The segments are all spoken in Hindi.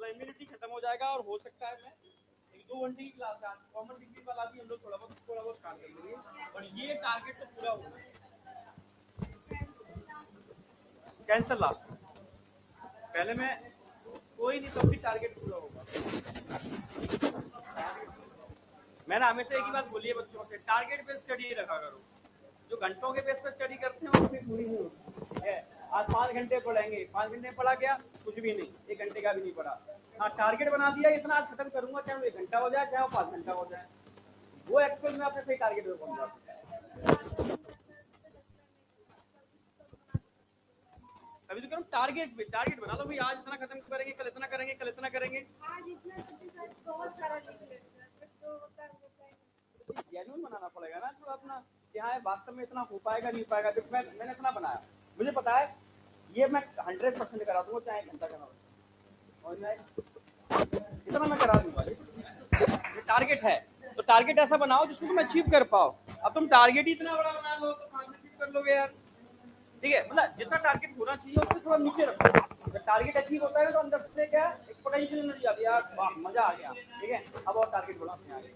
इम्यूनिटी खत्म हो जाएगा और हो सकता है मैं 1-2 घंटे की क्लास है, कॉमन डिग्री वाला भी हम लोग थोड़ा बहुत काम कर लेंगे और ये टारगेट तो पूरा होगा। कैंसर लास्ट पहले मैं कोई नहीं, तो भी टारगेट पूरा होगा। मैंने हमेशा एक ही बात बोली है बच्चों से, टारगेट पे स्टडी रखा करो। जो घंटों के बेस पे स्टडी करते हैं उसमें पूरी नहीं होती है। आज 5 घंटे पढ़ेंगे, 5 घंटे पढ़ा गया, कुछ भी नहीं, 1 घंटे का भी नहीं पढ़ा। हाँ, टारगेट बना दिया इतना आज खत्म करूंगा, चाहे वो 1 घंटा हो जाए चाहे वो 5 घंटा हो जाए, वो एक्चुअल में अपने सही टारगेट पे पहुंच जाता है। अभी तो करूँ टारगेट पे, टारगेट बना लो भाई, आज इतना खत्म करेंगे, कल इतना करेंगे, कल इतना करेंगे। आज इतना बहुत सारा जेन्युइन बनाना पड़ेगा ना थोड़ा अपना, क्या है वास्तव में इतना हो पाएगा नहीं पाएगा। देखो मैंने इतना बनाया, मुझे पता है ये मैं 100% करा दूंगा, चाहे 1 घंटा करना और इतना मैं करा दूंगा। ये टारगेट है, तो टारगेट ऐसा बनाओ जिसको तुम अचीव कर पाओ। अब तुम टारगेट ही इतना बड़ा बना लो तो कहां से अचीव कर लोगे यार। ठीक है, मतलब जितना टारगेट होना चाहिए उससे थोड़ा नीचे रखो। जब टारगेट अचीव होता है तो अंदर से क्या एक पोटेंशियल एनर्जी आती है, यार वाह मजा आ गया। ठीक है, अब और टारगेट बढ़ाते हैं आगे।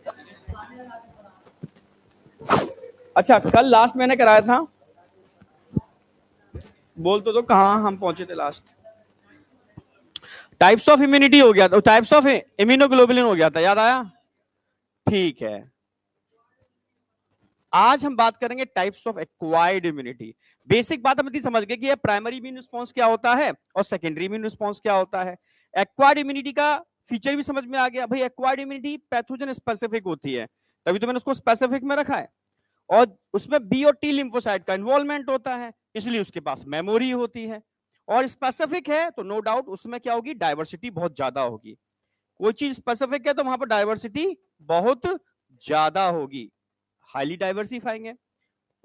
अच्छा, कल लास्ट मैंने कराया था, बोल तो कहां हम पहुंचे थे लास्ट। टाइप्स ऑफ इम्यूनिटी हो गया था, टाइप्स ऑफ इम्यूनोग्लोबुलिन हो गया था, याद आया? ठीक है, आज हम बात करेंगे types of acquired immunity. Basic बात हम इतनी समझ गए कि ये प्राइमरी इम्यून रिस्पॉन्स क्या होता है और सेकेंडरी इम्यून रिस्पॉन्स क्या होता है। एक्वायर्ड इम्यूनिटी का फीचर भी समझ में आ गया भाई, एक्वायर्ड इम्यूनिटी पैथोजन स्पेसिफिक होती है, तभी तो मैंने उसको स्पेसिफिक में रखा है, और उसमें बी और टी लिम्फोसाइट का इन्वॉल्वमेंट होता है, इसलिए उसके पास मेमोरी होती है। और स्पेसिफिक है तो नो डाउट उसमें क्या होगी, डायवर्सिटी बहुत ज्यादा होगी। कोई चीज स्पेसिफिक है तो वहां पर डायवर्सिटी बहुत ज्यादा होगी, हाईली डाइवर्सिफाइंग है।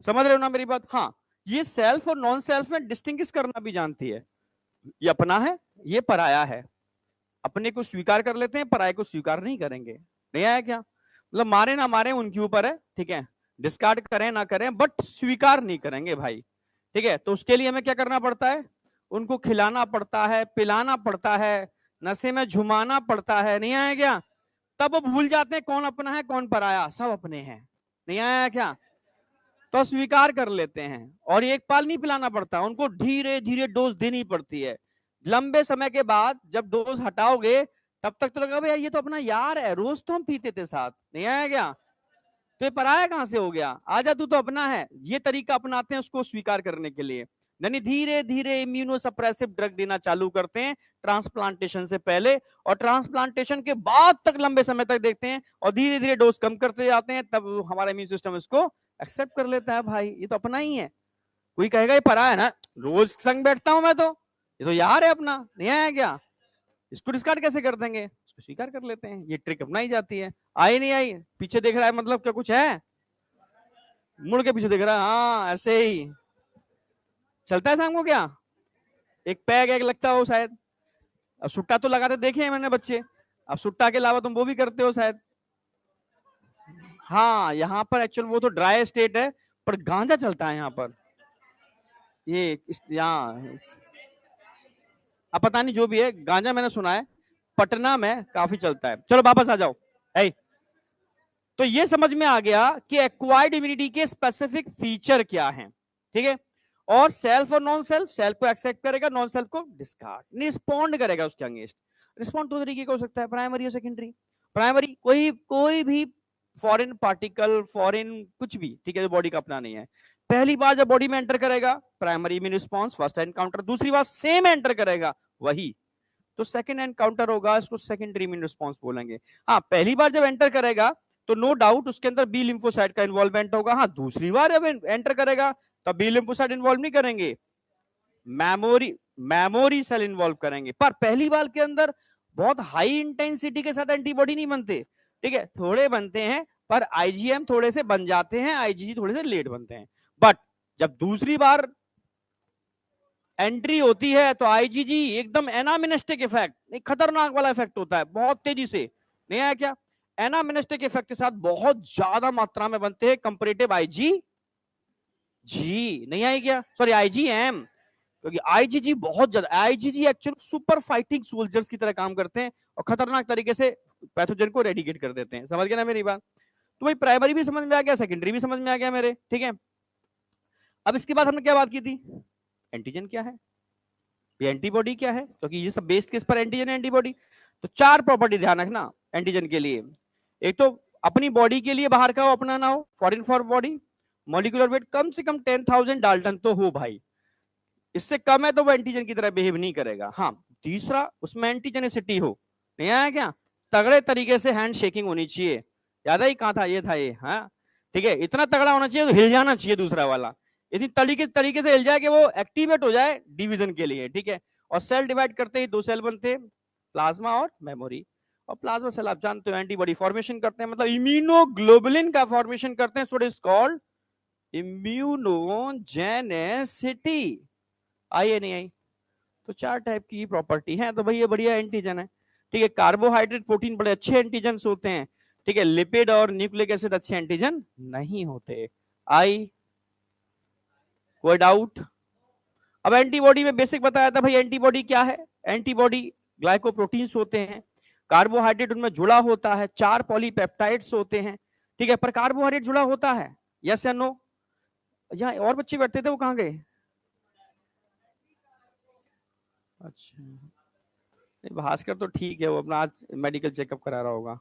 समझ रहे हो ना मेरी बात? हाँ, ये सेल्फ और नॉन सेल्फ में डिस्टिंग्विश करना भी जानती है। ये अपना है, ये पराया है। अपने को स्वीकार कर लेते हैं, पराये को स्वीकार नहीं करेंगे। नहीं आया क्या? मतलब मारे ना मारे उनके ऊपर है, ठीक है, डिस्कार्ड करें ना करें, बट स्वीकार नहीं करेंगे भाई। ठीक है, तो उसके लिए हमें क्या करना पड़ता है, उनको खिलाना पड़ता है, पिलाना पड़ता है, नशे में झुमाना पड़ता है। नहीं आया क्या? तब वो भूल जाते हैं कौन अपना है कौन पराया, सब अपने हैं। नहीं आया क्या? तो स्वीकार कर लेते हैं, और एक पाल नहीं पिलाना पड़ता, उनको धीरे धीरे डोज देनी पड़ती है। लंबे समय के बाद जब डोज हटाओगे तब तक तो लगेगा भाई ये तो अपना यार है, रोज तो हम पीते थे साथ। नहीं आया क्या? तो ये पराया कहां से हो गया, आजा तू तो अपना है। ये तरीका अपनाते हैं उसको स्वीकार करने के लिए, यानी धीरे धीरे इम्यूनोसप्रेसिव ड्रग देना चालू करते हैं ट्रांसप्लांटेशन से पहले, और ट्रांसप्लांटेशन के बाद तक लंबे समय तक देखते हैं, और धीरे धीरे डोज कम करते जाते हैं, तब हमारा इम्यून सिस्टम इसको एक्सेप्ट कर लेता है, भाई ये तो अपना ही है। कोई कहेगा ये पराया है ना, रोज संग बैठता हूं मैं तो, ये तो यार है अपना। नहीं आया क्या? इसको डिस्कार्ड कैसे कर देंगे, इसको स्वीकार कर लेते हैं। ये ट्रिक अपनाई जाती है। आई नहीं आई? पीछे देख रहा है मतलब क्या कुछ है, मुड़ के पीछे देख रहा है, हाँ ऐसे ही चलता है शाम को क्या, एक पैग एक लगता हो शायद। अब सुट्टा तो लगाते देखे हैं मैंने बच्चे, अब सुट्टा के अलावा तुम वो भी करते हो शायद। हाँ, यहाँ पर एक्चुअल वो तो ड्राई स्टेट है, पर गांजा चलता है यहाँ पर। ये यहाँ अब पता नहीं, जो भी है गांजा मैंने सुना है पटना में काफी चलता है। चलो वापस आ जाओ। तो ये समझ में आ गया कि एक्वायर्ड इम्यूनिटी के स्पेसिफिक फीचर क्या हैं। ठीक है, और सेल्फ और नॉन सेल्फ, सेल्फ को एक्सेप्ट करेगा, नॉन सेल्फ को डिस्कार्ड, रिस्पॉन्ड करेगा उसके अगेंस्ट। रिस्पॉन्ड दो तरीके का हो सकता है, प्राइमरी और सेकेंडरी। प्राइमरी कोई भी फॉरेन पार्टिकल, फॉरेन कुछ भी, ठीक है, जो बॉडी का अपना नहीं है, पहली बार जब बॉडी में एंटर करेगा primary immune response, first encounter. दूसरी बार सेम एंटर करेगा वही, तो सेकंड एनकाउंटर होगा, इसको सेकेंडरी इम्यून रिस्पॉन्स बोलेंगे। हाँ, पहली बार जब एंटर करेगा तो नो डाउट उसके अंदर बी लिम्फोसाइट का इन्वॉल्वमेंट होगा। हाँ, दूसरी बार जब एंटर करेगा तब बी लिम्फोसाइट इन्वॉल्व नहीं करेंगे, मेमोरी सेल इन्वॉल्व करेंगे। पर पहली बार के अंदर बहुत हाई इंटेंसिटी के साथ एंटीबॉडी नहीं बनते, ठीक है, थोड़े बनते हैं, पर आईजीएम थोड़े से बन जाते हैं, आईजीजी थोड़े से लेट बनते हैं। बट जब दूसरी बार एंट्री होती है तो आईजीजी एकदम एनामिनेस्टिक इफेक्ट, नहीं खतरनाक वाला इफेक्ट होता है, बहुत तेजी से। नहीं आया क्या? एनामिनेस्टिक इफेक्ट के साथ बहुत ज्यादा मात्रा में बनते हैं कंपैरेटिव आईजी जी नहीं आई क्या, सॉरी आईजीएम, क्योंकि आईजीजी बहुत ज्यादा, IgG actually super fighting soldiers की तरह काम करते हैं और खतरनाक तरीके से पैथोजन को रेडिकेट कर देते हैं। समझ गए ना मेरी बात? तो भाई प्राइमरी भी समझ में आ गया, सेकेंडरी भी समझ में आ गया मेरे, ठीक है। अब इसके बाद हमने क्या बात की थी, एंटीजन क्या है, ये एंटीबॉडी क्या है, क्योंकि ये सब बेस्ड किस पर, एंटीजन एंटीबॉडी। तो चार प्रॉपर्टी ध्यान रखना एंटीजन के लिए। एक तो अपनी बॉडी के लिए बाहर का हो, अपना ना हो, foreign for body, molecular weight कम से कम 10,000 डाल्टन तो हो भाई, इससे कम है तो वो एंटीजन की तरह बिहेव नहीं करेगा। हाँ, तीसरा उसमें एंटीजेनिसिटी हो, नहीं आया क्या, तगड़े तरीके से हैंड शेकिंग होनी चाहिए, याद है कहाँ था, ये था ये, हाँ ठीक है, इतना तगड़ा होना चाहिए तो हिल जाना चाहिए दूसरा वाला, इतनी तरीके से हिल जाए कि वो एक्टिवेट हो जाए डिवीजन के लिए, ठीक है। और सेल डिवाइड करते ही दो सेल बनते हैं, प्लाज्मा और मेमोरी। और प्लाज्मा सेल आप जानते हो एंटीबॉडी फॉर्मेशन करते हैं, मतलब इम्यूनोग्लोबुलिन का फॉर्मेशन करते हैं, so it is called immunogenicity. आई या नहीं आई? तो चार टाइप की प्रॉपर्टी है, तो भाई ये बढ़िया एंटीजन है, ठीक है। कार्बोहाइड्रेट प्रोटीन बड़े अच्छे एंटीजन होते हैं, ठीक है। लिपिड और न्यूक्लिक एसिड अच्छे एंटीजन नहीं होते। आई, कोई डाउट? अब एंटीबॉडी में बेसिक बताया था भाई, एंटीबॉडी क्या है, एंटीबॉडी ग्लाइकोप्रोटीन्स होते हैं, कार्बोहाइड्रेट उनमें जुड़ा होता है, चार पॉलीपेप्टाइड्स होते हैं, ठीक है। पर कार्बोहाइड्रेट जुड़ा होता है, यस या नो? यहाँ और बच्चे बैठते थे, वो कहाँ गए? अच्छा, भास्कर तो ठीक है, वो अपना आज मेडिकल चेकअप करा रहा होगा,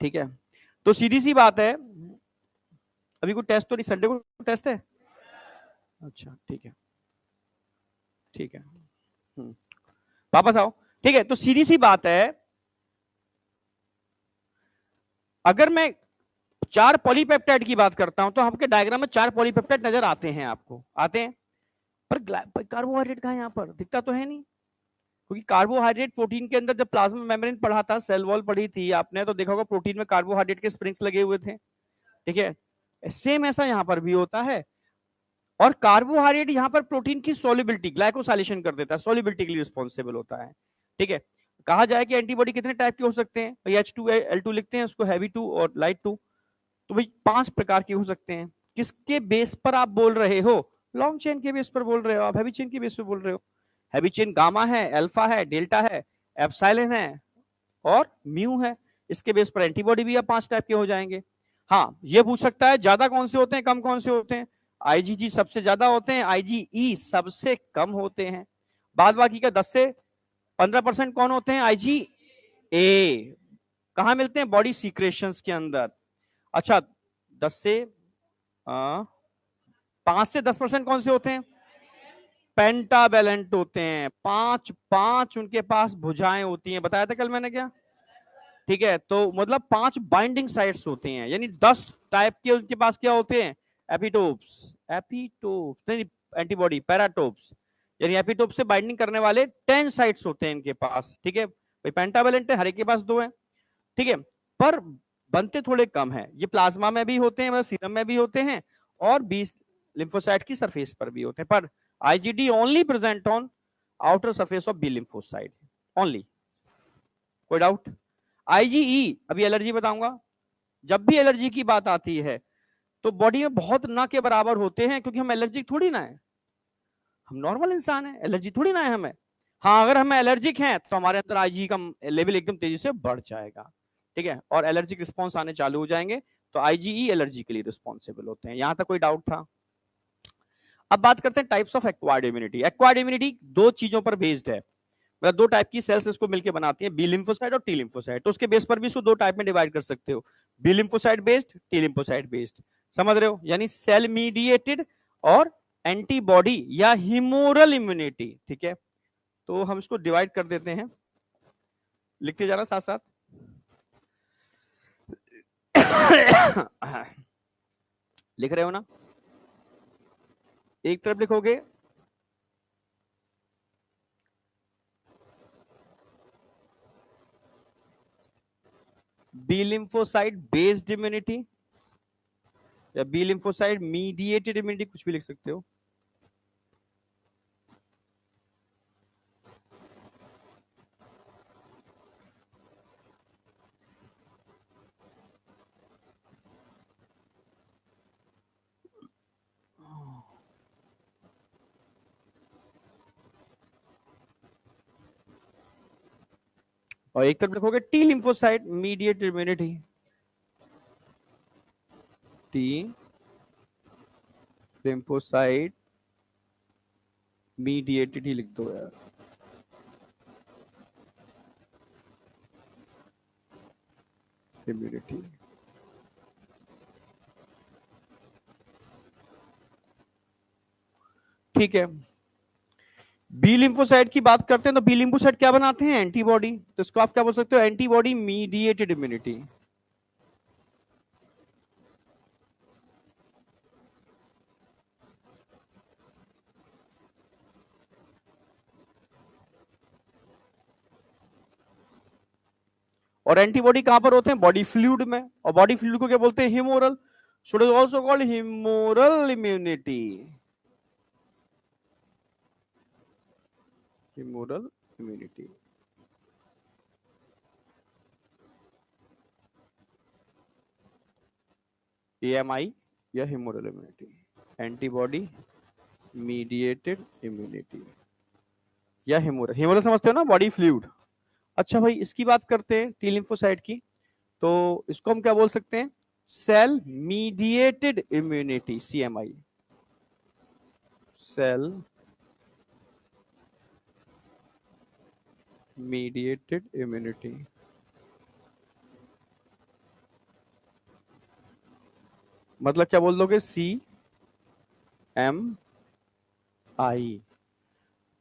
ठीक है। तो सीधी सी बात है, अभी कोई टेस्ट तो नहीं, संडे को टेस्ट है? अच्छा ठीक है, ठीक है, वापस आओ, ठीक है। तो सीधी सी बात है, अगर मैं चार पॉलीपेप्टाइड की बात करता हूं तो आपके डायग्राम में चार पॉलीपेप्टाइड नजर आते हैं, आपको आते हैं, पर कार्बोहाइड्रेट कहां, यहां पर दिखता तो है नहीं, क्योंकि कार्बोहाइड्रेट प्रोटीन के अंदर, जब प्लाज्मा मेम्ब्रेन पढ़ा था, सेल वॉल पढ़ी थी आपने, तो देखा होगा प्रोटीन में कार्बोहाइड्रेट के स्प्रिंग्स लगे हुए थे, ठीक है। सेम ऐसा यहां पर भी होता है, और कार्बोहाइड्रेट यहां पर प्रोटीन की सोलिबिलिटी, ग्लाइकोसाइलेशन कर देता है, सोलिबिलिटी के लिए रिस्पॉन्सिबल होता है, ठीक है। कहा जाए कि एंटीबॉडी कितने टाइप के हो सकते हैं, H2L2 लिखते हैं उसको, हैवी 2 और लाइट 2। तो भाई 5 प्रकार के हो सकते हैं। किसके बेस पर आप बोल रहे हो? लॉन्ग चेन के बेस पर बोल रहे हो आप, हैवी चेन के बेस पर बोल रहे हो। हैवी चेन गामा है, अल्फा है, डेल्टा है, एप्सिलॉन है और म्यू है। इसके बेस पर एंटीबॉडी भी आप 5 टाइप के हो जाएंगे। हाँ, ये पूछ सकता है ज्यादा कौन से होते हैं, कम कौन से होते हैं? आईजीजी सबसे ज्यादा होते हैं, आईजीई सबसे कम होते हैं। बाद बाकी का 10 से 15% कौन होते हैं? आईजी ए। कहां मिलते हैं? बॉडी सीक्रेशंस के अंदर। अच्छा, 10 से 5 से 10% कौन से होते हैं? पेंटावेलेंट होते हैं। पांच पांच उनके पास भुजाएं होती हैं, बताया था कल मैंने क्या, ठीक है। तो मतलब 5 बाइंडिंग साइट्स होते हैं, यानी 10 टाइप के उनके पास क्या होते हैं? एपिटोप्स, एपिटोप्स नहीं, एंटीबॉडी पैराटोप्स, यानी एपिटोप से बाइंडिंग करने वाले 10 साइट्स होते हैं इनके पास, ठीक है। भाई पेंटावेलेंट है, हर एक के पास 2 है, ठीक है। पर बनते थोड़े कम है, ये प्लाज्मा में भी होते हैं, मतलब सीरम में भी होते हैं, और 20 लिम्फोसाइट की सरफेस पर भी होते हैं। पर IgD only present on outer surface of B lymphocyte only. कोई डाउट? आईजीई, अभी एलर्जी बताऊंगा। जब भी एलर्जी की बात आती है तो बॉडी में बहुत ना के बराबर होते हैं, क्योंकि हम एलर्जिक थोड़ी ना है, हम नॉर्मल इंसान है, एलर्जी थोड़ी ना है हमें। हाँ, अगर हम एलर्जिक हैं तो हमारे अंदर आईजी का लेवल एकदम तेजी से बढ़ जाएगा, ठीक है, और एलर्जिक रिस्पॉन्स आने चालू हो जाएंगे। तो आईजीई एलर्जी के लिए रिस्पॉन्सिबल होते हैं। यहां तक कोई डाउट था? अब बात करते हैं types of acquired immunity. Acquired immunity दो चीजों पर बेस्ड है, मतलब दो टाइप की सेल्स इसको मिलकर बनाती हैं, बी लिम्फोसाइट और टी लिम्फोसाइट। तो उसके बेस पर भी इसको दो टाइप में डिवाइड कर सकते हो, B lymphocyte based, T lymphocyte based. समझ रहे हो? यानी सेल मीडिएटेड और एंटीबॉडी या ह्यूमोरल इम्यूनिटी, ठीक है। तो हम इसको डिवाइड कर देते हैं, लिखते जाना साथ साथ। लिख रहे हो ना? एक तरफ लिखोगे बी लिम्फोसाइट बेस्ड इम्यूनिटी या बी लिम्फोसाइट मीडिएटेड इम्यूनिटी, कुछ भी लिख सकते हो। और एक तरफ लिखोगे T lymphocyte mediated immunity, T lymphocyte mediated ही लिख दो यार, इम्यूनिटी। ठीक है, बी लिम्फोसाइट की बात करते हैं तो बी लिम्फोसाइट क्या बनाते हैं? एंटीबॉडी। तो इसको आप क्या बोल सकते हो? Antibody mediated immunity. और एंटीबॉडी कहां पर होते हैं? बॉडी फ्लूइड में। और बॉडी फ्लूइड को क्या बोलते हैं? Humoral. So it is also called humoral immunity, humoral immunity. AMI या humoral immunity, antibody mediated immunity या ह्यूमोरल। ह्यूमोरल समझते हो ना, बॉडी फ्लूइड। अच्छा भाई, इसकी बात करते हैं टी लिम्फोसाइट की, तो इसको हम क्या बोल सकते हैं? Cell mediated immunity, CMI, cell mediated immunity. मतलब क्या बोल दोगे? C M I.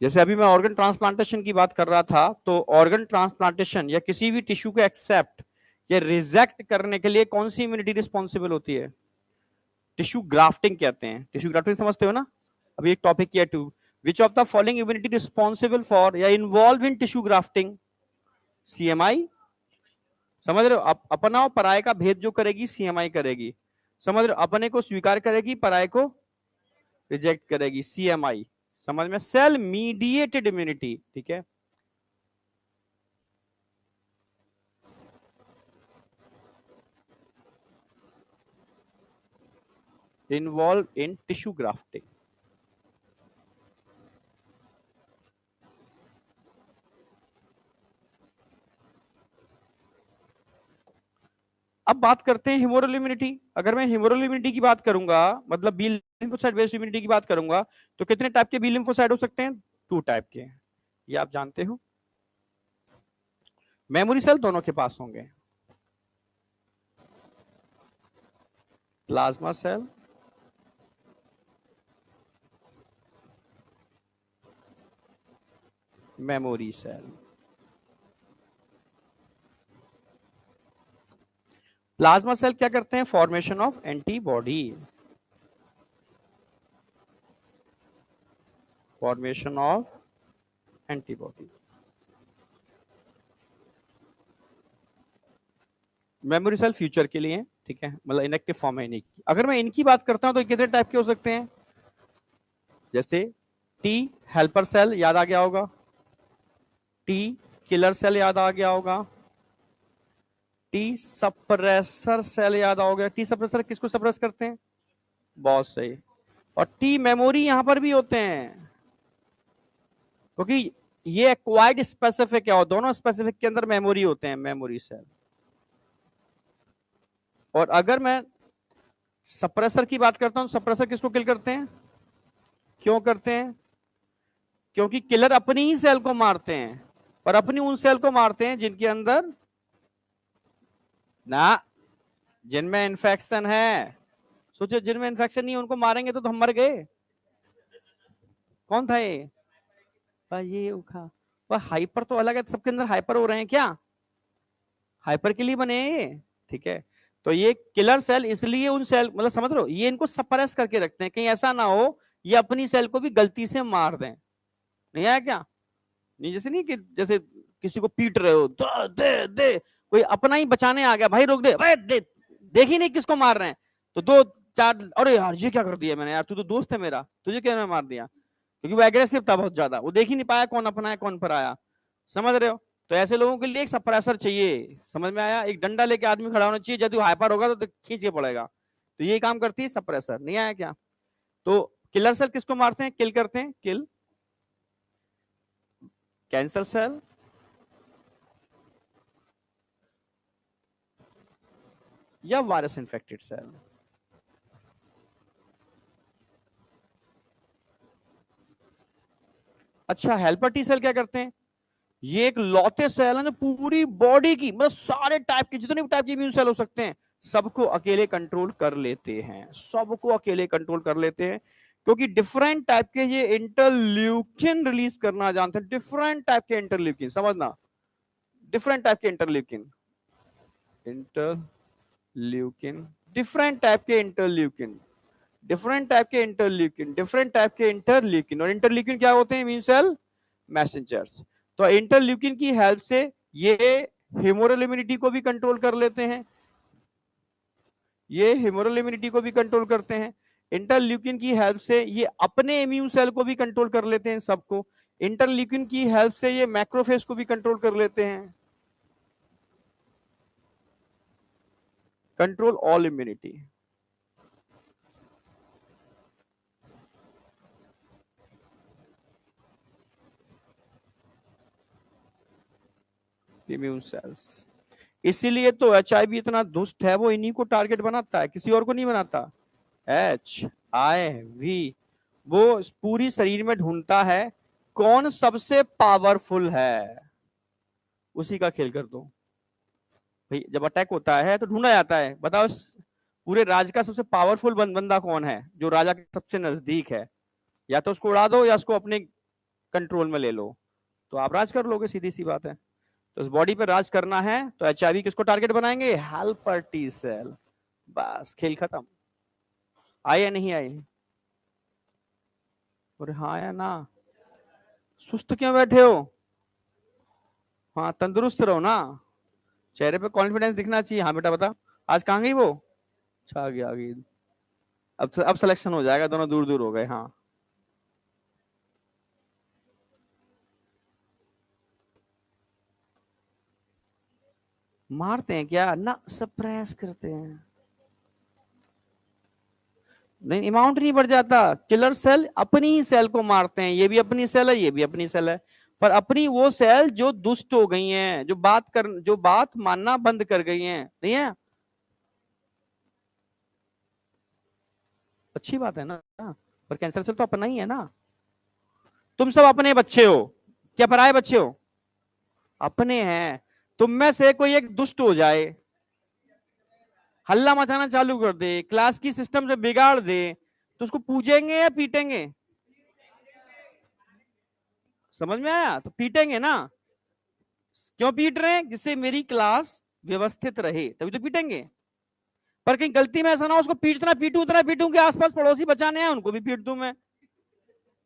जैसे अभी मैं ऑर्गन ट्रांसप्लांटेशन की बात कर रहा था, तो ऑर्गन ट्रांसप्लांटेशन या किसी भी टिश्यू को एक्सेप्ट या रिजेक्ट करने के लिए कौन सी इम्यूनिटी रिस्पॉन्सिबल होती है? टिश्यू ग्राफ्टिंग कहते हैं। टिश्यू ग्राफ्टिंग समझते हो ना? अभी एक टॉपिक किया two, which of the following immunity responsible for या involve in tissue grafting? CMI. समझ रहे हो? अपना और पराये का भेद जो करेगी, सीएमआई करेगी। समझ रहे हो? अपने को स्वीकार करेगी, पराये को रिजेक्ट करेगी, सीएमआई। समझ में? Cell mediated immunity. ठीक है, इन्वॉल्व इन टिश्यू ग्राफ्टिंग। अब बात करते हैं ह्यूमोरल इम्यूनिटी। अगर मैं ह्यूमोरल इम्यूनिटी की बात करूंगा, मतलब बी लिम्फोसाइट बेस्ड इम्यूनिटी की बात करूंगा, तो कितने टाइप के बी लिम्फोसाइट हो सकते हैं? 2 टाइप के, ये आप जानते हो। मेमोरी सेल दोनों के पास होंगे, plasma cell memory cell. Plasma cell क्या करते हैं? Formation of antibody, formation of antibody. Memory cell future के लिए, ठीक है, मतलब इनएक्टिव फॉर्म है इनकी। अगर मैं इनकी बात करता हूं तो कितने टाइप के हो सकते हैं? जैसे टी हेल्पर सेल याद आ गया होगा, टी किलर सेल याद आ गया होगा, टी सप्रेसर सेल याद आओगे। टी सप्रेसर किसको सप्रेस करते हैं? बहुत सही। और टी मेमोरी यहां पर भी होते हैं, क्योंकि ये एक्वायर्ड स्पेसिफिक है और दोनों स्पेसिफिक के अंदर मेमोरी होते हैं, मेमोरी सेल। और अगर मैं सप्रेसर की बात करता हूं, सप्रेसर किसको किल करते हैं? क्यों करते हैं? क्योंकि किलर अपनी ही सेल को मारते हैं, और अपनी उन सेल को मारते हैं जिनके अंदर ना, जिनमें इन्फेक्शन है। सोचो, जिनमें इन्फेक्शन नहीं है उनको मारेंगे तो हम मर गए। कौन था ये? ये उखा, वह हाइपर तो अलग है, सबके अंदर हाइपर हो रहे हैं क्या? हाइपर के लिए बने हैं ये, ठीक है। तो ये किलर सेल इसलिए उन सेल, मतलब समझ रहे हो, ये इनको सप्रेस करके रखते हैं, कहीं ऐसा ना हो ये अपनी सेल को भी गलती से मार दें। नहीं आया क्या? नहीं, जैसे नहीं कि जैसे किसी को पीट रहे हो, दे दे, कोई अपना ही बचाने आ गया, भाई रोक दे, भाई दे, देख ही नहीं किसको मार रहे हैं, तो 2-4, अरे यार ये क्या कर दिया मैंने, यार तू तो दोस्त है मेरा, तुझे क्या मार दिया? क्योंकि वो एग्रेसिव था बहुत ज्यादा, वो देख ही नहीं पाया कौन अपना है कौन पर आया। समझ रहे हो? तो ऐसे लोगों के लिए एक सप्रेसर चाहिए। समझ में आया? एक डंडा लेके आदमी खड़ा होना चाहिए, यदि हाइपर होगा तो खींच के पड़ेगा। तो ये काम करती है सप्रेसर। नहीं आया क्या? तो किलर सेल किसको मारते हैं, किल करते हैं? किल कैंसर सेल, या वायरस इन्फेक्टेड सेल। अच्छा, हेल्पर टी सेल क्या करते हैं? ये एक लौते सेल है ना, पूरी बॉडी की, मतलब सारे टाइप के, जितने भी टाइप के इम्यून सेल हो सकते हैं सबको अकेले कंट्रोल कर लेते हैं, सबको अकेले कंट्रोल कर लेते हैं, क्योंकि डिफरेंट टाइप के ये इंटरल्यूकिन रिलीज करना जानते हैं। डिफरेंट टाइप के इंटरल्यूकिन, समझना, डिफरेंट टाइप के इंटरल्यूकिन, इंटरल्यूकिन, डिफरेंट टाइप के इंटरल्यूकिन, डिफरेंट टाइप के इंटरल्यूकिन, डिफरेंट टाइप के इंटरल्यूकिन। और इंटरल्यूकिन क्या होते हैं? Immune cell messengers. तो इंटरल्यूकिन की हेल्प से ये ह्यूमरल इम्यूनिटी को भी कंट्रोल कर लेते हैं, ये ह्यूमरल इम्यूनिटी को भी कंट्रोल करते हैं। इंटरल्यूकिन की हेल्प से ये अपने इम्यून सेल को भी कंट्रोल कर लेते हैं सबको। इंटरल्यूकिन की हेल्प से ये मैक्रोफेज को भी कंट्रोल कर लेते हैं, control all immunity. Immune cells, इसीलिए तो HIV इतना दुष्ट है, वो इन्हीं को टारगेट बनाता है, किसी और को नहीं बनाता। HIV वो पूरी शरीर में ढूंढता है कौन सबसे पावरफुल है, उसी का खेल कर दो भाई। जब अटैक होता है तो ढूंढा जाता है, बताओ पूरे राज्य का सबसे पावरफुल बंदा कौन है, जो राजा के सबसे नजदीक है। या तो उसको उड़ा दो या उसको अपने कंट्रोल में ले लो, तो आप राज कर लोगे, सीधी सी बात है। तो इस बॉडी पे राज करना है तो HIV किसको टारगेट बनाएंगे? Helper T cell. बस खेल खत्म। आए या नहीं आए? अरे हाँ या ना? सुस्त क्यों बैठे हो? हाँ, तंदुरुस्त रहो ना, चेहरे पे कॉन्फिडेंस दिखना चाहिए। हाँ बेटा बता, आज कहाँ गई वो? अच्छा, आ गई आ गई। अब सिलेक्शन हो जाएगा, दोनों दूर दूर हो गए। हाँ, मारते हैं क्या ना, सप्रेस करते हैं। नहीं, अमाउंट नहीं बढ़ जाता। किलर सेल अपनी ही सेल को मारते हैं, ये भी अपनी सेल है, ये भी अपनी सेल है, पर अपनी वो सेल जो दुष्ट हो गई हैं, जो बात मानना बंद कर गई हैं, नहीं है? अच्छी बात है ना, पर कैंसर सेल तो अपना ही है ना। तुम सब अपने बच्चे हो, क्या पराये बच्चे हो? अपने हैं। तुम में से कोई एक दुष्ट हो जाए, हल्ला मचाना चालू कर दे, क्लास की सिस्टम से बिगाड़ दे, तो उसको पूजेंगे या पीटेंगे? समझ में आया? तो पीटेंगे ना। क्यों पीट रहे हैं? जिससे मेरी क्लास व्यवस्थित रहे, तभी तो पीटेंगे। पर कहीं गलती में ऐसा ना हो उसको इतना पीटूं कि आसपास पड़ोसी बचाने हैं उनको भी पीट दूं मैं,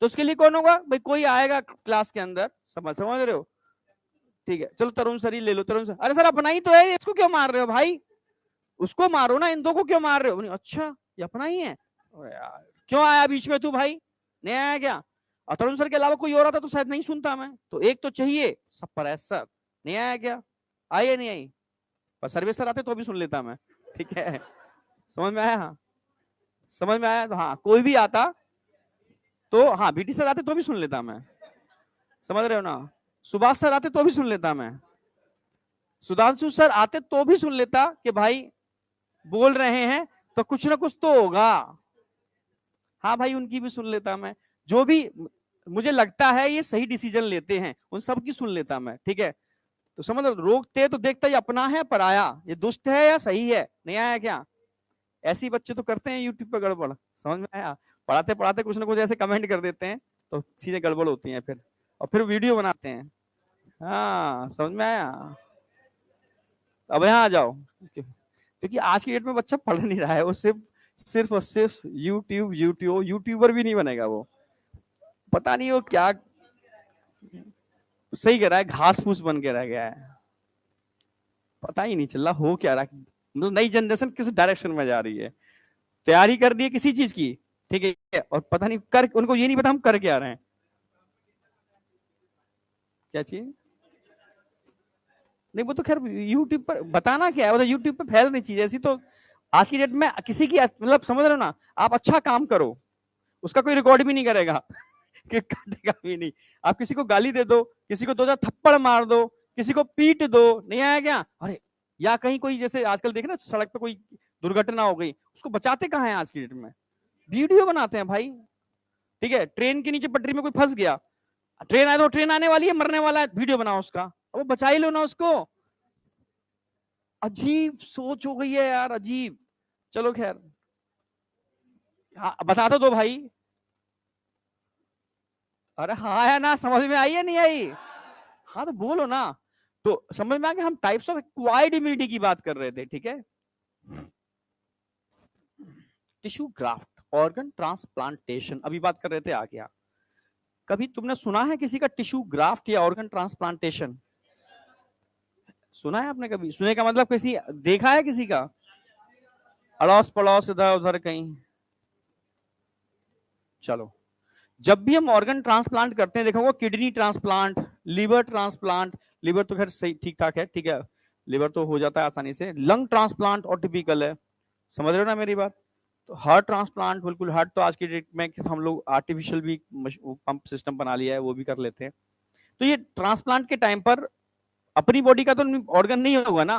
तो उसके लिए कौन होगा भाई? कोई आएगा क्लास के अंदर, समझ रहे हो? ठीक है, चलो तरुण सर ही ले लो। तरुण सर, अरे सर अपना ही तो है, इसको क्यों मार रहे हो भाई? उसको मारो ना, इन दो को क्यों मार रहे हो? अच्छा, ये अपना ही है। यार क्यों आया बीच में तू भाई, नहीं आया क्या? और तरुण सर के अलावा कोई और आता तो शायद नहीं सुनता मैं, तो एक तो चाहिए सब पर ऐसा। नहीं आया क्या? आई या नहीं आई? पर सर्विस सर आते तो भी सुन लेता मैं, ठीक है? समझ में आया? हाँ, समझ में आया। तो हाँ, कोई भी आता तो, हाँ BT सर आते तो भी सुन लेता मैं, समझ रहे हो ना? सुभाष सर आते तो भी सुन लेता मैं, सुधांशु सर आते तो भी सुन लेता कि भाई बोल रहे हैं तो कुछ ना कुछ तो होगा। हाँ भाई, उनकी भी सुन लेता मैं, जो भी मुझे लगता है ये सही डिसीजन लेते हैं उन सब की सुन लेता मैं, ठीक है? तो समझ लो, रोकते तो देखता ये अपना है पराया, ये दुष्ट है या सही है, नहीं आया क्या? ऐसे ही बच्चे तो करते हैं यूट्यूब पे गड़बड़, समझ में आया? पढ़ाते पढ़ाते कुछ ना कुछ ऐसे कमेंट कर देते हैं तो चीजें गड़बड़ होती हैं फिर, और फिर वीडियो बनाते हैं। हाँ, समझ में आया? अब यहाँ आ जाओ, क्योंकि आज की डेट में बच्चा पढ़ नहीं रहा है, वो सिर्फ सिर्फ और सिर्फ यूट्यूबर भी नहीं बनेगा वो, पता नहीं वो क्या, सही कह रहा है, घास फूस बन के रह गया है। पता ही नहीं चल रहा हो क्या रहा, मतलब नई जनरेशन किस डायरेक्शन में जा रही है। तैयारी कर दी है किसी चीज की, ठीक है, और पता नहीं कर, उनको ये नहीं पता हम कर क्या रहे हैं। क्या चीज? नहीं, वो तो खैर यूट्यूब पर बताना क्या है, वो तो यूट्यूब पर फैल रही चीज ऐसी, तो आज की डेट में किसी की, मतलब समझ रहे हो ना, आप अच्छा काम करो उसका कोई रिकॉर्ड भी नहीं करेगा कि काटेगा भी नहीं। आप किसी को गाली दे दो, किसी को 2 4 थप्पड़ मार दो, किसी को पीट दो, नहीं आया क्या? अरे या कहीं कोई जैसे आजकल देखे ना सड़क पे कोई दुर्घटना हो गई, उसको बचाते कहाँ हैं आज की डेट में? वीडियो बनाते हैं भाई। ठीक है, ट्रेन के नीचे पटरी में कोई फंस गया, ट्रेन आए तो ट्रेन आने वाली है, मरने वाला है, वीडियो बनाओ उसका, अब बचा ही लो ना उसको। अजीब सोच हो गई है यार, अजीब। चलो खैर, हाँ बता तो दो भाई। अरे हाँ है ना, समझ में आई है नहीं आई? हाँ तो बोलो ना। तो समझ में आ गया, हम टाइप्स ऑफ एक्वायर्ड इम्यूनिटी की बात कर रहे थे, ठीक है। टिश्यू ग्राफ्ट, ऑर्गन ट्रांसप्लांटेशन अभी बात कर रहे थे, आ गया। कभी तुमने सुना है किसी का टिश्यू ग्राफ्ट या ऑर्गन ट्रांसप्लांटेशन? सुना है आपने कभी? सुने का मतलब किसी देखा है किसी का? अड़ोस पड़ोस इधर उधर कहीं? चलो, जब भी हम ऑर्गन ट्रांसप्लांट करते हैं, देखा होगा kidney transplant, liver transplant, liver तो खैर सही ठीक ठाक है, ठीक है, लिवर तो हो जाता है आसानी से। लंग ट्रांसप्लांट और टिपिकल है, समझ रहे हो ना मेरी बात? तो हार्ट ट्रांसप्लांट, बिल्कुल हार्ट तो आज की डेट में हम लोग आर्टिफिशियल भी पंप सिस्टम बना लिया है, वो भी कर लेते हैं। तो ये ट्रांसप्लांट के टाइम पर अपनी बॉडी का तो ऑर्गन नहीं होगा ना,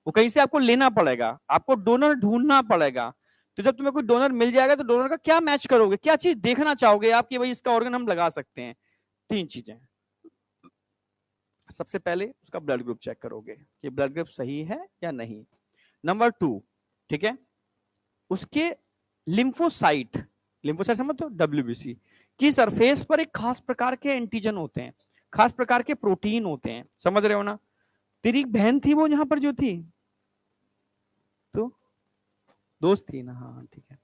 वो कहीं से आपको लेना पड़ेगा, आपको डोनर ढूंढना पड़ेगा। तो जब तुम्हें कोई डोनर मिल जाएगा तो डोनर का क्या मैच करोगे, क्या चीज देखना चाहोगे आप कि भाई इसका ऑर्गन हम लगा सकते हैं? तीन चीजें। सबसे पहले उसका ब्लड ग्रुप चेक करोगे कि ब्लड ग्रुप सही है या नहीं। नंबर 2, ठीक है, उसके लिम्फोसाइट, लिम्फोसाइट समझते हो, डब्ल्यूबीसी की सरफेस पर एक खास प्रकार के एंटीजन होते हैं, खास प्रकार के प्रोटीन होते हैं, समझ रहे हो ना? तेरी बहन थी वो यहाँ पर जो थी, तो दोस्त थी ना, हाँ ठीक है,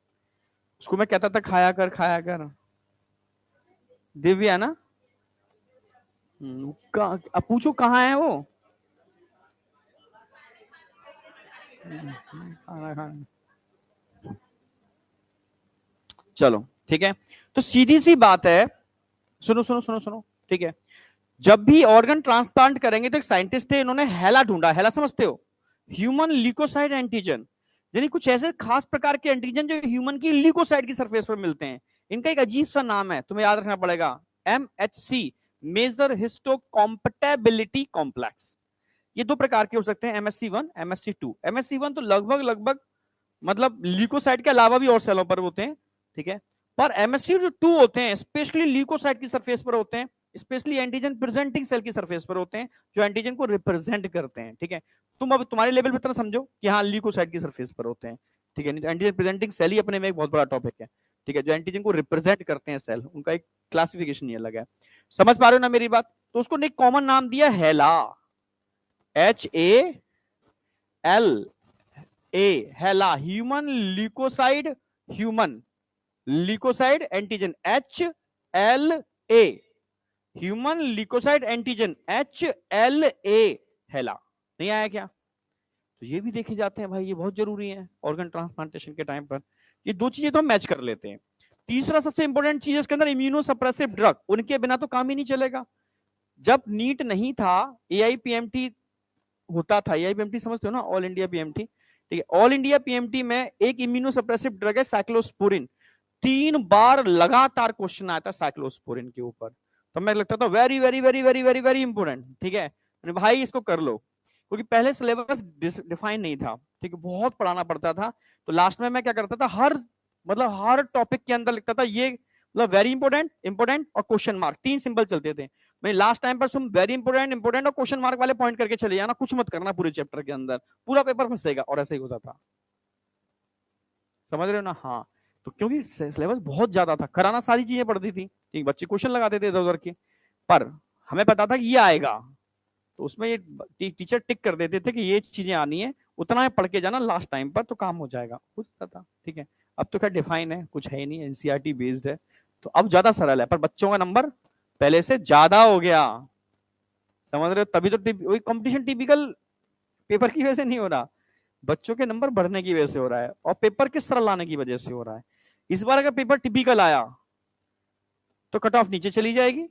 उसको मैं कहता था खाया कर खाया कर, दिव्या ना। अब पूछो कहाँ है वो। खाना खाना, चलो ठीक है। तो सीधी सी बात है, सुनो सुनो सुनो सुनो, ठीक है, जब भी ऑर्गन ट्रांसप्लांट करेंगे तो एक साइंटिस्ट थे, इन्होंने हैला ढूंढा, हैला समझते हो, ह्यूमन ल्यूकोसाइड एंटीजन, यानी कुछ ऐसे खास प्रकार के एंटीजन जो ह्यूमन की ल्यूकोसाइड की सरफेस पर मिलते हैं। इनका एक अजीब सा नाम है, तुम्हें याद रखना पड़ेगा, MHC, मेजर हिस्टोकॉम्पैटिबिलिटी कॉम्प्लेक्स। ये दो प्रकार के हो सकते हैं, MSC1, MSC2। MSC1 तो लगभग लगभग मतलब ल्यूकोसाइट के अलावा भी और सेलों पर होते हैं, ठीक है, पर MSC2 होते हैं स्पेशली ल्यूकोसाइट की सरफेस पर होते हैं, स्पेशली एंटीजन प्रेजेंटिंग सेल की सरफेस पर होते हैं, जो एंटीजन को रिप्रेजेंट करते हैं, ठीक है। तुम अब तुम्हारे लेवल पर तरह समझो कि हाँ ल्यूकोसाइट की सरफेस पर होते हैं, ठीक है, नहीं तो एंटीजन प्रेजेंटिंग सेल ही अपने में एक बहुत बड़ा टॉपिक है, ठीक है, जो एंटीजन को रिप्रेजेंट करते हैं सेल, उनका एक क्लासिफिकेशन ये अलग है। समझ पा रहे हो ना मेरी बात? तो उसको एक कॉमन नाम दिया हेला, HALA, हेला, human leucocyte, human leucocyte antigen, HLA, human leucocyte antigen, HLA, हेला। नहीं आया क्या? तो ये भी देखे जाते हैं भाई, ये बहुत जरूरी है ऑर्गन ट्रांसप्लांटेशन के टाइम पर। ये दो चीजें तो हम मैच कर लेते हैं। तीसरा सबसे इंपॉर्टेंट चीज इसके अंदर इम्यूनो सप्रेसिव ड्रग, उनके बिना तो काम ही नहीं चलेगा। जब नीट नहीं था, AIPMT होता था, AIPMT समझते हो ना, ऑल इंडिया PMT, ठीक है, ऑल इंडिया PMT में एक इम्यूनो सप्रेसिव ड्रग है साइक्लोस्पोरिन। 3 बार लगातार क्वेश्चन आया था साइक्लोस्पोरिन के ऊपर, तो मैं लगता था very very very very very very important, ठीक है भाई इसको कर लो, क्योंकि पहले सिलेबस डिफाइन नहीं था, ठीक है, बहुत पढ़ाना पड़ता था। तो लास्ट में मैं क्या करता था, हर टॉपिक के अंदर लिखता था ये, मतलब वेरी इंपोर्टेंट, इंपोर्टेंट और क्वेश्चन मार्क, 3 सिंबल चलते थे। मैं लास्ट टाइम पर तुम वेरी इंपोर्टेंट, इंपोर्टेंट और क्वेश्चन मार्क वाले पॉइंट करके चले जाना, कुछ मत करना पूरे चैप्टर के अंदर, पूरा पेपर फंसेगा, और ऐसा ही होता था। समझ रहे हो ना? हाँ, तो क्योंकि सिलेबस बहुत ज्यादा था, कराना सारी चीजें पड़ती थी, ठीक, बच्चे क्वेश्चन लगाते थे इधर उधर के, पर हमें पता था कि ये आएगा, तो उसमें ये टीचर टिक कर देते थे कि ये चीजें आनी है, उतना पढ़ के जाना, लास्ट टाइम पर तो काम हो जाएगा, हो जाता था, ठीक है। अब तो खैर डिफाइन है, कुछ है नहीं, NCERT बेस्ड है, तो अब ज्यादा सरल है, पर बच्चों का नंबर पहले से ज्यादा हो गया, समझ रहे हो? तभी तो वही कंपटीशन टिपिकल पेपर की वजह से नहीं हो रहा, बच्चों के नंबर बढ़ने की वजह से हो रहा है, और पेपर किस तरह लाने की वजह से हो रहा है। इस बार अगर पेपर टिपिकल आया तो कट ऑफ नीचे चली जाएगी,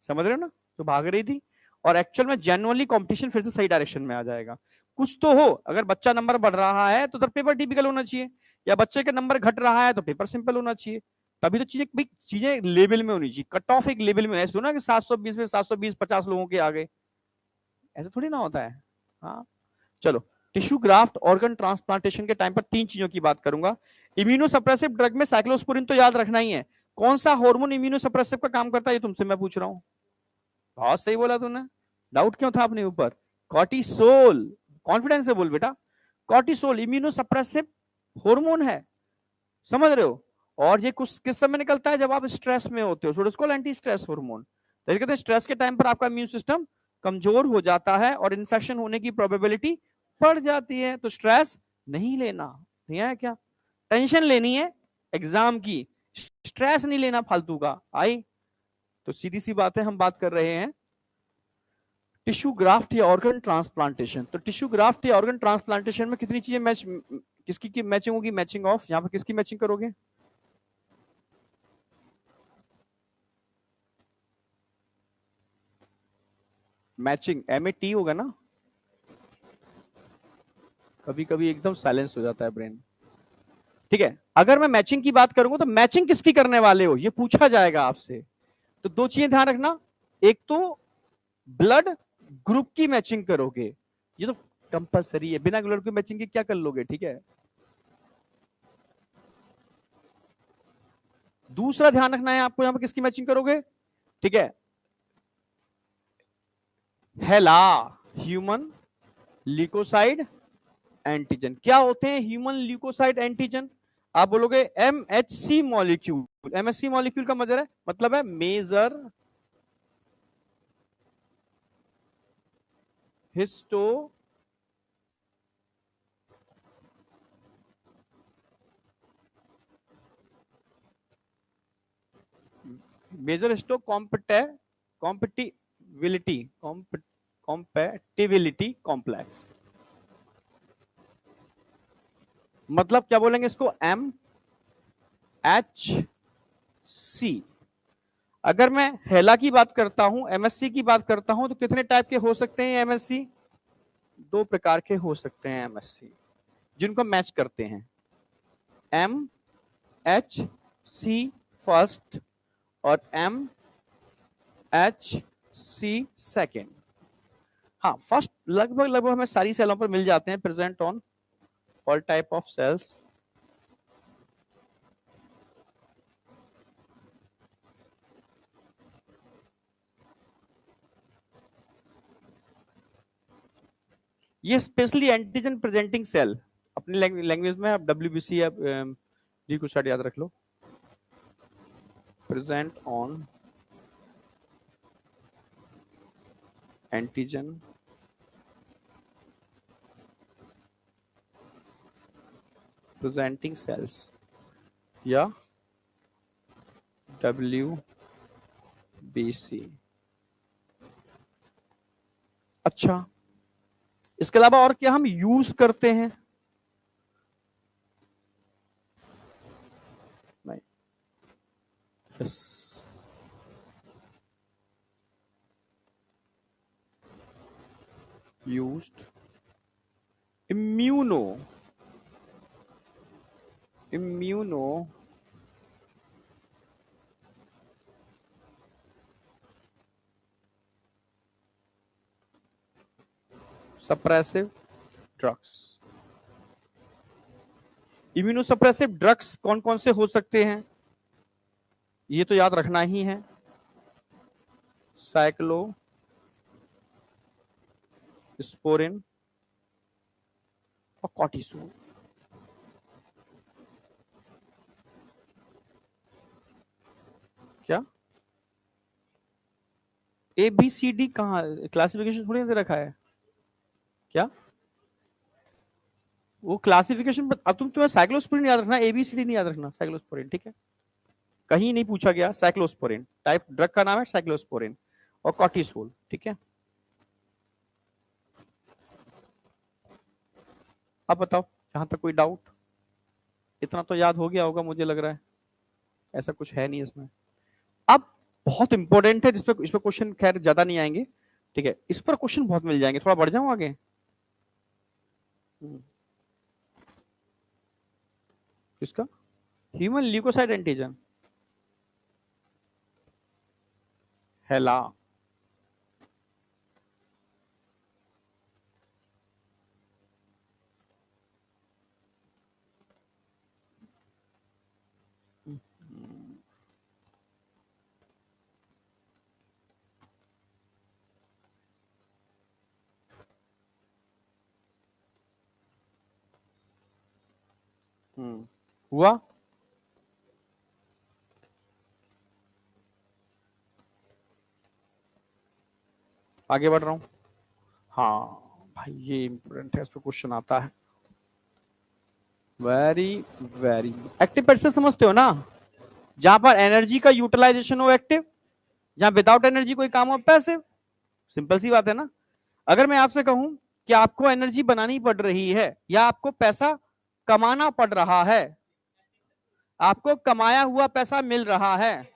समझ रहे हो ना, तो भाग रही थी, और एक्चुअल में जेन्युइनली कंपटीशन फिर से सही डायरेक्शन में आ जाएगा। कुछ तो हो, अगर बच्चा नंबर बढ़ रहा है तो पेपर टिपिकल होना चाहिए, या बच्चे के नंबर घट रहा है तो पेपर सिंपल होना चाहिए, तभी तो चीजें लेवल में होनी चाहिए, कट ऑफ एक लेवल में, ऐसे हो ना कि 720 में 720 50 लोगों के आ गए, ऐसा थोड़ी ना होता है। हाँ, चलो, टिश्यू ग्राफ्ट ऑर्गन ट्रांसप्लांटेशन के टाइम पर तीन चीजों की बात करूंगा। इम्यूनोसप्रेसिव ड्रग में साइक्लोस्पोरिन तो याद रखना ही है। कौन सा हार्मोन इम्यूनोसप्रेसिव का काम करता है, ये तुमसे मैं पूछ रहा हूं। बहुत सही बोला तूने, डाउट क्यों था अपने ऊपर? कॉर्टिसोल। कॉन्फिडेंस से बोल बेटा, कॉर्टिसोल इम्यूनोसप्रेसिव हार्मोन है, समझ रहे हो? और ये कुछ किस समय निकलता है, जब आप स्ट्रेस में होते हो, so it's called anti stress hormone. तो कहते हैं स्ट्रेस के टाइम पर आपका इम्यून सिस्टम कमजोर हो जाता है और इन्फेक्शन होने की प्रोबेबिलिटी बढ़ जाती है। तो स्ट्रेस नहीं लेना, नहीं है क्या? टेंशन लेनी है एग्जाम की, स्ट्रेस नहीं लेना फालतू का। आई? तो सीधी सी बात है, हम बात कर रहे हैं टिश्यू ग्राफ्ट या ऑर्गन ट्रांसप्लांटेशन। तो टिश्यू ग्राफ्ट या ऑर्गन ट्रांसप्लांटेशन में कितनी चीजें मैच, किसकी की मैचिंग होगी? मैचिंग ऑफ, यहां पर किसकी मैचिंग करोगे? मैचिंग MAT होगा ना? कभी कभी एकदम साइलेंस हो जाता है ब्रेन। ठीक है, अगर मैं मैचिंग की बात करूंगा तो मैचिंग किसकी करने वाले हो, ये पूछा जाएगा आपसे। तो दो चीजें ध्यान रखना, एक तो ब्लड ग्रुप की मैचिंग करोगे, ये तो कंपलसरी है, बिना ब्लड की मैचिंग के क्या कर लोगे? ठीक है। दूसरा ध्यान रखना है आपको, यहां पर किसकी मैचिंग करोगे? ठीक है, हेला, ह्यूमन ल्यूकोसाइड एंटीजन। क्या होते हैं ह्यूमन ल्यूकोसाइड एंटीजन? आप बोलोगे MHC मॉलिक्यूल। MHC मॉलिक्यूल का मतलब है major histo major histo compatibility compatibility complex. मतलब क्या बोलेंगे इसको? MHC। अगर मैं हेला की बात करता हूं, MSC की बात करता हूं, तो कितने टाइप के हो सकते हैं MSC? दो प्रकार के हो सकते हैं MSC जिनको मैच करते हैं, MHC फर्स्ट और MHC सेकेंड। हाँ, फर्स्ट लगभग लगभग हमें सारी सेलों पर मिल जाते हैं, present on all type of cells. ये स्पेशली एंटीजन प्रेजेंटिंग सेल, अपनी लैंग्वेज में आप WBC या डी कुछ याद रख लो, present on antigen presenting cells या WBC। अच्छा, इसके अलावा और क्या हम यूज करते हैं? नहीं, yes, used immuno immuno suppressive drugs. Immunosuppressive drugs कौन कौन से हो सकते हैं, ये तो याद रखना ही है। साइक्लोस्पोरिन और कॉर्टिसोल। क्या ABCD कहाँ, क्लासिफिकेशन थोड़ी दे रखा है क्या? वो क्लासिफिकेशन, अब तुम्हें साइक्लोस्पोरिन याद रखना, ABCD नहीं याद रखना, साइक्लोस्पोरिन, ठीक है? कहीं नहीं पूछा गया, साइक्लोस्पोरिन टाइप ड्रग का नाम है, साइक्लोस्पोरिन और कॉर्टिसोल, ठीक है? अब बताओ, जहां तक कोई डाउट? इतना तो याद हो गया होगा मुझे लग रहा है, ऐसा कुछ है नहीं इसमें। अब बहुत इंपॉर्टेंट है, जिसपे इस पर क्वेश्चन खैर ज्यादा नहीं आएंगे, ठीक है? इस पर क्वेश्चन बहुत मिल जाएंगे, थोड़ा बढ़ जाऊं आगे। किसका? ह्यूमन ल्यूकोसाइड एंटीजन, हेला। हुआ। आगे बढ़ रहा हूं। हाँ भाई ये इंपॉर्टेंट है, इस पे क्वेश्चन आता है। वेरी वेरी एक्टिव पैसिव समझते हो ना, जहां पर एनर्जी का यूटिलाइजेशन हो एक्टिव, जहां विदाउट एनर्जी कोई काम हो पैसिव। सिंपल सी बात है ना। अगर मैं आपसे कहूं कि आपको एनर्जी बनानी पड़ रही है या आपको पैसा कमाना पड़ रहा है, आपको कमाया हुआ पैसा मिल रहा है,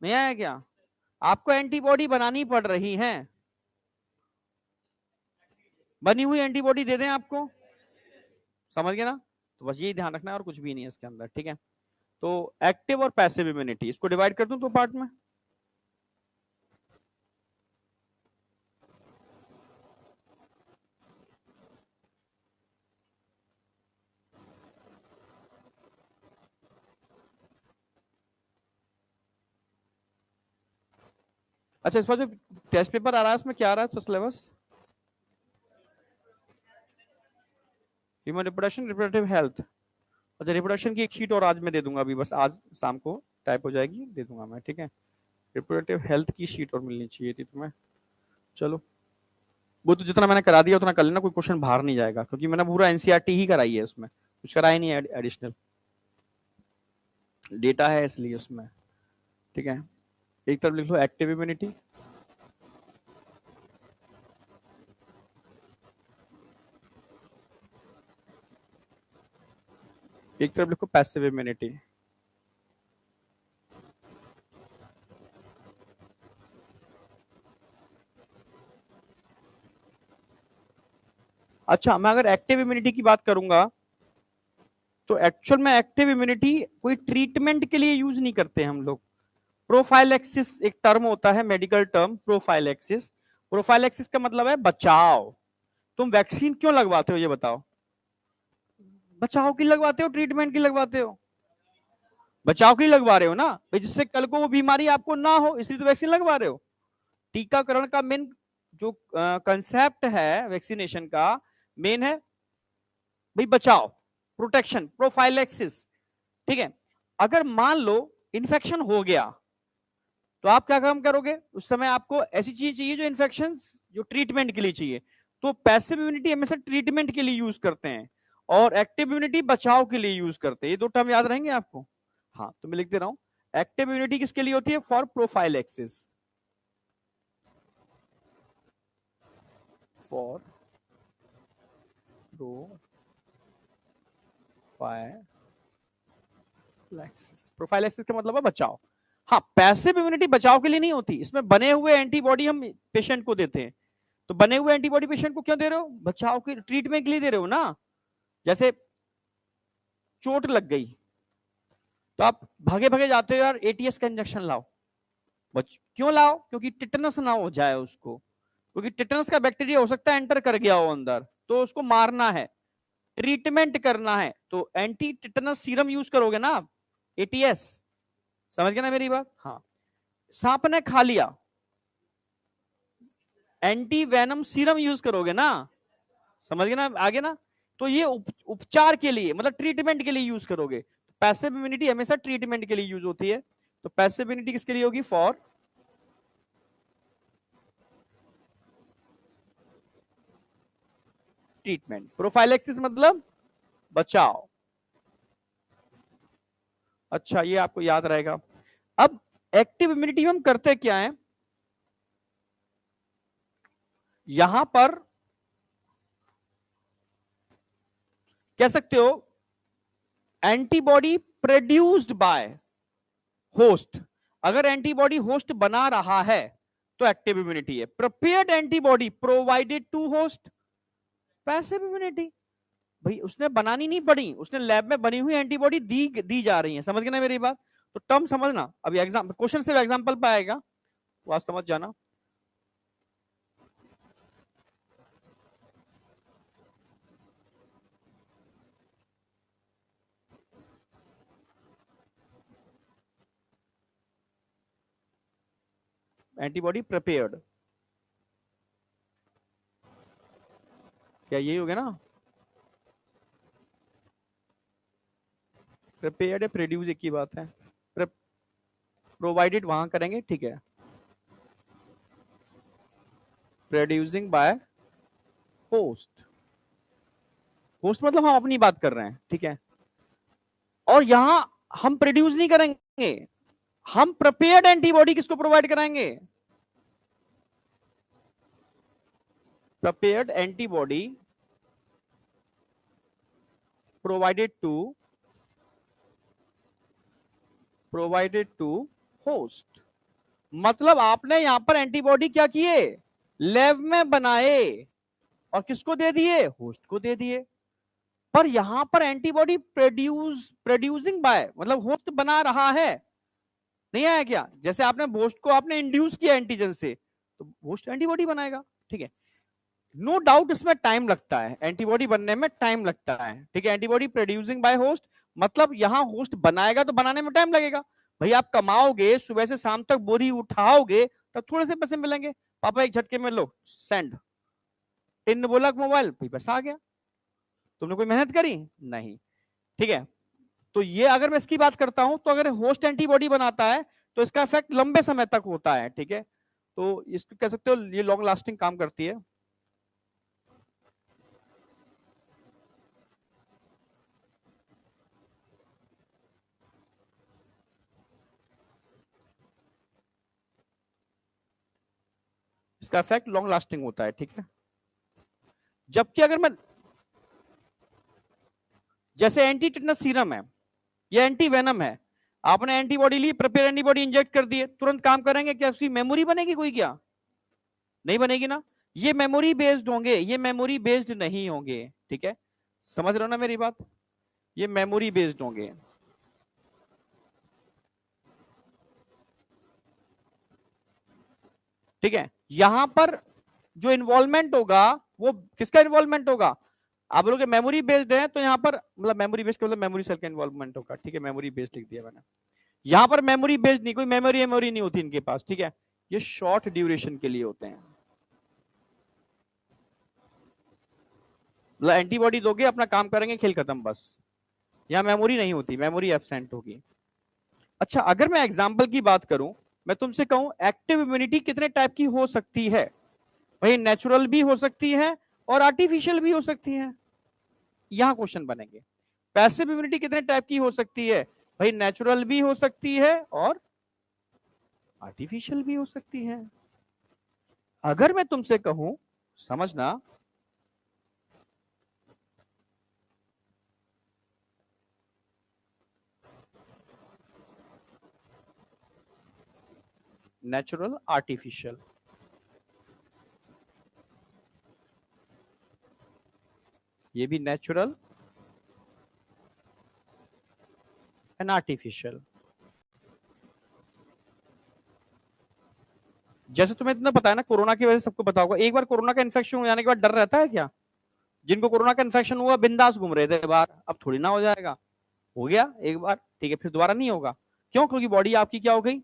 नहीं आया क्या? आपको एंटीबॉडी बनानी पड़ रही है, बनी हुई एंटीबॉडी दे दें आपको, समझ गए ना? तो बस यही ध्यान रखना है और कुछ भी नहीं है इसके अंदर, ठीक है। तो एक्टिव और पैसिव इम्यूनिटी इसको डिवाइड कर दूं तो पार्ट में। अच्छा इस पर जो टेस्ट पेपर आ रहा है उसमें क्या आ रहा है syllabus? Human reproduction, reproductive health. अच्छा रिप्रोडक्शन की एक शीट और आज मैं दे दूंगा, अभी बस आज शाम को टाइप हो जाएगी, दे दूंगा मैं, ठीक है। रिप्रोडक्टिव हेल्थ की शीट और मिलनी चाहिए थी तुम्हें। चलो वो तो जितना मैंने करा दिया उतना कर लेना, कोई क्वेश्चन बाहर नहीं जाएगा, क्योंकि मैंने पूरा एनसीईआरटी ही कराई है, उसमें कुछ कराया नहीं है एडिशनल, डेटा है इसलिए उसमें, ठीक है। एक तरफ लिख लो एक्टिव इम्यूनिटी, एक तरफ लिखो पैसिव इम्यूनिटी। अच्छा मैं अगर एक्टिव इम्यूनिटी की बात करूंगा तो एक्चुअल में एक्टिव इम्यूनिटी कोई ट्रीटमेंट के लिए यूज नहीं करते हम लोग। प्रोफाइलेक्सिस एक टर्म होता है, मेडिकल टर्म प्रोफाइलेक्सिस। प्रोफाइलेक्सिस का मतलब है बचाव। तुम वैक्सीन क्यों लगवाते हो ये बताओ? बचाव की लगवाते हो, ट्रीटमेंट की लगवाते हो? बचाव की लगवा रहे हो ना भाई, जिससे कल को वो बीमारी आपको ना हो, इसलिए तो वैक्सीन लगवा रहे हो। टीकाकरण का मेन जो कंसेप्ट है वैक्सीनेशन का, मेन है भाई बचाव, प्रोटेक्शन, प्रोफाइलेक्सिस, ठीक है। अगर मान लो इन्फेक्शन हो गया तो आप क्या काम करोगे? उस समय आपको ऐसी चीज चाहिए जो इन्फेक्शन, जो ट्रीटमेंट के लिए चाहिए। तो पैसिव इम्यूनिटी हमेशा ट्रीटमेंट के लिए यूज करते हैं और एक्टिव इम्यूनिटी बचाव के लिए यूज करते हैं। ये दो टर्म याद रहेंगे आपको। हाँ तो मैं लिख दे रहा हूं, एक्टिव इम्यूनिटी किसके लिए होती है? For prophylaxis, for prophylaxis. Prophylaxis का मतलब है बचाव। हाँ पैसिव इम्यूनिटी बचाव के लिए नहीं होती, इसमें बने हुए एंटीबॉडी हम पेशेंट को देते हैं। तो बने हुए एंटीबॉडी पेशेंट को क्यों दे रहे हो? बचाव के, ट्रीटमेंट के लिए दे रहे हो ना। जैसे चोट लग गई तो आप भागे भागे जाते हो, यार एटीएस का इंजेक्शन लाओ। क्यों लाओ? क्योंकि टिटनस ना हो जाए उसको, क्योंकि टिटनस का बैक्टीरिया हो सकता है एंटर कर गया हो अंदर, तो उसको मारना है, ट्रीटमेंट करना है, तो एंटी टिटनस सीरम यूज करोगे ना आप, एटीएस। समझ गए ना मेरी बात? हाँ। सांप ने खा लिया, एंटी वेनम सीरम यूज करोगे ना। समझ गए ना आगे ना? तो ये उपचार के लिए, मतलब ट्रीटमेंट के लिए यूज करोगे। पैसिव इम्यूनिटी हमेशा ट्रीटमेंट के लिए यूज होती है। तो पैसिव इम्यूनिटी किसके लिए होगी? For treatment. प्रोफाइलेक्सिस मतलब बचाव। अच्छा ये आपको याद रहेगा। अब एक्टिव इम्यूनिटी में हम करते क्या है, यहां पर कह सकते हो एंटीबॉडी प्रोड्यूस्ड बाय होस्ट। अगर एंटीबॉडी होस्ट बना रहा है तो एक्टिव इम्यूनिटी है। Prepared antibody provided to host, passive immunity. भाई उसने बनानी नहीं पड़ी, उसने लैब में बनी हुई एंटीबॉडी दी जा रही है। समझ गए ना मेरी बात? तो टर्म समझना, अभी एग्जाम क्वेश्चन सिर्फ एग्जांपल पे आएगा, तो आज समझ जाना। एंटीबॉडी प्रिपेयर्ड, क्या यही हो गया ना? प्रिपेयर्ड है प्रोड्यूस एक ही बात है, प्रोवाइडेड वहां करेंगे, ठीक है, प्रोड्यूसिंग बाय होस्ट, होस्ट मतलब हम अपनी बात कर रहे हैं, ठीक है, और यहां हम प्रोड्यूस नहीं करेंगे, हम प्रिपेयर्ड एंटीबॉडी किसको प्रोवाइड कराएंगे, prepared antibody provided to host, मतलब आपने यहां पर एंटीबॉडी क्या किए, लैब में बनाए और किसको दे दिए, होस्ट को दे दिए। पर यहां पर एंटीबॉडी प्रोड्यूसिंग बाय मतलब होस्ट बना रहा है, नहीं आया क्या, जैसे आपने होस्ट को आपने इंड्यूस किया एंटीजन से तो होस्ट एंटीबॉडी बनाएगा, ठीक है। नो डाउट इसमें टाइम लगता है, एंटीबॉडी बनने में टाइम लगता है, ठीक है, एंटीबॉडी प्रोड्यूसिंग बाय होस्ट मतलब यहां होस्ट बनाएगा तो बनाने में टाइम लगेगा। भाई आप कमाओगे सुबह से शाम तक बोरी उठाओगे तब थोड़े से पैसे मिलेंगे, पापा एक झटके में लो सेंड, टिन बोला मोबाइल भाई पैसा आ गया, तुमने कोई मेहनत करी नहीं, ठीक है। तो ये अगर मैं इसकी बात करता हूं तो अगर होस्ट एंटीबॉडी बनाता है तो इसका इफेक्ट लंबे समय तक होता है, ठीक है, तो इसको कह सकते हो ये लॉन्ग लास्टिंग काम करती है। इसका इफेक्ट लॉन्ग लास्टिंग होता है, ठीक है। जबकि अगर मैं जैसे एंटी टिटनस सीरम है या एंटी वेनम है, आपने एंटीबॉडी ली, प्रिपेयर एंटीबॉडी इंजेक्ट कर दिए, तुरंत काम करेंगे क्या, उसकी मेमोरी बनेगी कोई, क्या नहीं बनेगी ना, ये मेमोरी बेस्ड होंगे, ये मेमोरी बेस्ड नहीं होंगे, ठीक है, समझ रहे हो ना मेरी बात, ये मेमोरी बेस्ड होंगे। ठीक है, यहां पर जो इन्वॉल्वमेंट होगा वो किसका इन्वॉल्वमेंट होगा, आप लोग मेमोरी बेस्ड है तो यहाँ पर मतलब मेमोरी बेस्ड मतलब मेमोरी सेल का इन्वॉल्वमेंट होगा, ठीक है, मेमोरी बेस्ड लिख दिया मैंने, यहाँ पर मेमोरी बेस्ड नहीं, कोई मेमोरी नहीं होती इनके पास, ठीक है, ये शॉर्ट ड्यूरेशन के लिए होते हैं, मतलब एंटीबॉडी दोगे अपना काम करेंगे खेल खत्म बस, यहाँ मेमोरी नहीं होती, मेमोरी एब्सेंट होगी। अच्छा अगर मैं एग्जाम्पल की बात करूं, मैं तुमसे कहूं एक्टिव इम्यूनिटी कितने टाइप की हो सकती है, भाई नेचुरल भी हो सकती है और आर्टिफिशियल भी हो सकती है, यहां क्वेश्चन बनेंगे। पैसिव इम्यूनिटी कितने टाइप की हो सकती है, भाई नेचुरल भी हो सकती है और आर्टिफिशियल भी हो सकती है। अगर मैं तुमसे कहूं, समझना, नेचुरल आर्टिफिशियल, ये भी नेचुरल एंड आर्टिफिशियल। जैसे तुम्हें इतना पता है ना कोरोना की वजह से सबको पता होगा, एक बार कोरोना का इन्फेक्शन हो जाने के बाद डर रहता है क्या, जिनको कोरोना का इन्फेक्शन हुआ बिंदास घूम रहे थे बाहर, अब थोड़ी ना हो जाएगा, हो गया एक बार, ठीक है, फिर दोबारा नहीं होगा, क्यों, क्योंकि बॉडी आपकी क्या हो गई,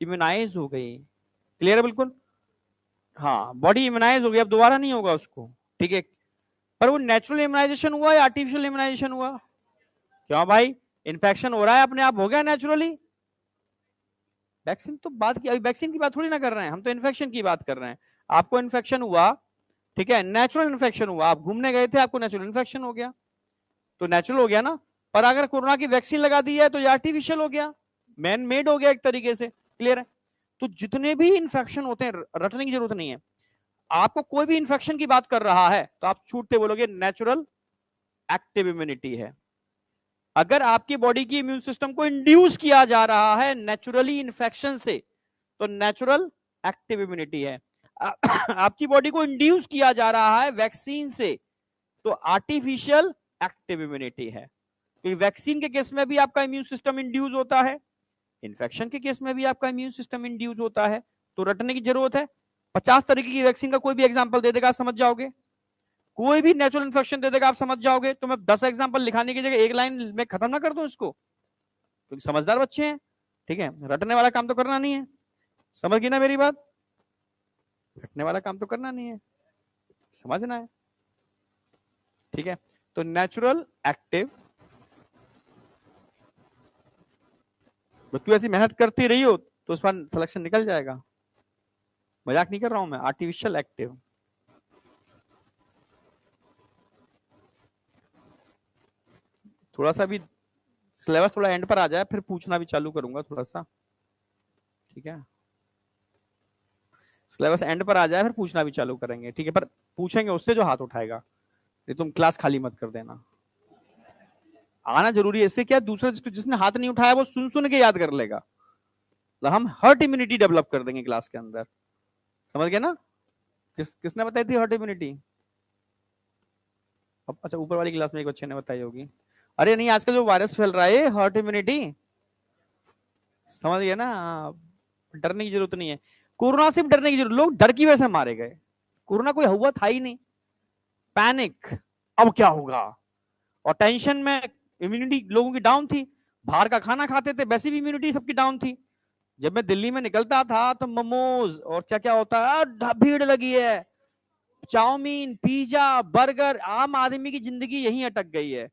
इम्यूनाइज हो गई, क्लियर है बिल्कुल, हाँ बॉडी इम्यूनाइज हो गई, अब दोबारा नहीं होगा उसको, ठीक है। पर वो नेचुरल इम्यूनाइजेशन हुआ या आर्टिफिशियल इम्यूनाइजेशन हुआ, क्यों भाई, इन्फेक्शन हो रहा है अपने आप हो गया नेचुरली, वैक्सीन तो बात की, अभी वैक्सीन की बात थोड़ी ना कर रहे हैं हम, तो इन्फेक्शन की बात कर रहे हैं, आपको इन्फेक्शन हुआ, ठीक है, नेचुरल इन्फेक्शन हुआ, आप घूमने गए थे आपको नेचुरल इन्फेक्शन हो गया, तो नेचुरल हो गया ना, पर अगर कोरोना की वैक्सीन लगा दी है तो ये आर्टिफिशियल हो गया, मैन मेड हो गया एक तरीके से, क्लियर है। तो जितने भी इन्फेक्शन होते हैं रटने की जरूरत नहीं है, आपको कोई भी इन्फेक्शन की बात कर रहा है तो आप छूटते बोलोगे नेचुरल एक्टिव इम्यूनिटी है। अगर आपकी बॉडी की इम्यून सिस्टम को इंड्यूस किया जा रहा है नेचुरली इन्फेक्शन से तो नेचुरल एक्टिव इम्यूनिटी है। आपकी बॉडी को इंड्यूस किया जा रहा है वैक्सीन से तो आर्टिफिशियल एक्टिव इम्यूनिटी है। तो वैक्सीन के केस में भी आपका इम्यून सिस्टम इंड्यूस होता है, इन्फेक्शन के केस में भी आपका इम्यून सिस्टम इंड्यूस होता है, तो रटने की जरूरत है। 50 तरीके की वैक्सीन का कोई भी एग्जांपल दे देगा आप समझ जाओगे, कोई भी नेचुरल इन्फेक्शन दे देगा आप समझ जाओगे, तो मैं 10 एग्जांपल लिखाने की जगह एक लाइन में खत्म ना कर दूं इसको, क्योंकि समझदार बच्चे हैं, ठीक है, रटने वाला काम तो करना नहीं है, समझ गई ना मेरी बात, रटने वाला काम तो करना नहीं है, समझना है, ठीक है। तो नेचुरल एक्टिव तू ऐसी मेहनत करती रही हो तो उस पर सिलेक्शन निकल जाएगा। मजाक नहीं कर रहा हूं मैं, आर्टिफिशियल एक्टिव। थोड़ा सा भी सिलेबस थोड़ा एंड पर आ जाए फिर पूछना भी चालू करूंगा थोड़ा सा, ठीक है। सिलेबस एंड पर आ जाए फिर पूछना भी चालू करेंगे, ठीक है। पर पूछेंगे उससे जो हाथ उठाएगा, ये तुम क्लास खाली मत कर देना। आना जरूरी है, इससे क्या दूसरा जिसने हाथ नहीं उठाया वो सुन सुन के याद कर लेगा। मतलब हम हर्ट इम्यूनिटी डेवलप कर देंगे क्लास के अंदर, समझ गए ना। किसने बताई थी हर्ट इम्यूनिटी? अच्छा, ऊपर वाली क्लास में एक बच्चे ने बताई होगी। अरे नहीं, आजकल जो वायरस फैल रहा है हर्ट इम्यूनिटी, समझ गए ना। डरने की जरूरत नहीं है, कोरोना से भी डरने की जरूरत, लोग डर की वजह से मारे गए। कोरोना कोई हुआ था ही नहीं। पैनिक, अब क्या होगा, और टेंशन में इम्यूनिटी लोगों की डाउन थी। बाहर का खाना खाते थे, वैसे भी इम्यूनिटी सबकी डाउन थी। जब मैं दिल्ली में निकलता था तो मोमोज और क्या क्या होता है, भीड़ लगी है। चाउमीन, पिज्जा, बर्गर, आम आदमी की जिंदगी यहीं अटक गई है।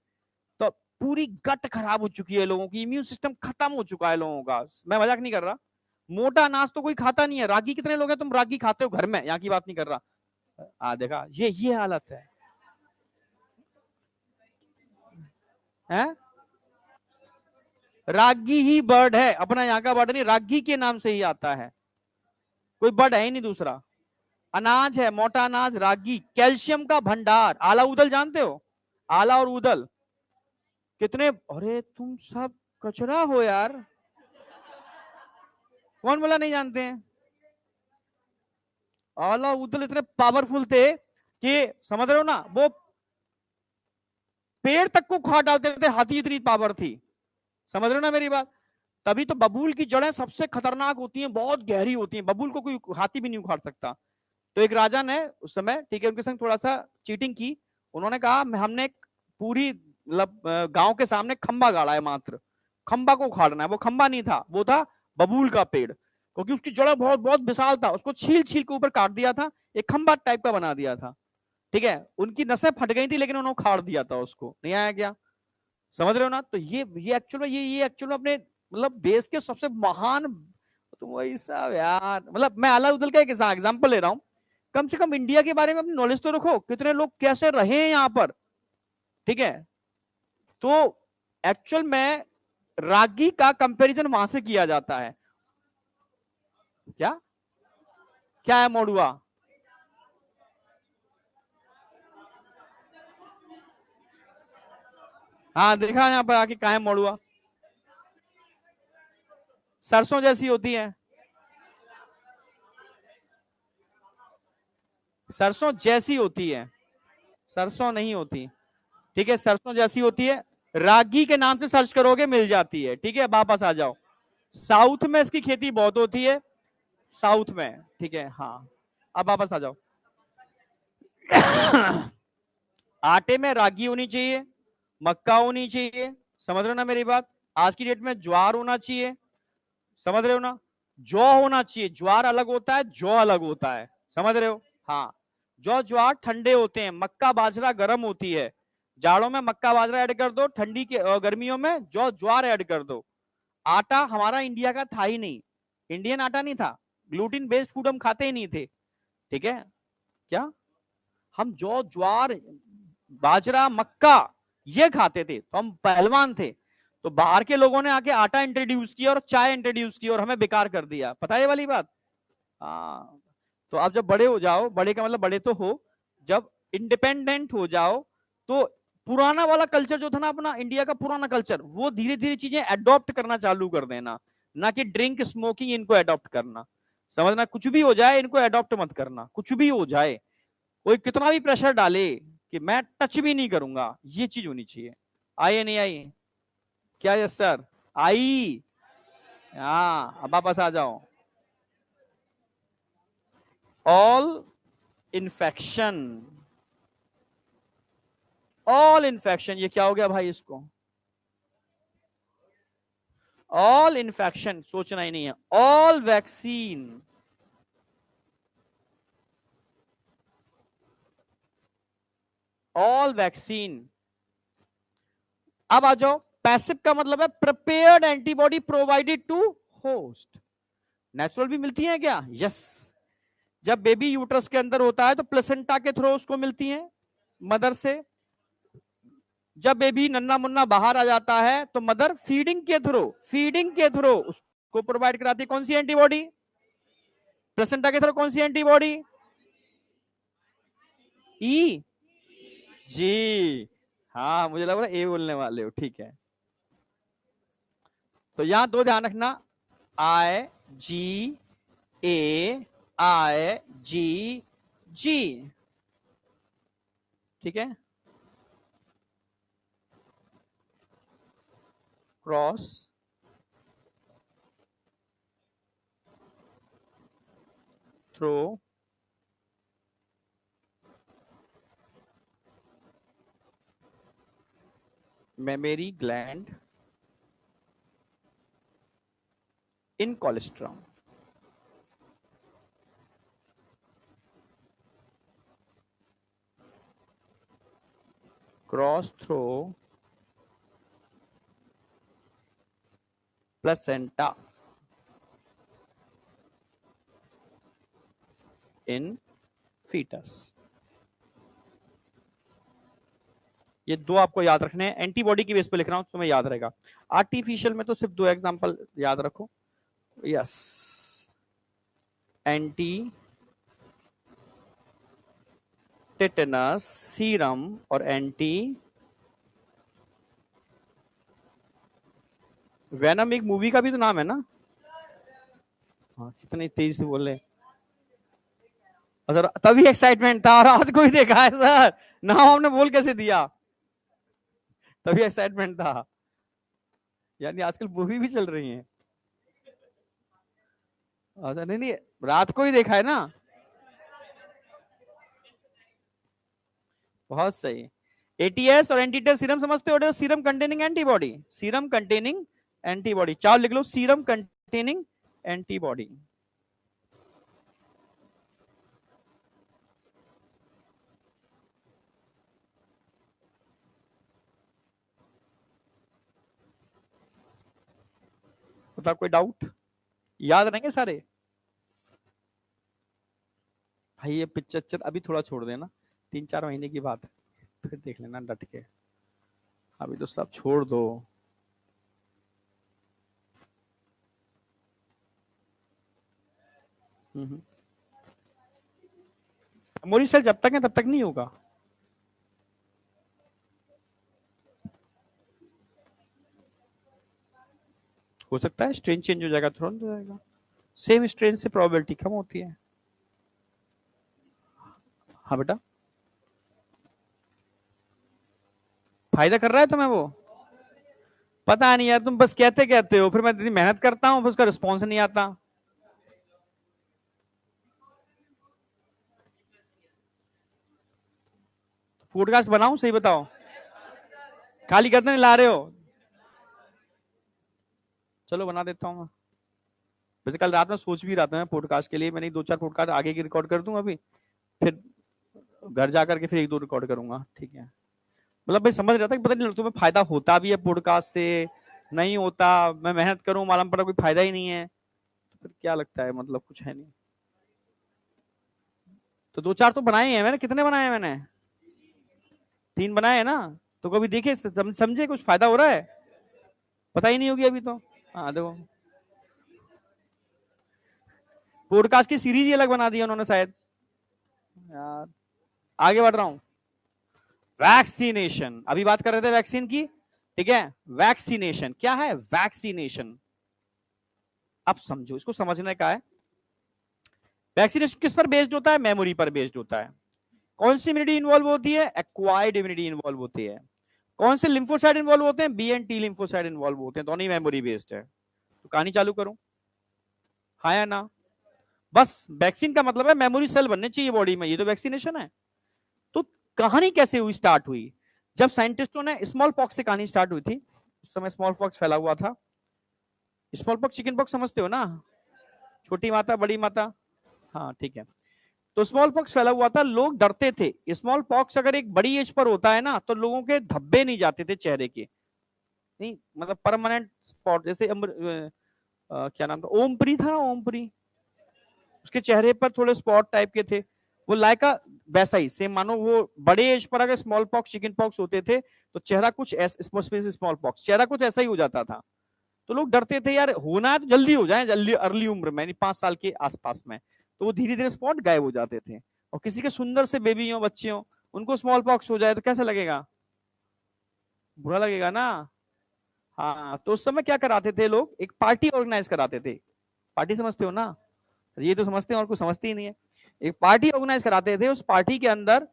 तो पूरी गट खराब हो चुकी है लोगों की, इम्यून सिस्टम खत्म हो चुका है लोगों का। मैं मजाक नहीं कर रहा। मोटा अनाज तो कोई खाता नहीं है। रागी कितने लोग हैं तुम रागी खाते हो घर में, यहाँ की बात नहीं कर रहा। देखा, ये हालत है। रागी ही बर्ड है, अपना यहाँ का बर्ड नहीं, रागी के नाम से ही आता है, कोई बर्ड है ही नहीं दूसरा। अनाज है, मोटा अनाज, रागी, कैल्शियम का भंडार। आला उदल जानते हो? आला और उदल कितने, अरे तुम सब कचरा हो यार। कौन बोला नहीं जानते हैं? आला उदल इतने पावरफुल थे कि, समझ रहे हो ना, वो पेड़ तक को उखाड़ डालते थे, हाथी इतनी पावर थी। समझ रहे हो ना मेरी बात। तभी तो बबूल की जड़ें सबसे खतरनाक होती हैं, बहुत गहरी होती हैं, बबूल को कोई हाथी भी नहीं उखाड़ सकता। तो एक राजा ने उस समय, ठीक है, उनके संग थोड़ा सा चीटिंग की। उन्होंने कहा हमने एक पूरी गांव के सामने खंबा गाड़ा है, मात्र खंबा को उखाड़ना है। वो खंबा नहीं था, वो था बबूल का पेड़, क्योंकि उसकी जड़ बहुत बहुत विशाल था। उसको छील छील के ऊपर काट दिया था, एक खंबा टाइप का बना दिया था। ठीक है, उनकी नसें फट गई थी लेकिन उन्होंने उखाड़ दिया था उसको, नहीं आया क्या? समझ रहे हो ना। तो ये एक्चुअल में, ये एक्चुअल में अपने मतलब देश के सबसे महान, तो वही सब यार। मतलब मैं अलाउद्दीन का एक एग्जांपल ले रहा हूँ। कम से कम इंडिया के बारे में अपनी नॉलेज तो रखो, कितने लोग कैसे रहे हैं यहाँ पर, ठीक है। तो एक्चुअल में रागी का कंपैरिजन वहां से किया जाता है। क्या क्या है मोडुआ? हाँ देखा यहाँ पर आके, कहा है मोडुआ? सरसों जैसी होती है। सरसों जैसी होती है, सरसों नहीं होती, ठीक है, सरसों जैसी होती है। रागी के नाम से सर्च करोगे मिल जाती है, ठीक है। वापस आ जाओ, साउथ में इसकी खेती बहुत होती है, साउथ में, ठीक है, हाँ। अब वापस आ जाओ। आटे में रागी होनी चाहिए, मक्का होनी चाहिए, समझ रहे हो ना मेरी बात। आज की डेट में ज्वार होना चाहिए, समझ रहे हो ना। जौ होना चाहिए, ज्वार अलग होता है, जौ अलग होता है, समझ रहे हो। हाँ, जौ ज्वार ठंडे होते हैं, मक्का बाजरा गर्म होती है। जाड़ों में मक्का बाजरा ऐड कर दो, ठंडी के गर्मियों में जौ ज्वार ऐड कर दो। आटा हमारा इंडिया का था ही नहीं, इंडियन आटा नहीं था, ग्लूटीन बेस्ड फूड हम खाते ही नहीं थे, ठीक है। क्या, हम जौ ज्वार बाजरा मक्का ये खाते थे, तो हम पहलवान थे। तो बाहर के लोगों ने आके आटा इंट्रोड्यूस किया और चाय इंट्रोड्यूस की और हमें बेकार कर दिया, पता है ये वाली बात। हाँ। तो आप जब बड़े हो जाओ, बड़े का मतलब बड़े तो हो, जब इंडिपेंडेंट हो जाओ, तो पुराना वाला कल्चर जो था ना अपना इंडिया का पुराना कल्चर, वो धीरे धीरे चीजें अडॉप्ट करना चालू कर देना। ना कि ड्रिंक स्मोकिंग इनको अडॉप्ट करना, समझना। कुछ भी हो जाए इनको अडॉप्ट मत करना, कुछ भी हो जाए, कोई कितना भी प्रेशर डाले कि मैं टच भी नहीं करूंगा, ये चीज होनी चाहिए। आई या नहीं आई? क्या? यस सर, आई। हाँ, अब वापस आ जाओ। ऑल इन्फेक्शन, ऑल इन्फेक्शन, ये क्या हो गया भाई इसको? ऑल इन्फेक्शन सोचना ही नहीं है, ऑल वैक्सीन, ऑल वैक्सीन। अब आ जाओ, पैसिव का मतलब है prepared antibody provided to host. Natural भी मिलती है क्या? यस। जब बेबी यूट्रस के अंदर होता है तो प्लेसेंटा के थ्रू उसको मिलती है मदर से। जब बेबी नन्ना मुन्ना बाहर आ जाता है तो मदर फीडिंग के थ्रू उसको प्रोवाइड कराती है कौन सी एंटीबॉडी? प्लेसेंटा के थ्रू कौन सी एंटीबॉडी? ई जी। हाँ मुझे लग रहा है ए बोलने वाले हो, ठीक है। तो यहां दो ध्यान रखना, आई जी जी, ठीक है। Cross through mammary gland in colostrum. Cross through placenta in foetus. ये दो आपको याद रखने हैं, एंटीबॉडी की बेस पे लिख रहा हूं तुम्हें याद रहेगा। आर्टिफिशियल में तो सिर्फ दो एग्जांपल याद रखो। यस, एंटी टेटनस सीरम और एंटी वेनम एक मूवी का भी तो नाम है ना? हाँ, कितनी तेज से बोल रहे। सर तभी एक्साइटमेंट था, रात को ही देखा है सर, नाम हमने बोल कैसे दिया, तभी एक्साइटमेंट था। यानी आजकल मूवी भी चल रही है। अच्छा नहीं नहीं, रात को ही देखा है ना, बहुत सही। एटीएस और एंटीटेस सीरम समझते हो? Serum containing antibody, serum containing antibody, चार लिख लो, सीरम कंटेनिंग एंटीबॉडी। बता कोई डाउट? याद रहेंगे सारे? भाई ये पिक्चर अभी थोड़ा छोड़ देना, 3-4 महीने की बात है, फिर देख लेना डट के, अभी तो सब छोड़ दो। मेमोरी सेल जब तक है तब तक नहीं होगा। हो सकता है स्ट्रेन चेंज हो जाएगा, तुरंत हो जाएगा, सेम स्ट्रेन से प्रोबेबिलिटी कम होती है। हाँ बेटा, फायदा कर रहा है तुम्हें वो? पता नहीं यार, तुम बस कहते कहते हो, फिर मैं इतनी मेहनत करता हूँ, फिर उसका रिस्पॉन्स नहीं आता। पॉडकास्ट बनाऊं? सही बताओ, खाली करने ला रहे हो? चलो बना देता हूँ मैं। वैसे कल रात में सोच भी रहा था मैं पॉडकास्ट के लिए, मैंने 2-4 पॉडकास्ट आगे की रिकॉर्ड कर दूं अभी, फिर घर जाकर के फिर 1-2 रिकॉर्ड करूंगा, ठीक है। मतलब भाई समझ रहा था कि पता नहीं तुम्हें फायदा होता भी है पॉडकास्ट से, नहीं होता, मैं मेहनत करूं मालूम पड़ा कोई फायदा ही नहीं है, तो फिर क्या लगता है, मतलब कुछ है नहीं। तो 2-4 तो बनाए हैं मैंने, कितने बनाए हैं मैंने? 3 बनाए हैं ना, तो कभी देखे समझे कुछ फायदा हो रहा है? पता ही नहीं होगी अभी तो। हाँ देखो, पॉडकास्ट की सीरीज ही अलग बना दी उन्होंने शायद यार। आगे बढ़ रहा हूं, वैक्सीनेशन, अभी बात कर रहे थे वैक्सीन की, ठीक है। वैक्सीनेशन क्या है? वैक्सीनेशन अब समझो, इसको समझने का है। वैक्सीनेशन किस पर बेस्ड होता है? मेमोरी पर बेस्ड होता है। कौन सी इम्यूनिटी इन्वॉल्व होती है? एक्वायर्ड इम्यूनिटी इन्वॉल्व होती है। कौन से लिम्फोसाइट इन्वॉल्व होते हैं? B and T lymphocyte involve होते हैं, दोनों ही मेमोरी बेस्ड है। तो कहानी चालू करूं, हाँ या ना? बस वैक्सीन का मतलब है मेमोरी सेल बनने चाहिए बॉडी में, ये तो वैक्सीनेशन है। तो कहानी कैसे हुई, स्टार्ट हुई जब साइंटिस्टों ने स्मॉल पॉक्स से कहानी स्टार्ट हुई थी। उस समय स्मॉल पॉक्स फैला हुआ था। स्मॉल पॉक्स चिकन पॉक्स समझते हो ना, छोटी माता बड़ी माता, हाँ ठीक है। तो स्मॉल पॉक्स फैला हुआ था, लोग डरते थे। स्मॉल पॉक्स अगर एक बड़ी एज पर होता है ना, तो लोगों के धब्बे नहीं जाते थे चेहरे के, नहीं मतलब परमानेंट स्पॉट, जैसे क्या नाम था, ओमपुरी था ना, ओमपुरी, उसके चेहरे पर थोड़े स्पॉट टाइप के थे, वो लाइका वैसा ही सेम, मानो वो बड़े एज पर अगर स्मॉल पॉक्स चिकन पॉक्स होते थे तो चेहरा कुछ स्मॉल पॉक्स चेहरा कुछ ऐसा ही हो जाता था। तो लोग डरते थे यार होना है तो जल्दी हो जाए, जल्दी अर्ली उम्र में, 5 साल के आसपास में, तो वो धीरे धीरे स्पॉट गायब हो जाते थे। और किसी के सुंदर से बेबी हो, बच्चे हो, उनको स्मॉल पॉक्स हो जाए तो कैसा लगेगा, बुरा लगेगा ना। हाँ, तो उस समय क्या कराते थे लोग, एक पार्टी ऑर्गेनाइज कराते थे। पार्टी समझते हो ना, ये तो समझते हैं और कुछ समझते ही नहीं है। एक पार्टी ऑर्गेनाइज कराते थे, उस पार्टी के अंदर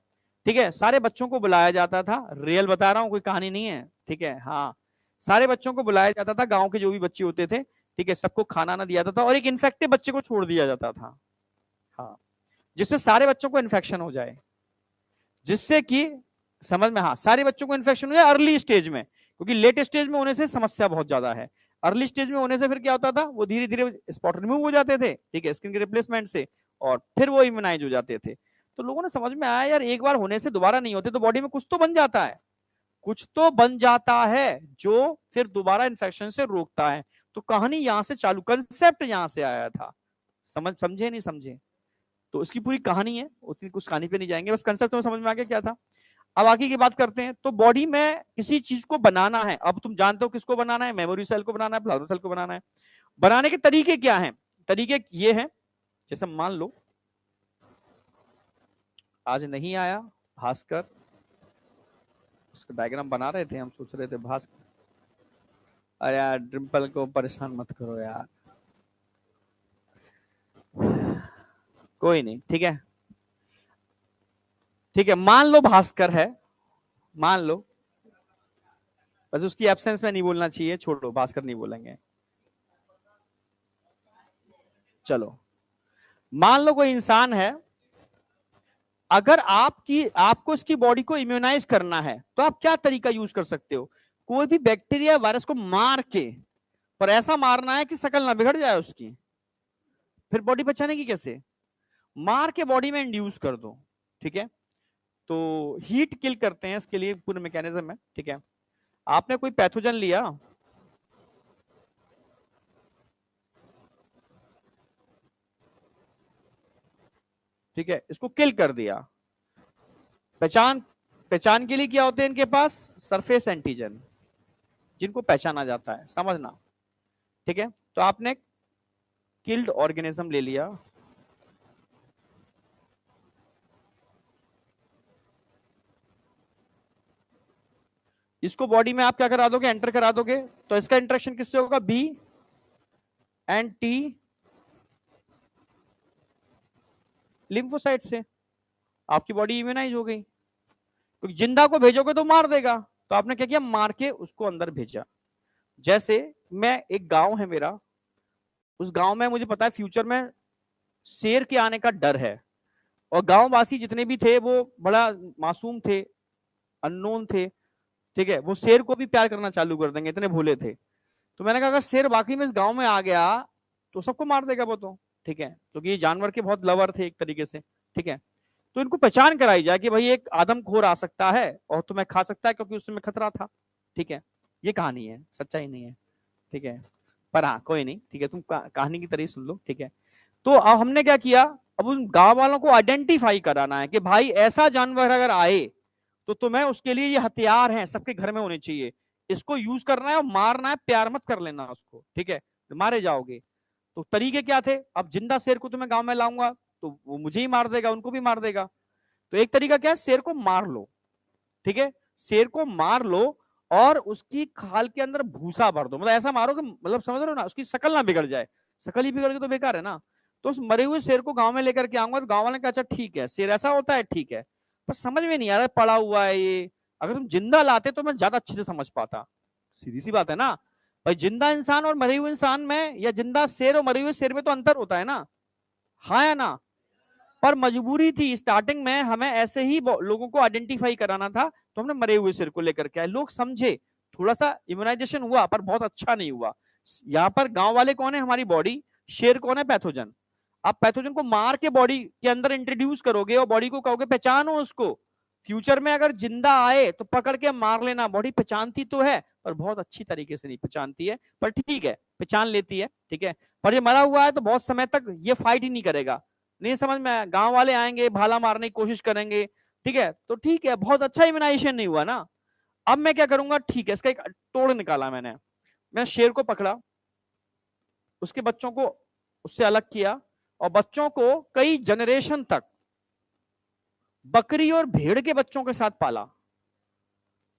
ठीक है सारे बच्चों को बुलाया जाता था, रियल बता रहा हूँ, कोई कहानी नहीं है, ठीक है। हाँ, सारे बच्चों को बुलाया जाता था, गांव के जो भी बच्चे होते थे, ठीक है, सबको खाना ना दिया जाता था और एक इन्फेक्टेड बच्चे को छोड़ दिया जाता था। हाँ, जिससे सारे बच्चों को इन्फेक्शन हो जाए, जिससे कि समझ में, हाँ, सारे बच्चों को इन्फेक्शन हो जाए अर्ली स्टेज में, क्योंकि लेट स्टेज में होने से समस्या बहुत ज्यादा है। अर्ली स्टेज में होने से फिर क्या होता था, वो धीरे धीरे स्पॉट रिमूव हो जाते थे, ठीक है, स्किन के रिप्लेसमेंट से, और फिर वो इम्यूनाइज हो जाते थे। तो लोगों ने समझ में आया यार एक बार होने से दोबारा नहीं होते, तो बॉडी में कुछ तो बन जाता है, कुछ तो बन जाता है जो फिर दोबारा इन्फेक्शन से रोकता है। तो कहानी यहां से चालू, कंसेप्ट यहां से आया था। समझे नहीं समझे, तो इसकी पूरी कहानी है, उतनी कुछ कहानी पे नहीं जाएंगे, बस कंसेप्ट में समझ में आ गया क्या था। अब आगे की बात करते हैं। तो बॉडी में किसी चीज को बनाना है, अब तुम जानते हो किसको बनाना है, मेमोरी सेल को बनाना है, प्लाज्मा सेल को बनाना है। बनाने के तरीके क्या हैं, तरीके ये हैं, जैसे मान लो आज नहीं आया भास्कर, उसका डायग्राम बना रहे थे, हम सोच रहे थे भास्कर, अरे यार डिम्पल को परेशान मत करो यार, कोई नहीं, ठीक है, ठीक है, मान लो भास्कर है, मान लो, बस उसकी एब्सेंस में नहीं बोलना चाहिए, छोड़ो भास्कर नहीं बोलेंगे। चलो, मान लो कोई इंसान है, अगर आपको इसकी बॉडी को इम्यूनाइज करना है तो आप क्या तरीका यूज कर सकते हो, कोई भी बैक्टीरिया वायरस को मार के, पर ऐसा मारना है कि शक्ल ना बिगड़ जाए उसकी, फिर बॉडी पहचानेगी कैसे, मार के बॉडी में इंड्यूस कर दो, ठीक है। तो हीट किल करते हैं इसके लिए पूरे मैकेनिज्म है, ठीक है। आपने कोई पैथोजन लिया, ठीक है, इसको किल कर दिया, पहचान पहचान के लिए क्या होते हैं इनके पास, सरफेस एंटीजन, जिनको पहचाना जाता है, समझना, ठीक है। तो आपने किल्ड ऑर्गेनिज्म ले लिया, इसको बॉडी में आप क्या करा दोगे, एंटर करा दोगे, तो इसका इंटरेक्शन किससे होगा, बी एंड टी लिम्फोसाइट से, आपकी बॉडी इम्यूनाइज हो गई, क्योंकि जिंदा को भेजोगे तो मार देगा, तो आपने क्या किया, मार के उसको अंदर भेजा। जैसे मैं, एक गांव है मेरा, उस गांव में मुझे पता है फ्यूचर में शेर के आने का डर है, और गांववासी जितने भी थे वो बड़ा मासूम थे, अननोन थे, ठीक है, वो शेर को भी प्यार करना चालू कर देंगे, इतने भोले थे। तो मैंने कहा अगर शेर वाकई में इस गांव में आ गया तो सबको मार देगा वो तो, ठीक है, क्योंकि ये जानवर के बहुत लवर थे एक तरीके से, ठीक है। तो इनको पहचान कराई जाए कि भाई एक आदमखोर आ सकता है और तुम्हें खा सकता है, क्योंकि उसमें खतरा था, ठीक है। ये कहानी है, सच्चाई नहीं है, ठीक है, पर हाँ कोई नहीं, ठीक है, तुम कहानी की तरह सुन लो, ठीक है। तो अब हमने क्या किया, अब उन गांव वालों को आइडेंटिफाई कराना है कि भाई ऐसा जानवर अगर आए तो तुम्हें उसके लिए ये हथियार हैं, सबके घर में होने चाहिए, इसको यूज करना है और मारना है, प्यार मत कर लेना उसको, ठीक है, मारे जाओगे। तो तरीके क्या थे, अब जिंदा शेर को तुम्हें गांव में लाऊंगा तो वो मुझे ही मार देगा, उनको भी मार देगा। तो एक तरीका क्या है, शेर को मार लो, ठीक है, शेर को मार लो और उसकी खाल के अंदर भूसा भर दो, मतलब ऐसा मारो कि मतलब समझ रहे हो ना, उसकी शक्ल ना बिगड़ जाए, शक्ल ही बिगड़ गई तो बेकार है ना। तो उस मरे हुए शेर को गांव में लेकर के आऊंगा, तो गांव वाले कहा अच्छा ठीक है, शेर ऐसा होता है, ठीक है, पर समझ में नहीं आ रहा, पड़ा हुआ है ये, अगर तुम जिंदा लाते तो मैं ज्यादा अच्छे से समझ पाता, सीधी सी बात है ना भाई, जिंदा इंसान और मरे हुए इंसान में, या जिंदा शेर और मरे हुए शेर में तो अंतर होता है ना, हाँ या ना। पर मजबूरी थी, स्टार्टिंग में हमें ऐसे ही लोगों को आइडेंटिफाई कराना था, तो हमने मरे हुए शेर को लेकर के आए, लोग समझे, थोड़ा सा इम्यूनाइजेशन हुआ पर बहुत अच्छा नहीं हुआ। यहाँ पर गांव वाले कौन है, हमारी बॉडी, शेर कौन है, पैथोजन। आप पैथोजन को मार के बॉडी के अंदर इंट्रोड्यूस करोगे और बॉडी को कहोगे पहचानो उसको, फ्यूचर में अगर जिंदा आए तो पकड़ के मार लेना, बॉडी पहचानती तो है, और बहुत अच्छी तरीके से नहीं पहचानती है, पर ठीक है पहचान लेती है, ठीक है। पर ये मरा हुआ है तो बहुत समय तक ये फाइट ही नहीं करेगा, नहीं समझ में आया, गांव वाले आएंगे भाला मारने की कोशिश करेंगे, ठीक है। तो ठीक है, बहुत अच्छा इम्यूनाइजेशन नहीं हुआ ना। अब मैं क्या करूंगा, ठीक है, इसका एक तोड़ निकाला मैंने, मैं शेर को पकड़ा, उसके बच्चों को उससे अलग किया, और बच्चों को कई जनरेशन तक बकरी और भेड़ के बच्चों के साथ पाला,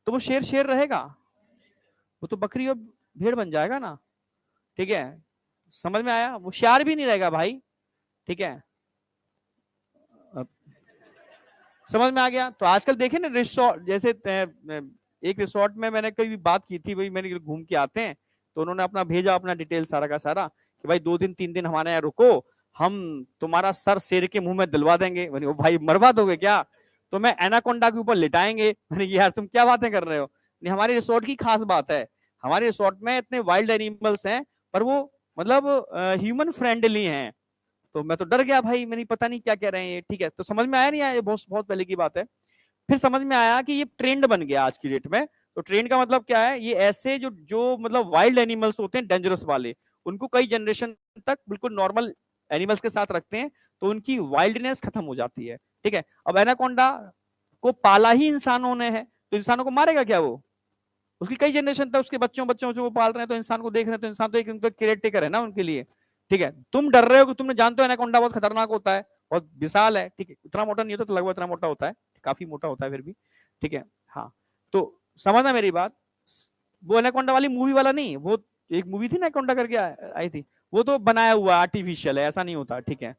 तो वो शेर शेर रहेगा? वो तो बकरी और भेड़ बन जाएगा ना, ठीक है। समझ में आया? वो शेर भी नहीं रहेगा भाई, ठीक है। अब समझ में आ गया? तो आजकल देखे ना रिसोर्ट, जैसे एक रिसोर्ट में मैंने कभी बात की थी, वही मैंने घूम के आते हैं, तो उन्होंने अपना भेजा अपना डिटेल सारा का सारा कि भाई 2 दिन 3 दिन हमारे यहाँ रुको, हम तुम्हारा सर शेर के मुंह में दिलवा देंगे। मैंने वो भाई मरवा दोगे क्या? तो मैं एनाकोंडा के ऊपर लिटाएंगे। मैंने यार तुम क्या बातें कर रहे हो? नहीं, हमारे रिसोर्ट की खास बात है, हमारे रिसोर्ट में इतने वाइल्ड एनिमल्स हैं, पर वो मतलब ह्यूमन फ्रेंडली हैं। तो मैं तो डर गया भाई, मैंने पता नहीं क्या कह रहे हैं ये, ठीक है। तो समझ में आया नहीं आया, ये बहुत बहुत पहले की बात है। फिर समझ में आया कि ये ट्रेंड बन गया आज की डेट में। तो ट्रेंड का मतलब क्या है, ये ऐसे जो जो मतलब वाइल्ड एनिमल्स होते हैं डेंजरस वाले, उनको कई जनरेशन तक बिल्कुल नॉर्मल एनिमल्स के साथ रखते हैं, तो उनकी वाइल्डनेस खत्म हो जाती है, ठीक है। अब एनाकोंडा को पाला ही इंसानों ने है, तो इंसानों को मारेगा क्या वो? उसकी कई जनरेशन तक उसके बच्चों बच्चों जो वो पाल रहे हैं, तो इंसान को देख रहे हैं, तो इंसान तो एक उनका केयर टेकर है ना उनके लिए, ठीक है। तुम डर रहे हो कि तुमने जानते हो एनाकोंडा बहुत खतरनाक होता है, बहुत विशाल है, ठीक है, उतना मोटा नहीं होता, तो लगभग इतना मोटा होता है, काफी मोटा होता है फिर भी, ठीक है। हाँ, तो समझना मेरी बात, वो एनाकोंडा वाली मूवी वाला नहीं, वो एक मूवी थी ना एनाकोंडा करके आई थी, वो तो बनाया हुआ आर्टिफिशियल है, ऐसा नहीं होता, ठीक है।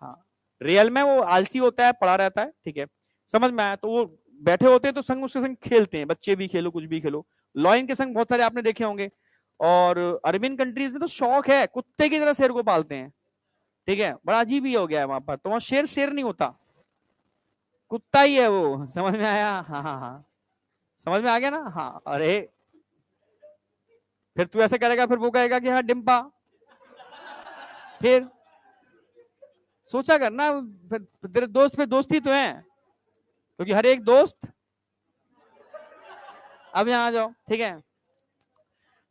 हाँ, रियल में वो आलसी होता है, पड़ा रहता है, ठीक है। समझ में आया? तो वो बैठे होते हैं तो संग उसके संग खेलते हैं, बच्चे भी खेलो कुछ भी खेलो, लॉयन के संग बहुत सारे आपने देखे होंगे। और अरबियन कंट्रीज में तो शौक है, कुत्ते की तरह शेर को पालते हैं, ठीक है। बड़ा अजीब ही हो गया है वहां पर, तो वहां शेर शेर नहीं होता, कुत्ता ही है वो। समझ में आया? हाँ हाँ हाँ, समझ में आ गया ना? हाँ, अरे फिर तू ऐसे करेगा, फिर वो कहेगा कि हाँ डिम्पा, फिर सोचा करना, फिर तेरे दोस्त पे दोस्ती तो है, क्योंकि हर एक दोस्त, अब यहां आ जाओ, ठीक है।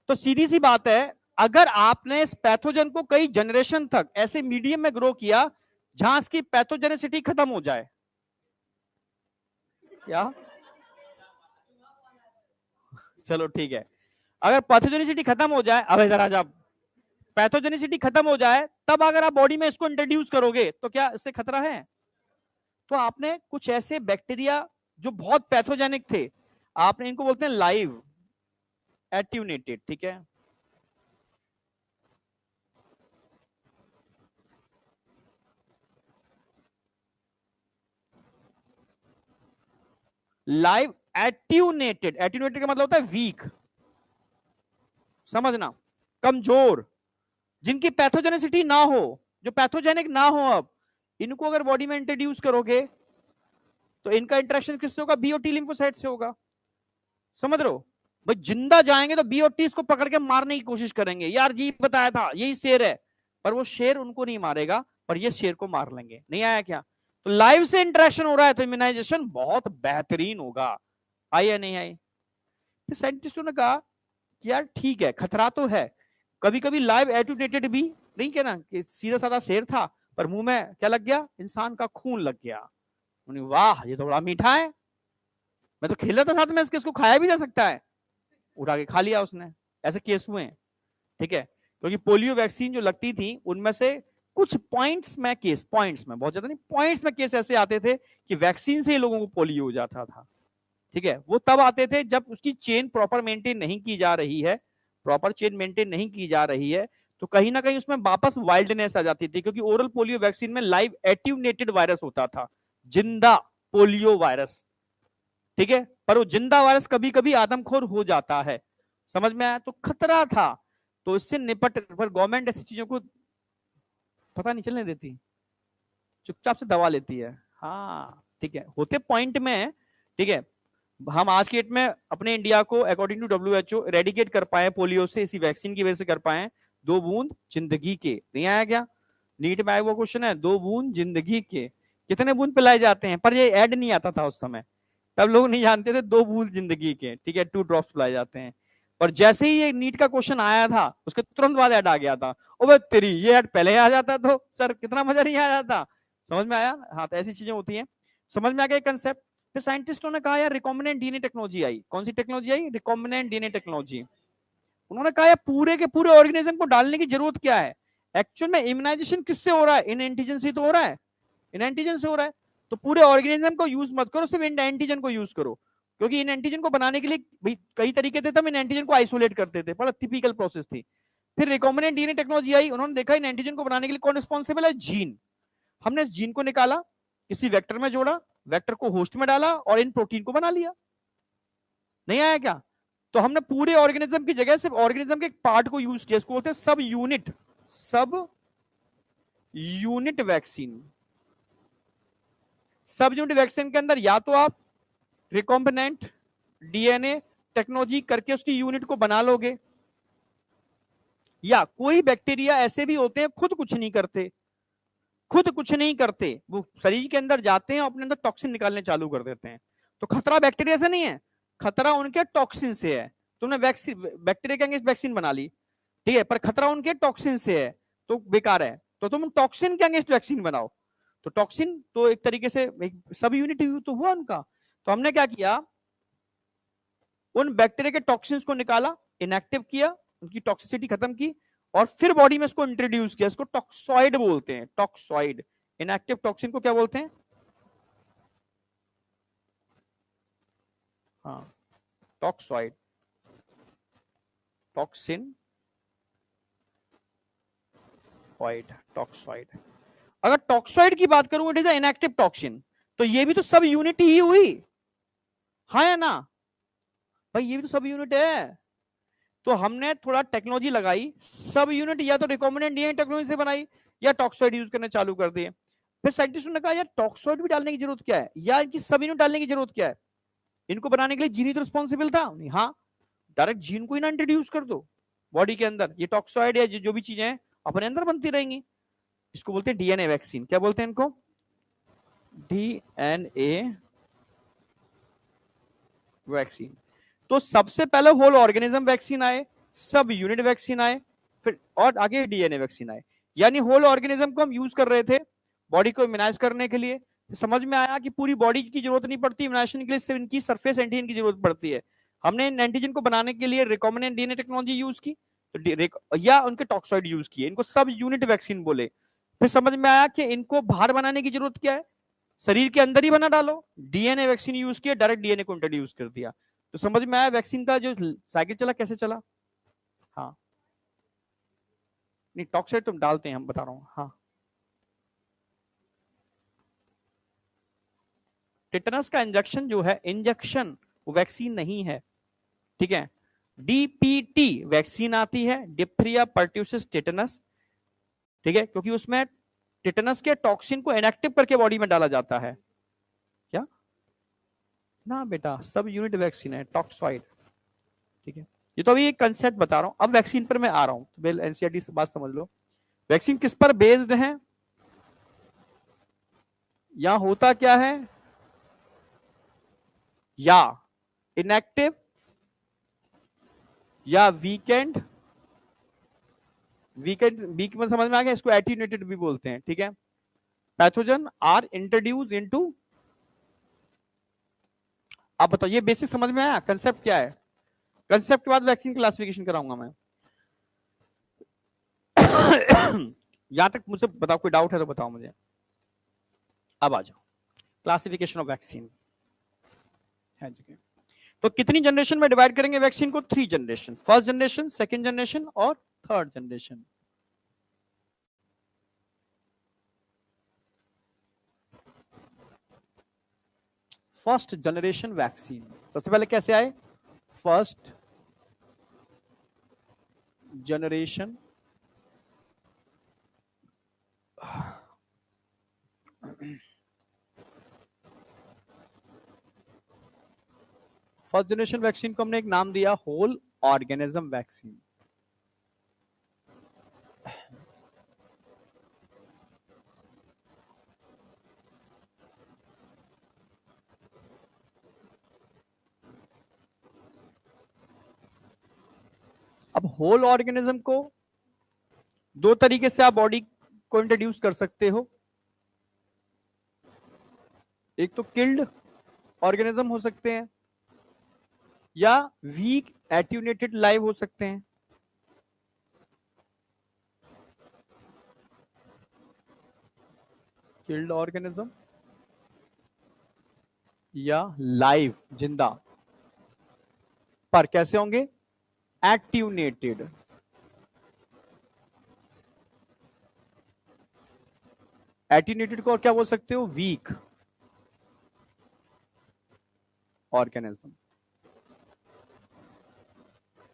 तो सीधी सी बात है, अगर आपने इस पैथोजन को कई जनरेशन तक ऐसे मीडियम में ग्रो किया जहां इसकी पैथोजेनिसिटी खत्म हो जाए, क्या? चलो ठीक है, अगर पैथोजेनिसिटी खत्म हो जाए, अब इधर आ जाओ, पैथोजेनिसिटी खत्म हो जाए, तब अगर आप बॉडी में इसको इंट्रोड्यूस करोगे तो क्या इससे खतरा है? तो आपने कुछ ऐसे बैक्टीरिया जो बहुत पैथोजेनिक थे, आपने इनको बोलते हैं लाइव एट्यूनेटेड, ठीक है। लाइव एट्यूनेटेड, एट्यूनेटेड का मतलब होता है वीक, समझना, कमजोर, जिनकी पैथोजेनिसिटी ना हो, जो पैथोजेनिक ना हो, अब इनको अगर बॉडी में इंट्रोड्यूस करोगे तो इनका इंटरेक्शन किससे होगा? बी और टी लिम्फोसाइट से होगा। समझ रहे हो भाई? जिंदा जाएंगे तो बी और टी इसको पकड़ के मारने की कोशिश करेंगे, यार जी बताया था यही शेर है, पर वो शेर उनको नहीं मारेगा, पर ये शेर को मार लेंगे। नहीं आया क्या? तो लाइव से इंटरेक्शन हो रहा है, तो इम्यूनाइजेशन बहुत बेहतरीन होगा। आई या नहीं आई? फिर साइंटिस्टों ने कहा कि यार ठीक है, खतरा तो है, कभी कभी लाइव एट्यूनेटेड भी नहीं, कहना कि सीधा साधा शेर था पर मुंह में क्या लग गया? इंसान का खून लग गया। वाह, ये तो बड़ा मीठा है, मैं तो खेल रहा था साथ में इसके, इसको खाया भी जा सकता है, उठा के खा लिया उसने। ऐसे केस हुए हैं, ठीक है। क्योंकि पोलियो वैक्सीन जो लगती थी उनमें से कुछ पॉइंट्स में केस, पॉइंट्स में, बहुत ज्यादा नहीं, पॉइंट्स में केस ऐसे आते थे कि वैक्सीन से ही लोगों को पोलियो हो जाता था, ठीक है। वो तब आते थे जब उसकी चेन प्रॉपर मेंटेन नहीं की जा रही है, प्रॉपर चेन मेंटेन नहीं की जा रही है, तो कहीं ना कहीं उसमें वापस वाइल्डनेस आ जाती थी, क्योंकि ओरल पोलियो वैक्सीन में लाइव एट्यूनेटेड वायरस होता था, जिंदा पोलियो वायरस, ठीक है। पर वो जिंदा वायरस कभी कभी आदमखोर हो जाता है, समझ में आया? तो खतरा था, तो इससे निपट, पर गवर्नमेंट ऐसी चीजों को पता नहीं चलने देती, चुपचाप से दबा लेती है। हाँ ठीक है, होते पॉइंट में, ठीक है। हम आज की डेट में अपने इंडिया को अकॉर्डिंग टू WHO रेडिकेट कर पाए पोलियो से, इसी वैक्सीन की वजह से कर पाए, 2 बूंद जिंदगी के। नहीं आया क्या? नीट में आया वो क्वेश्चन है, 2 बूंद जिंदगी के, कितने बूंद पिलाए जाते हैं? पर ये ऐड नहीं आता था उस समय, तब लोग नहीं जानते थे 2 बूंद जिंदगी के, ठीक है, 2 ड्रॉप्स पिलाए जाते हैं। और जैसे ही ये नीट का क्वेश्चन आया था उसके तुरंत बाद ऐड आ गया था। ओ भाई तेरी, ये ऐड पहले आ जाता तो सर कितना मजा नहीं आ जाता। समझ में आया? हाँ, तो ऐसी चीजें होती हैं। समझ में आ गया कंसेप्ट। फिर साइंटिस्टों ने कहा यार रिकॉम्बिनेंट डीएनए टेक्नोलॉजी आई। कौन सी टेक्नोलॉजी आई? Recombinant DNA technology. उन्होंने कहा यार पूरे के पूरे ऑर्गेनिज्म को डालने की जरूरत क्या है? एक्चुअल में इम्यूनाइजेशन किससे हो रहा है? इन एंटीजन से तो हो रहा है, इन एंटीजन से हो रहा है। तो पूरे ऑर्गेनिज्म को यूज मत करो, सिर्फ इन एंटीजन को यूज करो। क्योंकि इन एंटीजन को बनाने के लिए भाई कई तरीके थे, तब इन एंटीजन को आइसोलेट करते थे, बड़ा टिपिकल प्रोसेस थी। फिर रिकॉम्बिनेंट डीएनए टेक्नोलॉजी आई, उन्होंने देखा इन एंटीजन को बनाने के लिए कौन रिस्पॉन्सिबल है? जीन। हमने इस जीन को निकाला, किसी वेक्टर में जोड़ा, वेक्टर को होस्ट में डाला और इन प्रोटीन को बना लिया। नहीं आया क्या? तो हमने पूरे ऑर्गेनिज्म की जगह सिर्फ ऑर्गेनिज्म के एक पार्ट को यूज किया, इसको बोलते हैं सब यूनिट, सब यूनिट वैक्सीन। सब यूनिट वैक्सीन के अंदर या तो आप रिकॉम्बिनेंट डीएनए टेक्नोलॉजी करके उसकी यूनिट को बना लोगे, या कोई बैक्टीरिया ऐसे भी होते हैं खुद कुछ नहीं करते, खुद कुछ नहीं करते, वो शरीर के अंदर जाते हैं अपने अंदर टॉक्सिन निकालने चालू कर देते हैं। तो खतरा बैक्टीरिया से नहीं है, खतरा उनके टॉक्सिन से है। तुमने वैक्सीन, बैक्टीरिया के अगेंस्ट वैक्सीन बना ली, ठीक है, पर खतरा उनके टॉक्सिन से है, तो बेकार है। तो तुम टॉक्सिन के अगेंस्ट वैक्सीन बनाओ। तो टॉक्सिन तो एक तरीके से एक सब यूनिट तो हुआ उनका। तो हमने क्या किया, उन बैक्टीरिया के टॉक्सिन्स को निकाला, इनएक्टिव किया, उनकी टॉक्सिसिटी खत्म की, और फिर बॉडी में इसको इंट्रोड्यूस किया। इसको टॉक्सॉइड बोलते हैं, टॉक्सॉइड। इनएक्टिव टॉक्सिन को क्या बोलते हैं? हाँ, टॉक्सॉइड, टॉक्सिन ऑइड, टॉक्सॉइड। अगर टॉक्सॉइड की बात करूं, इट इज इनएक्टिव टॉक्सिन, तो ये भी तो सब यूनिट ही हुई, हाँ या ना? भाई ये भी तो सब यूनिट है। तो हमने थोड़ा टेक्नोलॉजी लगाई, सब यूनिट या तो रिकॉम्बिनेंट डीएनए टेक्नोलॉजी से बनाई, या टॉक्सॉइड यूज करने चालू कर दिए। फिर साइंटिस्टों ने कहा यार टॉक्सॉइड भी डालने की जरूरत क्या है, या इनकी सब यूनिट डालने की जरूरत क्या है? इनको बनाने के लिए जीन ही तो रिस्पॉन्सिबल था। हाँ, डायरेक्ट जीन को ही ना इंट्रोड्यूस कर दो बॉडी के अंदर, ये टॉक्सॉइड या जो भी चीजें हैं अपने अंदर बनती रहेंगी। इसको बोलते हैं डीएनए वैक्सीन। क्या बोलते हैं इनको? DNA vaccine. तो सबसे पहले होल ऑर्गेनिज्म वैक्सीन आए, सब यूनिट वैक्सीन आए, फिर और आगे डीएनए वैक्सीन आए। यानी होल ऑर्गेनिज्म को हम यूज कर रहे थे बॉडी को इम्यूनाइज करने के लिए। समझ में आया कि पूरी बॉडी की जरूरत नहीं पड़ती इम्यूनाइजेशन के लिए, सिर्फ इनकी सरफेस एंटीजन की जरूरत पड़ती है। हमने इन एंटीजन को बनाने के लिए रिकॉम्बिनेंट डीएनए टेक्नोलॉजी यूज की, तो या उनके टॉक्सॉइड यूज किए, इनको सब यूनिट वैक्सीन बोले। फिर समझ में आया कि इनको बाहर बनाने की जरूरत क्या है, शरीर के अंदर ही बना डालो, डीएनए वैक्सीन यूज किया, डायरेक्ट डीएनए को इंट्रोड्यूस कर दिया। तो समझ में आया वैक्सीन का जो साइकिल चला कैसे चला। हाँ, नहीं टॉक्साइड तुम डालते हैं, हम बता रहा हूँ। हाँ, टिटनस का इंजेक्शन जो है, इंजेक्शन वो वैक्सीन नहीं है, ठीक है। डीपीटी वैक्सीन आती है, डिप्थीरिया पर्ट्यूसिस टिटनस, ठीक है, क्योंकि उसमें टिटनस के टॉक्सिन को इनएक्टिव करके बॉडी में डाला जाता है। क्या ना बेटा, सब यूनिट वैक्सीन है, टॉक्सॉइड, ठीक है। ये तो अभी एक कंसेप्ट बता रहा हूं, अब वैक्सीन पर मैं आ रहा हूं, तो एनसीईआरटी से बात समझ लो। वैक्सीन किस पर बेस्ड है, या होता क्या है, या इनएक्टिव या वीकेंड, वीकेंड वीक में समझ में आ गया, इसको एटीन्यूएटेड भी बोलते हैं, ठीक है। पैथोजन आर इंट्रोड्यूस इनटू, आप बताओ ये बेसिक समझ में आया, कंसेप्ट क्या है? कंसेप्ट के बाद वैक्सीन क्लासिफिकेशन कराऊंगा मैं। यहां तक मुझसे बताओ, कोई डाउट है तो बताओ मुझे। अब आ जाओ, क्लासिफिकेशन ऑफ वैक्सीन है जी। तो कितनी जनरेशन में डिवाइड करेंगे वैक्सीन को? 3 generation, first generation, second generation और third generation. First generation vaccine सबसे पहले कैसे आए? First generation first generation vaccine को हमने एक नाम दिया, होल ऑर्गेनिज्म वैक्सीन। अब होल ऑर्गेनिज्म को दो तरीके से आप बॉडी को इंट्रोड्यूस कर सकते हो, एक तो किल्ड ऑर्गेनिज्म हो सकते हैं या वीक एट्यूनेटेड लाइव हो सकते हैं। किल्ड ऑर्गेनिज्म या लाइव जिंदा, पर कैसे होंगे? एट्यूनेटेड। एट्यूनेटेड को और क्या बोल सकते हो? Weak organism.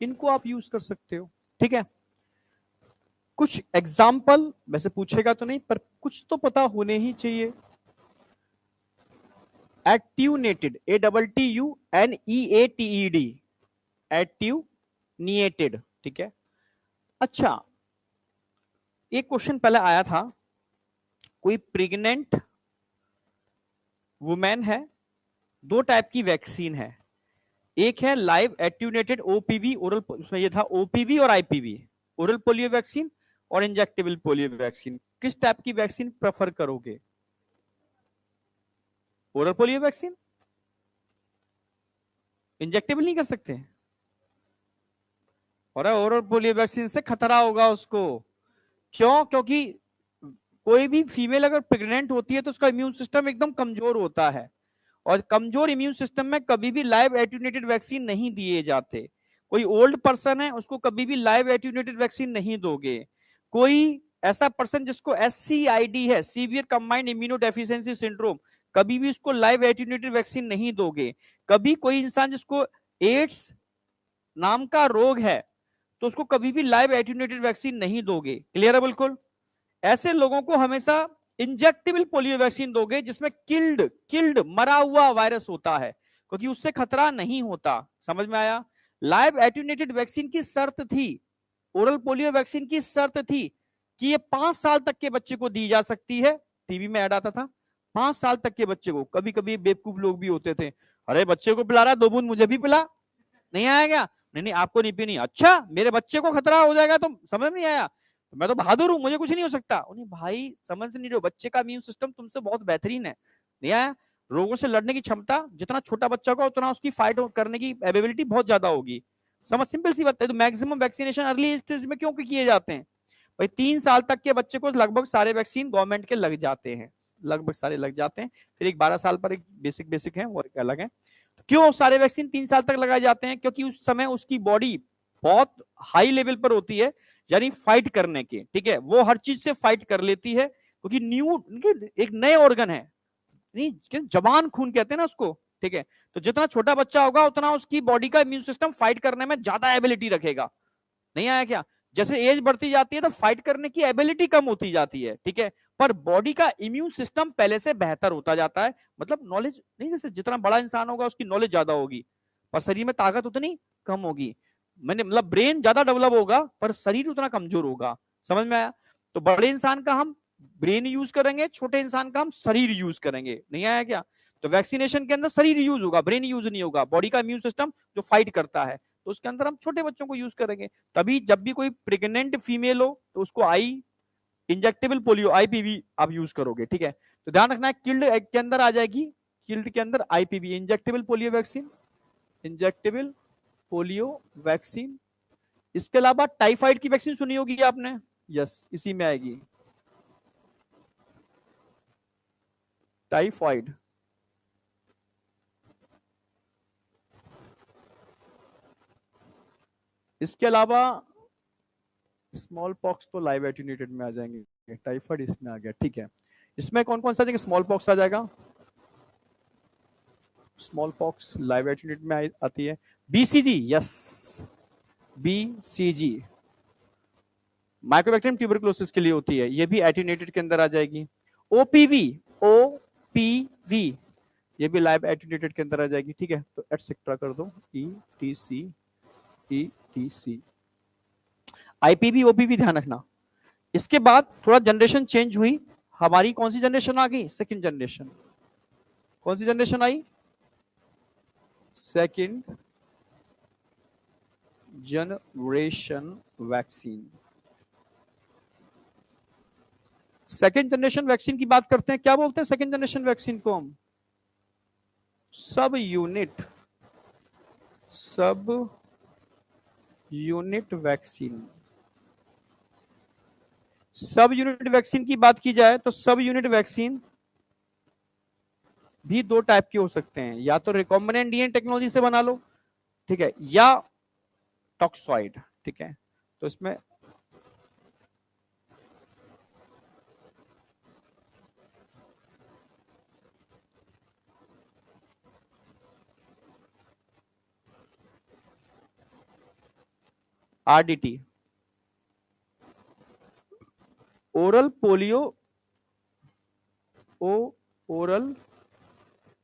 इनको आप यूज कर सकते हो, ठीक है। कुछ एग्जाम्पल वैसे पूछेगा तो नहीं, पर कुछ तो पता होने ही चाहिए। एट्यूनेटेड, ATTUNEATED, एट्यूनिएटेड, ठीक है। अच्छा, एक क्वेश्चन पहले आया था, कोई प्रेग्नेंट वुमेन है, दो टाइप की वैक्सीन है, एक है लाइव एट्यूनेटेड ओपीवी ओरल, उसमें ये था ओपीवी और आईपीवी, ओरल पोलियो वैक्सीन और इंजेक्टेबल पोलियो वैक्सीन। किस टाइप की वैक्सीन प्रेफर करोगे? Oral polio vaccine? इंजेक्टेबल नहीं कर सकते? और ओरल पोलियो वैक्सीन से खतरा होगा उसको। क्यों? क्योंकि कोई भी फीमेल अगर प्रेग्नेंट होती है तो उसका इम्यून सिस्टम एकदम कमजोर होता है, और कमजोर इम्यून सिस्टम में कभी भी लाइव एट्यूनेटेड वैक्सीन नहीं दिए जाते। कोई ओल्ड पर्सन है, उसको कभी भी लाइव एट्यूनेटेड वैक्सीन नहीं दोगे। कोई ऐसा पर्सन जिसको SCID है, severe combined immuno deficiency syndrome, कभी भी उसको लाइव एट्यूनेटेड वैक्सीन नहीं दोगे। कभी कोई इंसान जिसको एड्स नाम का रोग है, तो उसको कभी भी लाइव एट्यूनेटेड वैक्सीन नहीं दोगे। क्लियर है बिल्कुल? ऐसे लोगों को हमेशा इंजेक्टेबल पोलियो वैक्सीन दोगे जिसमें किल्ड मरा हुआ वायरस होता है, क्योंकि उससे खतरा नहीं होता। समझ में आया? लाइव एट्यूनेटेड वैक्सीन की शर्त थी, ओरल पोलियो वैक्सीन की शर्त थी कि ये 5 साल तक के बच्चे को दी जा सकती है। टीवी में ऐड आता था, 5 साल तक के बच्चे को। कभी कभी बेवकूफ लोग भी होते थे, अरे बच्चे को पिला रहा, 2 बूंद मुझे भी पिला, नहीं आएगा? नहीं नहीं, आपको नहीं पीनी। अच्छा, मेरे बच्चे को खतरा हो जाएगा, तो समझ नहीं आया, मैं तो बहादुर हूं, मुझे कुछ नहीं हो सकता। नहीं भाई, समझ नहीं रहे हो, बच्चे का इम्यून सिस्टम तुमसे बहुत बेहतरीन है। नहीं आया? रोगों से लड़ने की क्षमता जितना छोटा बच्चा का उतना उसकी फाइट करने की एबिलिटी बहुत ज्यादा होगी। समझ, सिंपल सी बात है। तो मैक्सिमम वैक्सीनेशन अर्ली स्टेज में क्यों किए जाते हैं भाई? 3 साल तक के बच्चे को लगभग सारे वैक्सीन गवर्नमेंट के लग जाते हैं, लगभग सारे लग जाते हैं। फिर एक 12 साल पर एक बेसिक है, वो अलग है। क्यों सारे वैक्सीन 3 साल तक लगाए जाते हैं? क्योंकि उस समय उसकी बॉडी बहुत हाई लेवल पर होती है, यानी फाइट करने के, ठीक है, वो हर चीज से फाइट कर लेती है, क्योंकि एक नए ऑर्गन है, नहीं जवान खून कहते हैं ना उसको, ठीक है। तो जितना छोटा बच्चा होगा उतना उसकी बॉडी का इम्यून सिस्टम फाइट करने में ज्यादा एबिलिटी रखेगा। नहीं आया क्या? जैसे एज बढ़ती जाती है तो फाइट करने की एबिलिटी कम होती जाती है, ठीक है, पर बॉडी का इम्यून सिस्टम पहले से बेहतर होता जाता है। मतलब नॉलेज नहीं, जैसे जितना बड़ा इंसान होगा उसकी नॉलेज ज्यादा होगी, पर शरीर में ताकत उतनी कम होगी। मैंने मतलब ब्रेन ज्यादा डेवलप होगा पर शरीर उतना कमजोर होगा। समझ में आया? तो बड़े इंसान का हम ब्रेन यूज करेंगे, छोटे इंसान का हम शरीर यूज करेंगे। नहीं आया क्या? तो वैक्सीनेशन के अंदर शरीर यूज होगा, ब्रेन यूज नहीं होगा, बॉडी का इम्यून सिस्टम जो फाइट करता है, तो उसके अंदर हम छोटे बच्चों को यूज करेंगे। तभी जब भी कोई प्रेग्नेंट फीमेल हो तो उसको इंजेक्टेबल पोलियो आईपीवी आप यूज करोगे, ठीक है। तो ध्यान रखना है, किल्ड के अंदर आ जाएगी, किल्ड के अंदर IPv, injectable polio vaccine, injectable polio vaccine. इसके अलावा टाइफाइड की वैक्सीन सुनी होगी आपने, यस, इसी में आएगी टाइफाइड। इसके अलावा स्मॉल पॉक्स तो लाइव एट्यूनेटेड में आ जाएंगे, टाइफाइड इसमें आ गया, ठीक है। इसमें कौन कौन सा जगह स्मॉल पॉक्स आ जाएगा? स्मॉल पॉक्स लाइव एट्यूनेटेड में आती है। BCG, yes, BCG Mycobacterium tuberculosis के लिए होती है, ये भी एट्यूनेटेड के अंदर आ जाएगी। OPV, OPV ये भी लाइव एट्यूनेटेड के अंदर आ जाएगी, ठीक है। तो एटसेट्रा कर दो, ETC IPV OPV ध्यान रखना। इसके बाद थोड़ा जनरेशन चेंज हुई, हमारी कौन सी जनरेशन आ गई? Second generation. कौन सी जनरेशन आई? Second generation vaccine. Second generation vaccine की बात करते हैं, क्या बोलते हैं सेकेंड जनरेशन वैक्सीन को हम? सब यूनिट वैक्सीन। सब यूनिट वैक्सीन की बात की जाए तो सब यूनिट वैक्सीन भी दो टाइप के हो सकते हैं, या तो रिकॉम्बिनेंट डीएनए टेक्नोलॉजी से बना लो, ठीक है, या टॉक्सॉइड, ठीक है। तो इसमें RDT, oral polio, oral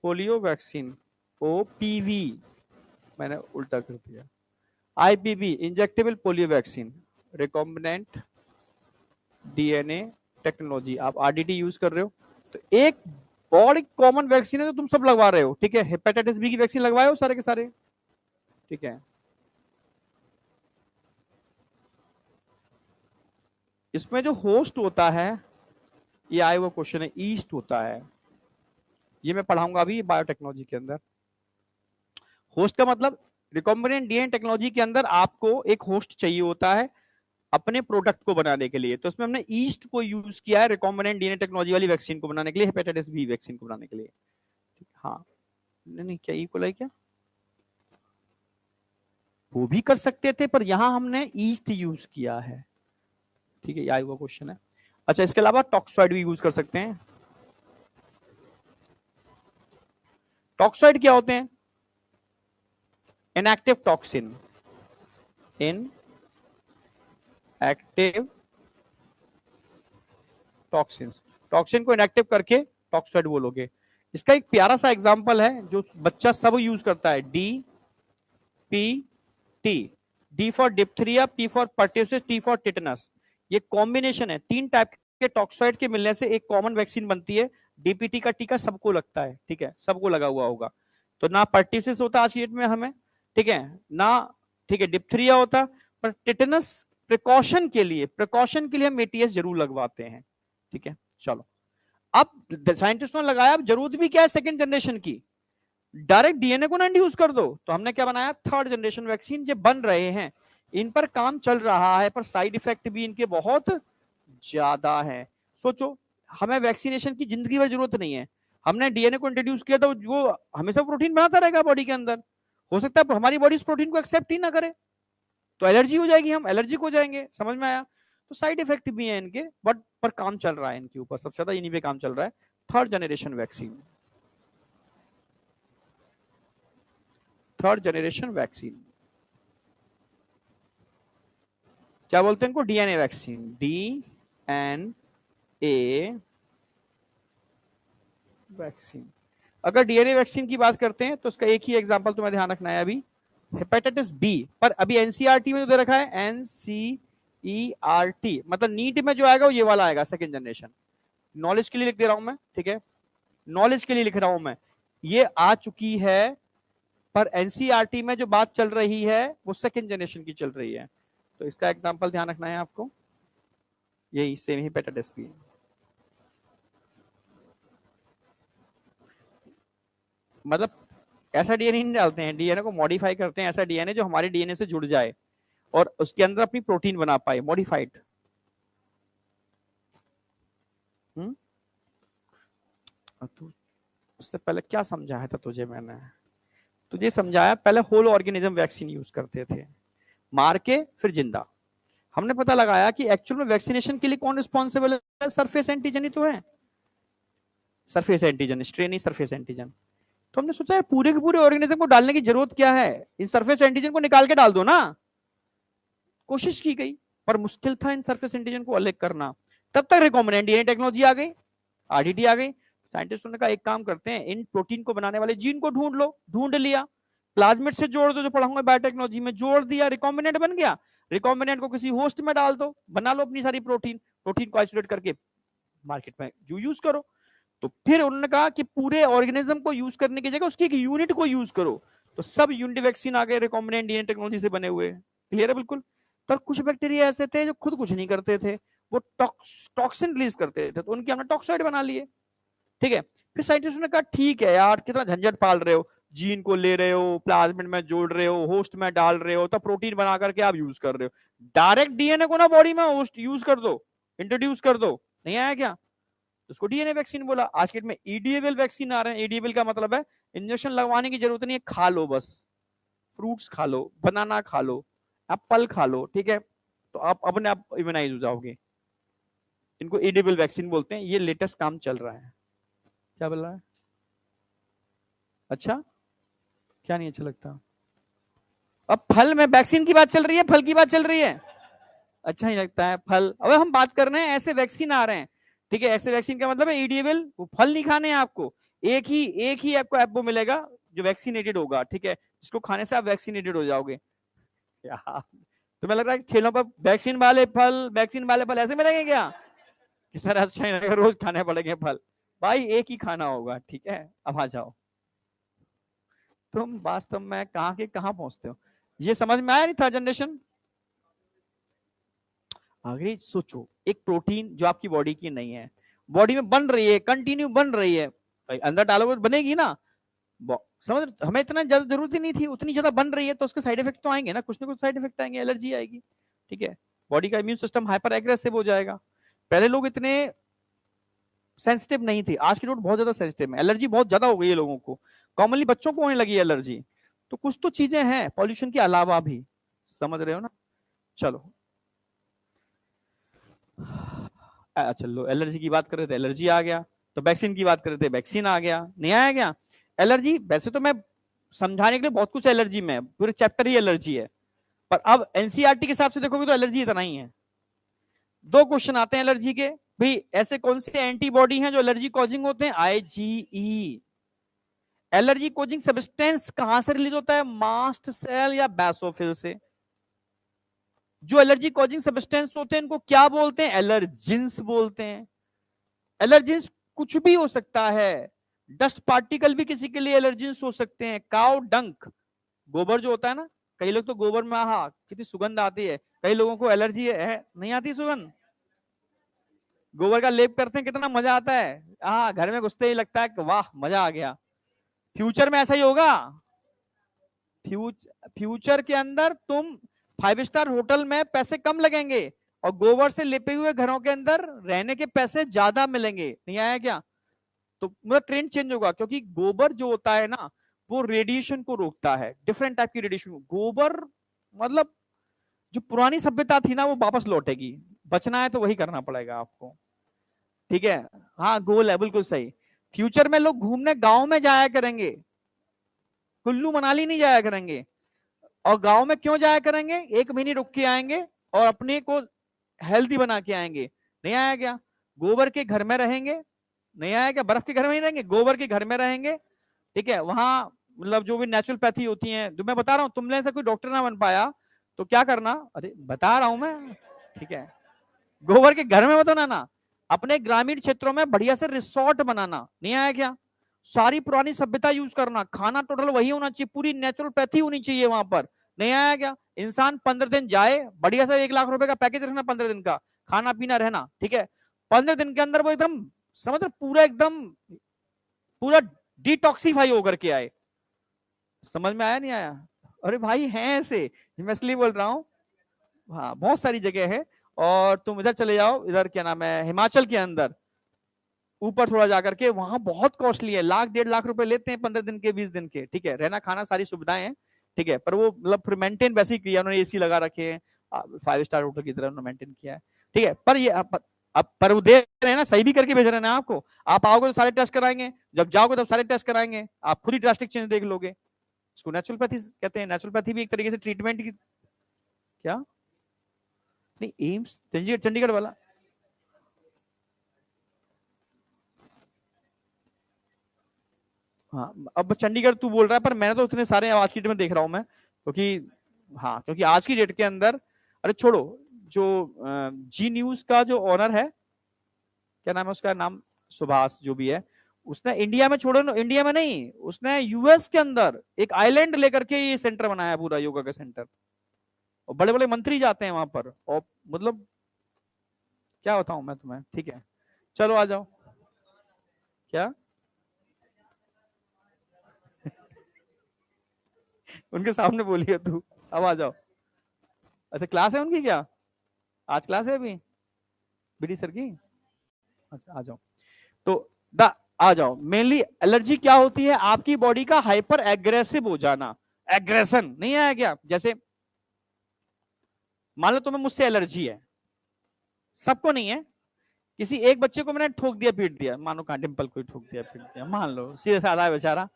polio vaccine, OPV, मैंने उल्टा कर दिया, IPv, injectable polio vaccine, recombinant DNA technology, आप आरडीटी यूज कर रहे हो। तो एक बहुत कॉमन वैक्सीन है तो तुम सब लगवा रहे हो, ठीक है, हेपेटाइटिस बी की वैक्सीन लगवाए हो सारे के सारे, ठीक है। इसमें जो होस्ट होता है, ये आया हुआ क्वेश्चन है, ईस्ट होता है, ये मैं पढ़ाऊंगा अभी बायोटेक्नोलॉजी के अंदर। होस्ट का मतलब रिकॉम्बिनेंट डीएनए टेक्नोलॉजी के अंदर आपको एक होस्ट चाहिए होता है अपने प्रोडक्ट को बनाने के लिए, तो इसमें हमने ईस्ट को यूज किया है रिकॉम्बिनेंट डीएनए टेक्नोलॉजी वाली वैक्सीन को बनाने के लिए, हेपेटाइटिस बी वैक्सीन को बनाने के लिए। हाँ, नहीं क्या इक्वल क्या, वो भी कर सकते थे पर यहां हमने ईस्ट यूज किया है, ठीक है, यह वो क्वेश्चन है। अच्छा, इसके अलावा टॉक्सॉइड भी यूज कर सकते हैं। टॉक्सॉइड क्या होते हैं? Inactive toxin, inactive toxins, toxin को इनएक्टिव करके टॉक्सॉइड बोलोगे। इसका एक प्यारा सा एग्जांपल है जो बच्चा सब यूज करता है, D P T, D for diphtheria, P for pertussis, T for tetanus. ये कॉम्बिनेशन है, तीन टाइप के टॉक्सॉइड के मिलने से एक कॉमन वैक्सीन बनती है। डीपीटी का टीका सबको लगता है, ठीक है, सबको लगा हुआ होगा, तो ना पर्ट्यूसिस होता आज की डेट में हमें, ठीक है, ना, ठीक है, डिप्थीरिया होता, पर टिटनस प्रिकॉशन के लिए हम एटीएस जरूर लगवाते हैं, ठीक है। चलो, अब साइंटिस्टों ने लगाया, अब जरूरत भी क्या है सेकंड जनरेशन की, डायरेक्ट डीएनए को ना इंड्यूस कर दो, तो हमने क्या बनाया, थर्ड जनरेशन वैक्सीन। जो बन रहे हैं इन पर काम चल रहा है, पर साइड इफेक्ट भी इनके बहुत ज्यादा है। सोचो, हमें वैक्सीनेशन की जिंदगी भर जरूरत नहीं है, हमने डीएनए को इंट्रोड्यूस किया तो वो हमेशा प्रोटीन बनाता रहेगा बॉडी के अंदर, हो सकता है हमारी बॉडी इस प्रोटीन को एक्सेप्ट ही ना करे, तो एलर्जी हो जाएगी, हम एलर्जिक हो जाएंगे, समझ में आया। तो साइड इफेक्ट भी है इनके, बट पर काम चल रहा है इनके ऊपर, सबसे ज्यादा इन्हीं पे काम चल रहा है। Third generation vaccine, third generation vaccine क्या बोलते हैं इनको? DNA vaccine, DNA vaccine. अगर डीएनए वैक्सीन की बात करते हैं तो उसका एक ही एग्जांपल तुम्हें ध्यान रखना है अभी, हेपेटाइटिस बी, पर अभी एनसीईआरटी में जो दे रखा है एनसीईआरटी, मतलब नीट में जो आएगा वो ये वाला आएगा, सेकंड जनरेशन। नॉलेज के लिए लिख दे रहा हूं मैं, ठीक है, नॉलेज के लिए लिख रहा हूं मैं, ये आ चुकी है, पर एनसीईआरटी में जो बात चल रही है वो सेकंड जनरेशन की चल रही है, तो इसका एग्जांपल ध्यान रखना है आपको, यही सेम हेपेटाइटिस बी। मतलब ऐसा डीएनए नहीं डालते हैं, डीएनए को मॉडिफाई करते हैं, ऐसा डीएनए जो हमारे डीएनए से जुड़ जाए और उसके अंदर अपनी प्रोटीन बना पाए, मॉडिफाइड। तो उससे पहले क्या समझाया था तुझे मैंने? तुझे समझाया पहले होल ऑर्गेनिज्म वैक्सीन यूज करते थे, मार के फिर जिंदा। हमने पता लगाया कि एक्चुअल में वैक्सीनेशन के लिए कौन रिस्पॉन्सिबल है? सरफेस एंटीजन ही तो है, सरफेस एंटीजन, स्ट्रेनी सरफेस एंटीजन। तो हमने सोचा है पूरे के पूरे ऑर्गेनिज्म को डालने की जरूरत क्या है, इन सरफेस एंटीजन को निकाल के डाल दो ना। कोशिश की गई पर मुश्किल था इन सरफेस एंटीजन को अलग करना, तब तक रिकॉम्बिनेंट डीएनए टेक्नोलॉजी आ गई, आरडीटी आ गई। साइंटिस्टों ने कहा एक काम करते हैं, इन प्रोटीन को बनाने वाले जीन को ढूंढ लो, ढूंढ लिया, प्लाज्मिड से जोड़ दो, जो पढ़ाऊंगा बायोटेक्नोलॉजी में, जोड़ दिया, रिकॉम्बिनेंट बन गया, रिकॉम्बिनेंट को किसी होस्ट में डाल दो, बना लो अपनी सारी प्रोटीन, प्रोटीन को आइसोलेट करके मार्केट में यूज करो। तो फिर उन्होंने कहा कि पूरे ऑर्गेनिज्म को यूज करने की जगह उसकी एक यूनिट को यूज करो, तो सब यूनिट वैक्सीन आ गए रिकॉम्बिनेंट डीएनए टेक्नोलॉजी से बने हुए। क्लियर है बिल्कुल। तो कुछ बैक्टीरिया ऐसे थे जो खुद कुछ नहीं करते थे, वो टॉक्सिन रिलीज करते थे, तो उनके हमने टॉक्साइड बना लिए। ठीक है, फिर साइंटिस्ट ने कहा ठीक है यार, कितना झंझट पाल रहे हो, जीन को ले रहे हो, प्लाज्मिड में जोड़ रहे हो, होस्ट में डाल रहे हो, तो प्रोटीन बना करके आप यूज कर रहे हो, डायरेक्ट डीएनए को ना बॉडी में होस्ट यूज कर दो, इंट्रोड्यूस कर दो, नहीं आया क्या? उसको डीएनए वैक्सीन बोला। आज के डेट में ईडीएवल वैक्सीन आ रहे हैं। ईडीएवल का मतलब है इंजेक्शन लगवाने की जरूरत नहीं है, खा लो बस, फ्रूट्स खा लो, बनाना खा लो, एप्पल खा लो, ठीक है, तो आप अपने आप इम्यूनाइज हो जाओगे। इनको ईडीएवल वैक्सीन बोलते हैं। ये लेटेस्ट काम चल रहा है। क्या बोल रहा है? अच्छा, क्या नहीं अच्छा लगता? अब फल में वैक्सीन की बात चल रही है, फल की बात चल रही है, अच्छा नहीं लगता है फल? अब हम बात कर रहे हैं ऐसे वैक्सीन आ रहे हैं, ठीक है, ऐसे वैक्सीन का मतलब है ईडीएवल, वो फल नहीं खाने हैं आपको, एक ही आपको एप्पो मिलेगा जो वैक्सीनेटेड होगा, ठीक है, जिसको खाने से आप वैक्सीनेटेड हो जाओगे। यार तुम्हें लग रहा है कि ठेलों पर वैक्सीन वाले फल ऐसे मिलेंगे क्या कि सर अच्छा नहीं लगेगा, रोज खाने पड़ेंगे फल? भाई एक ही खाना होगा, ठीक है। अब आ जाओ, तुम वास्तव में कहाँ के कहाँ पहुंचते हो, ये समझ में आया नहीं थर्ड जनरेशन? आगे सोचो, एक प्रोटीन जो आपकी बॉडी की नहीं है, बॉडी में बन रही है, कंटिन्यू बन रही है, भाई अंदर डालोगे तो बनेगी ना, समझ, हमें इतना ज्यादा जरूरत ही नहीं थी, उतनी ज्यादा बन रही है, तो उसके साइड इफेक्ट तो आएंगे ना कुछ साइड इफेक्ट आएंगे, एलर्जी आएगी, ठीक है, बॉडी का इम्यून सिस्टम हाइपर एग्रेसिव हो जाएगा। पहले लोग इतने सेंसिटिव नहीं थे, आज की डेट बहुत ज्यादा सेंसिटिव है, एलर्जी बहुत ज्यादा हो गई है लोगों को, कॉमनली बच्चों को होने लगी है एलर्जी। तो कुछ तो चीजें हैं पॉल्यूशन के अलावा भी, समझ रहे हो ना? चलो, चलो एलर्जी की बात कर रहे थे, एलर्जी आ गया, तो वैक्सीन की बात कर रहे थे, वैक्सीन आ गया, नहीं आया क्या? एलर्जी वैसे तो मैं समझाने के लिए बहुत कुछ एलर्जी में, पूरे चैप्टर ही एलर्जी है, पर अब एनसीईआरटी के हिसाब से देखोगे तो एलर्जी इतना ही है। दो क्वेश्चन आते हैं एलर्जी के, भाई ऐसे कौन से एंटीबॉडी हैं जो एलर्जी कॉजिंग होते हैं? आईजीई। एलर्जी कॉजिंग सब्सटेंस कहां से रिलीज होता है? मास्ट सेल या बेसोफिल से। जो एलर्जी कॉजिंग सब्सटेंस होते हैं इनको क्या बोलते हैं? एलर्जिन्स बोलते हैं। एलर्जिन्स कुछ भी हो सकता है, डस्ट पार्टिकल भी किसी के लिए एलर्जिन्स हो सकते हैं, काउ डंक, गोबर जो होता है ना, कई लोग तो गोबर में आहा कितनी सुगंध आती है, कई लोगों को एलर्जी है, नहीं आती सुगंध, गोबर का लेप करते हैं कितना मजा आता है, घर में घुसते ही लगता है कि वाह मजा आ गया। फ्यूचर में ऐसा ही होगा, फ्यूचर के अंदर तुम 5 स्टार होटल में पैसे कम लगेंगे और गोबर से लिपे हुए घरों के अंदर रहने के पैसे ज्यादा मिलेंगे, नहीं आया क्या? तो मतलब ट्रेंड चेंज होगा, क्योंकि गोबर जो होता है ना वो रेडिएशन को रोकता है, डिफरेंट टाइप की रेडिएशन। गोबर मतलब जो पुरानी सभ्यता थी ना वो वापस लौटेगी, बचना है तो वही करना पड़ेगा आपको, ठीक है। हाँ गोल है, बिल्कुल सही। फ्यूचर में लोग घूमने गांव में जाया करेंगे, कुल्लू मनाली नहीं जाया करेंगे। और गांव में क्यों जाया करेंगे? 1 महीने रुक के आएंगे और अपने को हेल्दी बना के आएंगे, नहीं आया क्या? गोबर के घर में रहेंगे, नहीं आया क्या? बर्फ के घर में ही रहेंगे, गोबर के घर में रहेंगे, ठीक है। वहां मतलब जो भी नेचुरोपैथी होती है, जो मैं बता रहा हूँ, तुमने से कोई डॉक्टर ना बन पाया तो क्या करना, अरे बता रहा हूं मैं, ठीक है, गोबर के घर में मत बनाना, अपने ग्रामीण क्षेत्रों में बढ़िया से रिसोर्ट बनाना, नहीं आया क्या? सारी पुरानी सभ्यता यूज करना, खाना टोटल वही होना चाहिए, पूरी नेचुरोपैथी होनी चाहिए वहां पर, नहीं आया क्या? इंसान 15 दिन जाए, बढ़िया से 1 लाख रुपए का पैकेज रखना, 15 दिन का खाना पीना रहना, ठीक है, 15 दिन के अंदर वो एकदम समझ पूरा एकदम पूरा डिटॉक्सीफाई होकर के आए। समझ में आया नहीं आया? अरे भाई हैं ऐसे, मैं इसलिए बोल रहा हूँ, हाँ बहुत सारी जगह है। और तुम इधर चले जाओ, इधर क्या नाम है, हिमाचल के अंदर ऊपर थोड़ा जाकर के, वहां बहुत कॉस्टली है, 1-1.5 लाख रुपए लेते हैं 15 दिन के, 20 दिन के, ठीक है, रहना खाना सारी सुविधाएं हैं, ठीक है, पर वो मतलब फिर मेंटेन वैसे ही किया उन्होंने, एसी लगा रखे हैं, 5 स्टार होटल की तरह उन्होंने मेंटेन किया है, ठीक है। पर ये अब पर वो दे रहे हैं ना, सही भी करके भेज रहे हैं ना आपको, आप आओगे तो सारे टेस्ट कराएंगे, जब जाओगे तब सारे टेस्ट कराएंगे, आप खुद ही ड्रास्टिक चेंज देख लोगे। इसको नेचुरोपैथी कहते हैं, नेचुरोपैथी भी एक तरीके से ट्रीटमेंट की। क्या? नहीं एम्स चंडीगढ़, चंडीगढ़ वाला, हाँ अब चंडीगढ़ तू बोल रहा है, पर मैंने तो उतने सारे आज की डेट में देख रहा हूँ मैं, क्योंकि हाँ क्योंकि आज की डेट के अंदर, अरे छोड़ो, जो जी न्यूज का जो ऑनर है, क्या नाम है उसका, नाम सुभाष जो भी है, उसने इंडिया में, छोड़ो इंडिया में नहीं, उसने यूएस के अंदर एक आइलैंड लेकर के ये सेंटर बनाया, पूरा योगा का सेंटर, और बड़े बड़े मंत्री जाते हैं वहां पर, और मतलब क्या बताऊं मैं तुम्हें। ठीक है, चलो आ जाओ। क्या उनके सामने बोलिए तू, अब आ जाओ। अच्छा क्लास है उनकी क्या, आज क्लास है अभी बीडी सर की? अच्छा आ जाओ। तो द आ जाओ। मेनली एलर्जी क्या होती है, आपकी बॉडी का हाइपर एग्रेसिव हो जाना। एग्रेशन नहीं आया क्या? जैसे मान लो तुम्हें मुझसे एलर्जी है, सबको नहीं है, किसी एक बच्चे को मैंने ठोक दिया पीट दिया, मानो कहा डिम्पल को ठोक दिया पीट दिया, मान लो सीधे साधा है बेचारा,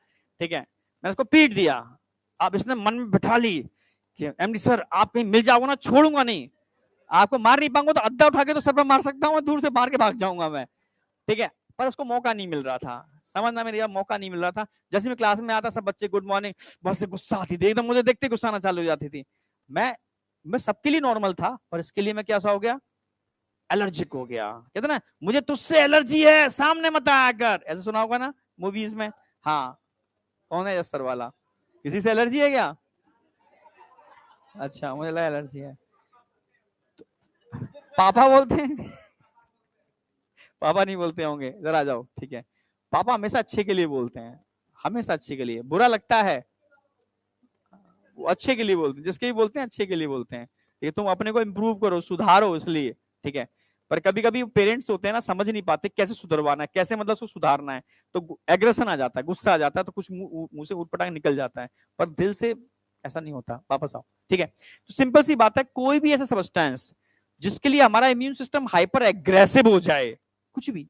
ठीक है, मैंने उसको पीट दिया। अब इसने मन में बिठा ली कि एमडी सर आप कहीं मिल जाओगे ना छोड़ूंगा नहीं, आपको मार नहीं पाऊंगा तो अद्दा उठा के तो सर पर मार सकता हूँ, दूर से मार के भाग जाऊंगा मैं। ठीक है, पर उसको मौका नहीं मिल रहा था, समझना मेरी, मौका नहीं मिल रहा था। जैसे मैं क्लास में आता सब बच्चे गुड मॉर्निंग, बस से गुस्सा आती थी एकदम, मुझे देखते गुस्सा आना चालू हो जाती थी। मैं मैं सबके लिए नॉर्मल था, पर इसके लिए मैं क्या सा हो गया, एलर्जिक हो गया। कहते ना मुझे तुझसे एलर्जी है, सामने मत आया कर, ऐसे सुना होगा ना मूवीज में। हाँ, कौन है यस्सर वाला, किसी से एलर्जी है क्या? अच्छा मुझे लगा एलर्जी है। पापा बोलते हैं पापा नहीं बोलते होंगे, इधर आ जाओ। ठीक है, पापा हमेशा अच्छे के लिए बोलते हैं, हमेशा अच्छे के लिए, बुरा लगता है वो अच्छे के लिए बोलते हैं, जिसके भी बोलते हैं अच्छे के लिए बोलते हैं। ये तुम अपने को इम्प्रूव करो, सुधारो इसलिए। ठीक है, पर कभी कभी पेरेंट्स होते हैं ना, समझ नहीं पाते कैसे सुधरवाना है, कैसे मतलब उसको सुधारना है, तो एग्रेशन आ जाता है, गुस्सा आ जाता है, तो कुछ मुंह से उठपटांग निकल जाता है, पर दिल से ऐसा नहीं होता। वापस आओ। ठीक है, तो सिंपल सी बात है, कोई भी ऐसा सब्सटेंस जिसके लिए हमारा इम्यून सिस्टम हाइपर एग्रेसिव हो जाए, कुछ भी,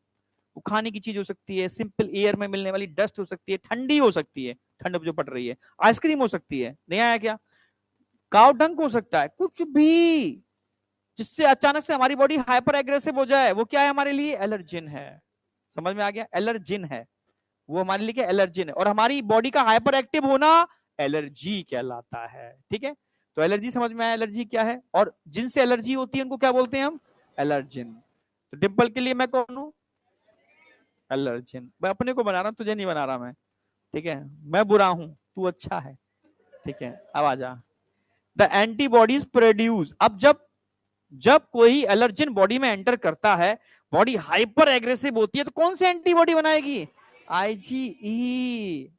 वो खाने की चीज हो सकती है, सिंपल एयर में मिलने वाली डस्ट हो सकती है, ठंडी हो सकती है, ठंड जो पड़ रही है, आइसक्रीम हो सकती है, नहीं आया क्या, काव डंक हो सकता है, कुछ भी जिससे अचानक से हमारी बॉडी हाइपर एग्रेसिव हो जाए, वो क्या है हमारे लिए, एलर्जिन है। समझ में आ गया, एलर्जिन है वो हमारे लिए, क्या एलर्जिन है, और हमारी बॉडी का हाइपर एक्टिव होना एलर्जी कहलाता है। ठीक है, तो एलर्जी समझ में आया, एलर्जी क्या है, और जिनसे एलर्जी होती है उनको क्या बोलते हैं हम, एलर्जिन। तो डिम्पल के लिए मैं कौन हूं, एलर्जिन। मैं अपने को बना रहा हूं, तुझे नहीं बना रहा मैं। ठीक है, मैं बुरा हूं, तू अच्छा है। ठीक है, अब आ जा। द एंटीबॉडीज प्रोड्यूस, अब जब जब कोई एलर्जिन बॉडी में एंटर करता है, बॉडी हाइपर एग्रेसिव होती है, तो कौन सी एंटीबॉडी बनाएगी, आईजीई।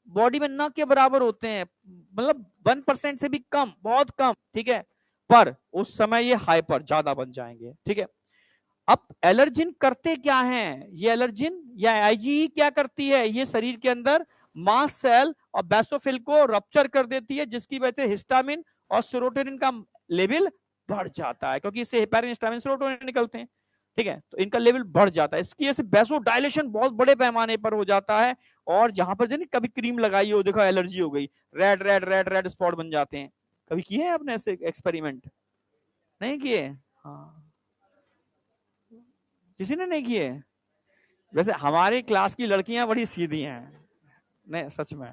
बॉडी में न के बराबर होते हैं, मतलब 1% से भी कम, बहुत कम। ठीक है, पर उस समय ये हाइपर ज्यादा बन जाएंगे। ठीक है, अब एलर्जिन करते क्या हैं, ये एलर्जिन या आईजीई क्या करती है, ये शरीर के अंदर मास्ट सेल और बेसोफिल को रप्चर कर देती है, जिसकी वजह से हिस्टामिन और सेरोटोनिन का लेवल बढ़ जाता है, क्योंकि इससे हेपारिन, हिस्टामिन, सेरोटोनिन निकलते हैं। ठीक है, तो इनका लेवल बढ़ जाता है, इसकी वजह से बेसो डायलेशन बहुत बड़े पैमाने पर हो जाता है, और जहां पर जो कभी क्रीम लगाई हो, देखो एलर्जी हो गई, red red red red spot बन जाते हैं। कभी किए हैं आपने ऐसे एक्सपेरिमेंट? नहीं किए? हाँ, किसी ने नहीं किए? वैसे हमारी क्लास की लड़कियां बड़ी सीधी हैं, नहीं सच में,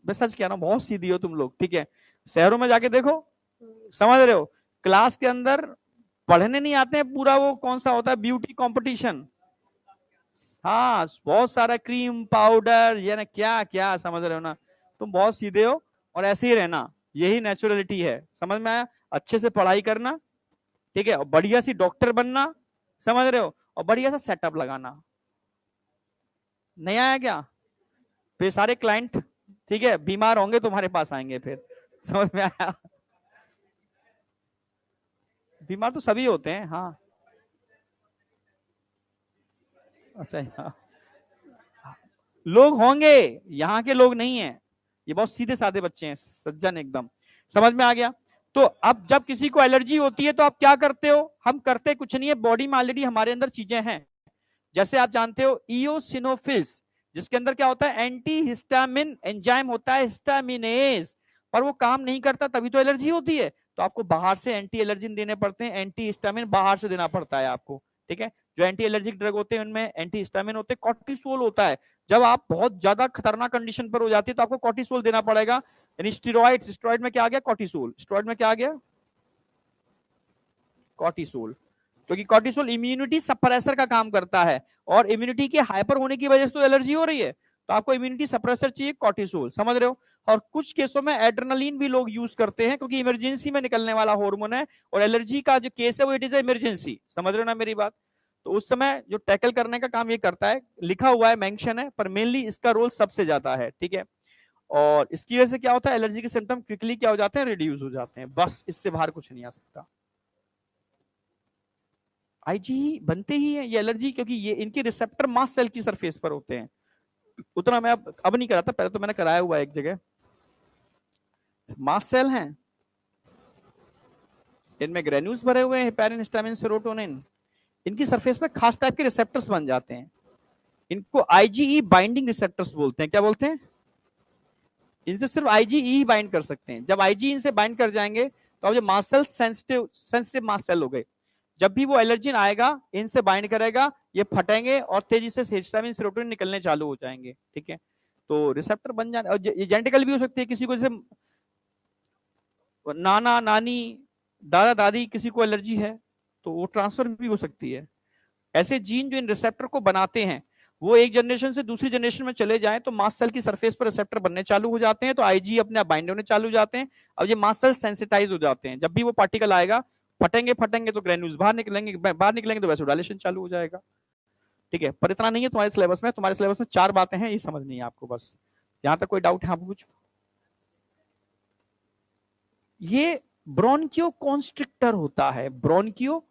मैं सच कह रहा हूँ, बहुत सीधी हो तुम लोग। ठीक है, शहरों में जाके देखो, समझ रहे हो, क्लास के अंदर पढ़ने नहीं आते हैं, पूरा वो कौन सा होता है, ब्यूटी कंपटीशन। हाँ, बहुत सारा क्रीम पाउडर, ये ना क्या क्या, समझ रहे हो ना, तुम बहुत सीधे हो, और ऐसे ही रहना, यही नेचुरलिटी है। समझ में आया, अच्छे से पढ़ाई करना, ठीक है, और बढ़िया सी डॉक्टर बनना, समझ रहे हो, और बढ़िया सा सेटअप लगाना। नहीं आया क्या? फिर सारे क्लाइंट, ठीक है, बीमार होंगे तुम्हारे पास आएंगे फिर। समझ में आया? बीमार तो सभी होते हैं, हाँ। अच्छा हाँ। लोग होंगे, यहाँ के लोग नहीं है, ये बहुत सीधे साधे बच्चे हैं, सज्जन एकदम। समझ में आ गया? तो अब जब किसी को एलर्जी होती है तो आप क्या करते हो, हम करते कुछ नहीं है, बॉडी में ऑलरेडी हमारे अंदर चीजें हैं। जैसे आप जानते हो इओसिनोफिल्स, जिसके अंदर क्या होता है, एंटी हिस्टामिन एंजाइम होता है, हिस्टामिनेज, पर वो काम नहीं करता, तभी तो एलर्जी होती है। तो आपको बाहर से एंटी एलर्जिन देने पड़ते हैं, एंटी हिस्टामिन बाहर से देना पड़ता है आपको। ठीक है, जो एंटी एलर्जिक ड्रग होते हैं उनमें एंटी हिस्टामिन होते हैं, कॉर्टिसोल होता है, जब आप बहुत ज्यादा खतरनाक कंडीशन पर हो जाती है तो आपको कॉर्टिसोल देना पड़ेगा, यानी स्टेरॉइड। स्टेरॉइड में क्या आ गया, कॉर्टिसोल। स्टेरॉइड में क्या आ गया, कॉर्टिसोल। क्योंकि कॉर्टिसोल इम्यूनिटी सप्रेसर का काम करता है, और इम्यूनिटी के हाइपर होने की वजह से तो एलर्जी हो रही है। तो आपको इम्यूनिटी सप्रेसर चाहिए कॉर्टिसोल, समझ रहे हो। और कुछ केसों में एड्रेनलिन भी लोग यूज करते हैं क्योंकि इमरजेंसी में निकलने वाला हार्मोन है, और एलर्जी का जो केस है वो इट इज इमरजेंसी, समझ रहे हो ना मेरी बात। तो उस समय जो टैकल करने का काम ये करता है, लिखा हुआ है, मेंशन है, पर मेनली इसका रोल सबसे ज्यादा है, ठीक है। और इसकी वजह से क्या होता है, एलर्जी के सिम्टम क्विकली क्या हो जाते हैं, रिड्यूस हो जाते हैं, बस इससे बाहर कुछ नहीं आ सकता। आईजी बनते ही है ये एलर्जी, क्योंकि ये इनके रिसेप्टर मास्ट सेल की सरफेस पर होते हैं। उतना मैं अब नहीं कराता, पहले तो मैंने कराया हुआ है एक जगह। मास्ट सेल हैं, इनमें ग्रेन्यूल्स भरे हुए हैं, हेपेरिन, हिस्टामिन, सेरोटोनिन, इनकी सरफेस पे खास टाइप के रिसेप्टर्स बन जाते हैं। इनको आईजीई बाइंडिंग रिसेप्टर्स बोलते हैं। क्या बोलते हैं? इनसे सिर्फ आईजीई ही बाइंड कर सकते हैं। जब आईजीई इनसे बाइंड कर जाएंगे तो अब जो mast cell sensitive mast cell हो गए, जब भी वो एलर्जिन आएगा इनसे बाइंड करेगा, ये फटेंगे और तेजी से हिस्टामिन, सेरोटोनिन निकलने चालू हो जाएंगे, ठीक है। तो रिसेप्टर बन जाने, और ये जेनेटिकल भी हो सकती है, किसी को जैसे नाना नानी दादा दादी किसी को एलर्जी है तो वो ट्रांसफर भी हो सकती है। ऐसे जीन जो इन रिसेप्टर को बनाते हैं वो एक जनरेशन से दूसरी जनरेशन में चले जाएं तो मास्ट सेल की सरफेस पर रिसेप्टर बनने चालू हो जाते हैं, तो आईजी अपने आप बाइंड होने चालू हो जाते हैं। अब ये मास्ट सेल सेंसिटाइज हो जाते हैं, जब भी वो पार्टिकल आएगा फटेंगे तो ग्रेन्यूल्स बाहर निकलेंगे तो वैसोडाइलेशन चालू हो जाएगा, ठीक है। पर इतना नहीं है तुम्हारे सिलेबस में, तुम्हारे सिलेबस में 4 बातें हैं, ये समझनी है आपको बस। यहां तक कोई डाउट है आपको कुछ? ये ब्रोंकियो कॉन्स्ट्रिक्टर होता है, ब्रोंकियो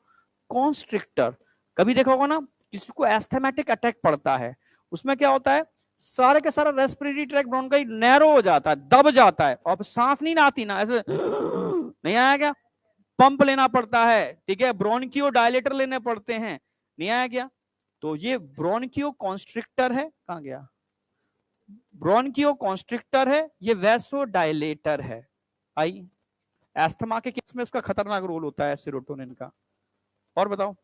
कॉन्स्ट्रिक्टर। कभी देखा होगा ना, किसी को एस्थेमेटिक अटैक पड़ता है, उसमें क्या होता है, सारे का सारा रेस्पिरेटरी ट्रैक ब्रोंकाई नैरो हो जाता है, दब जाता है, और सांस नहीं आती ना, ऐसे नहीं आया क्या, पंप लेना पड़ता है, ठीक है, ब्रोंकियो डायलेटर लेने पड़ते हैं, नहीं आया क्या। तो ये ब्रोंकियो कॉन्स्ट्रिक्टर है, कहां गया, ब्रोंकियो कॉन्स्ट्रिक्टर है, ये वैसो डायलेटर है। आई, एस्थमा के केस में उसका खतरनाक रोल होता है सेरोटोनिन का। और बताओ।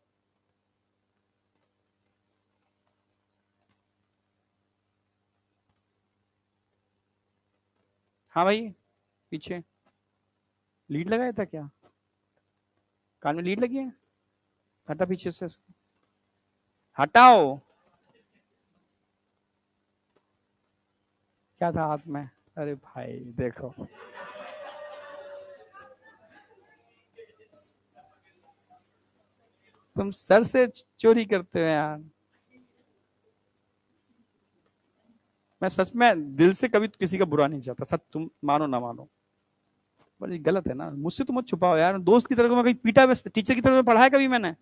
हाँ भाई, पीछे लीड लगाया था क्या, कान में लीड लगी है, हटा पीछे से, हटाओ। क्या था हाथ में? अरे भाई देखो, तुम सर से चोरी करते हो यार। मैं सच में दिल से कभी किसी का बुरा नहीं चाहता, सच, तुम मानो ना मानो, पर ये गलत है ना, मुझसे तो मत छुपाओ यार। दोस्त की तरह मैं कहीं पीटा, टीचर की तरह पढ़ाया कभी मैंने?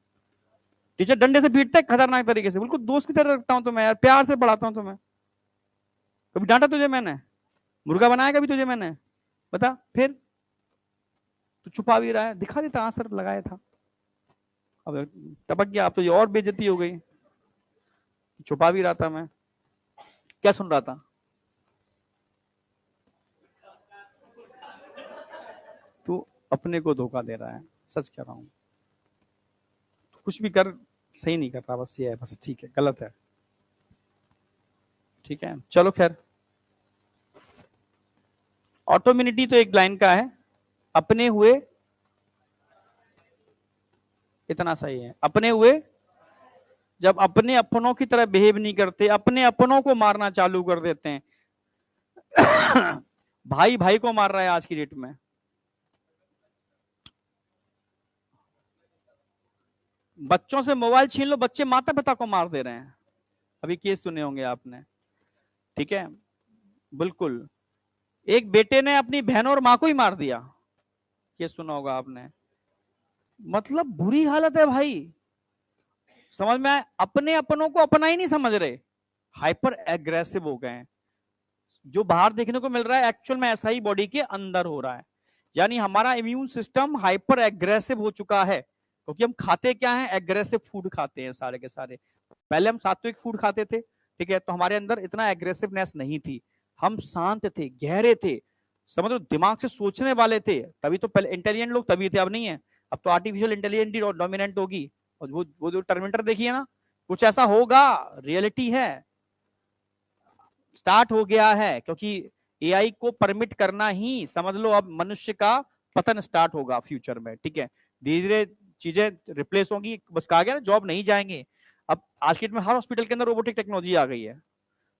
टीचर डंडे से पीटता है खतरनाक तरीके से, बिल्कुल दोस्त की तरह रखता हूँ तो मैं यार, प्यार से पढ़ाता हूँ तो मैं। कभी डांटा तुझे मैंने? मुर्गा बनाया कभी तुझे मैंने? बता फिर। तू छुपा भी रहा है, दिखा देता आंसर लगाया था। अब टपक गया, अब तो ये और बेइज्जती हो गई। छुपा भी रहा था मैं, क्या सुन रहा था? तू अपने को धोखा दे रहा है, सच कह रहा हूं। कुछ भी कर, सही नहीं कर रहा, बस ये है, बस ठीक है, गलत है, ठीक है, चलो खैर। ऑटोमिनिटी तो एक लाइन का है, अपने हुए, इतना सही है, अपने हुए, जब अपने अपनों की तरह बिहेव नहीं करते, अपने अपनों को मारना चालू कर देते हैं। भाई भाई को मार रहा है आज की डेट में। बच्चों से मोबाइल छीन लो, बच्चे माता पिता को मार दे रहे हैं, अभी केस सुने होंगे आपने, ठीक है, बिल्कुल। एक बेटे ने अपनी बहन और मां को ही मार दिया, केस सुना होगा आपने। मतलब बुरी हालत है भाई, समझ में आए, अपने अपनों को अपना ही नहीं समझ रहे, हाइपर एग्रेसिव हो गए हैं। जो बाहर देखने को मिल रहा है एक्चुअल में ऐसा ही बॉडी के अंदर हो रहा है, यानी हमारा इम्यून सिस्टम हाइपर एग्रेसिव हो चुका है, क्योंकि हम खाते क्या हैं, एग्रेसिव फूड खाते हैं सारे के सारे। पहले हम सात्विक फूड खाते थे, ठीक है, तो हमारे अंदर इतना एग्रेसिवनेस नहीं थी, हम शांत थे, गहरे थे, समझ लो दिमाग से सोचने वाले थे, तभी तो पहले इंटेलिजेंट लोग तभी थे, अब नहीं है। अब तो आर्टिफिशियल इंटेलिजेंस डोमिनेंट होगी, और वो जो टर्मिनेटर देखिए ना, कुछ ऐसा होगा, रियलिटी है, स्टार्ट हो गया है, क्योंकि एआई को परमिट करना ही समझ लो अब मनुष्य का पतन स्टार्ट होगा फ्यूचर में, ठीक है। धीरे धीरे चीजें रिप्लेस होंगी, बस कहा गया ना, जॉब नहीं जाएंगे। अब आज के डेट में हर हॉस्पिटल के अंदर रोबोटिक टेक्नोलॉजी आ गई है,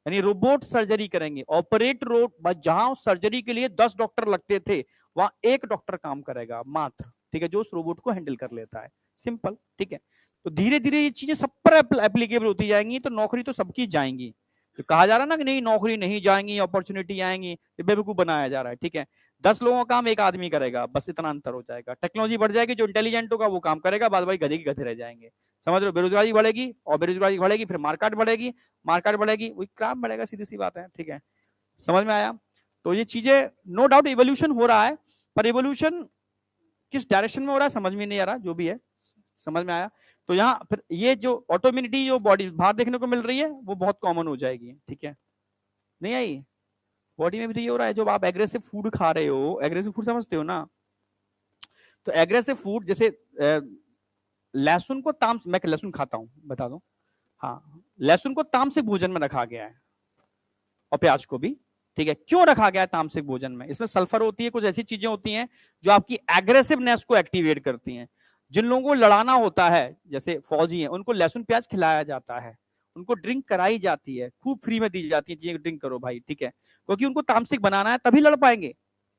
यानी रोबोट सर्जरी करेंगे, ऑपरेट रोबोट, जहां सर्जरी के लिए 10 डॉक्टर लगते थे वहां एक डॉक्टर काम करेगा मात्र, ठीक है, जो उस रोबोट को हैंडल कर लेता है, सिंपल, ठीक है। तो धीरे धीरे ये चीजें सब पर एप्लीकेबल होती जाएंगी, तो नौकरी तो सबकी जाएंगी। तो कहा जा रहा है ना कि नहीं नौकरी नहीं जाएंगी, अपॉर्चुनिटी आएंगी, ये बेवकूफ बनाया जा रहा है, ठीक है। 10 लोगों का काम एक आदमी करेगा, बस इतना अंतर हो जाएगा। टेक्नोलॉजी बढ़ जाएगी, जो इंटेलिजेंट होगा वो काम करेगा, बाद भाई गधे की गधे रह जाएंगे, समझ रहे हो। बेरोजगारी बढ़ेगी, और बेरोजगारी बढ़ेगी फिर मार्केट बढ़ेगी, मार्केट बढ़ेगी वही काम बढ़ेगा, सीधी सी बात है, ठीक है। समझ में आया। तो ये चीजें नो डाउट इवोल्यूशन हो रहा है, पर इवोल्यूशन किस डायरेक्शन में हो रहा है समझ में नहीं आ रहा, जो भी है समझ में आया। तो यहाँ फिर ये जो ऑटोइम्यूनिटी जो बॉडी बाहर देखने को मिल रही है वो बहुत कॉमन हो जाएगी, ठीक है। नहीं आई, बॉडी में भी तो ये हो रहा है, जब आप एग्रेसिव फूड खा रहे हो, एग्रेसिव फूड समझते हो ना, तो एग्रेसिव फूड जैसे लहसुन को ताम, मैं लहसुन खाता हूं बता दूं, हाँ, लहसुन को तामसिक भोजन में रखा गया है, और प्याज को भी, ठीक है। क्यों रखा गया है तामसिक भोजन में? इसमें सल्फर होती है, कुछ ऐसी चीजें होती हैं जो आपकी एग्रेसिवनेस को एक्टिवेट करती हैं। जिन लोगों को लड़ाना होता है, जैसे फौजी हैं, उनको लहसुन प्याज खिलाया जाता है, उनको ड्रिंक कराई जाती है, खूब फ्री में दी जाती है चीजें, ड्रिंक करो भाई, ठीक है, क्योंकि उनको तामसिक बनाना है, तभी लड़ पाएंगे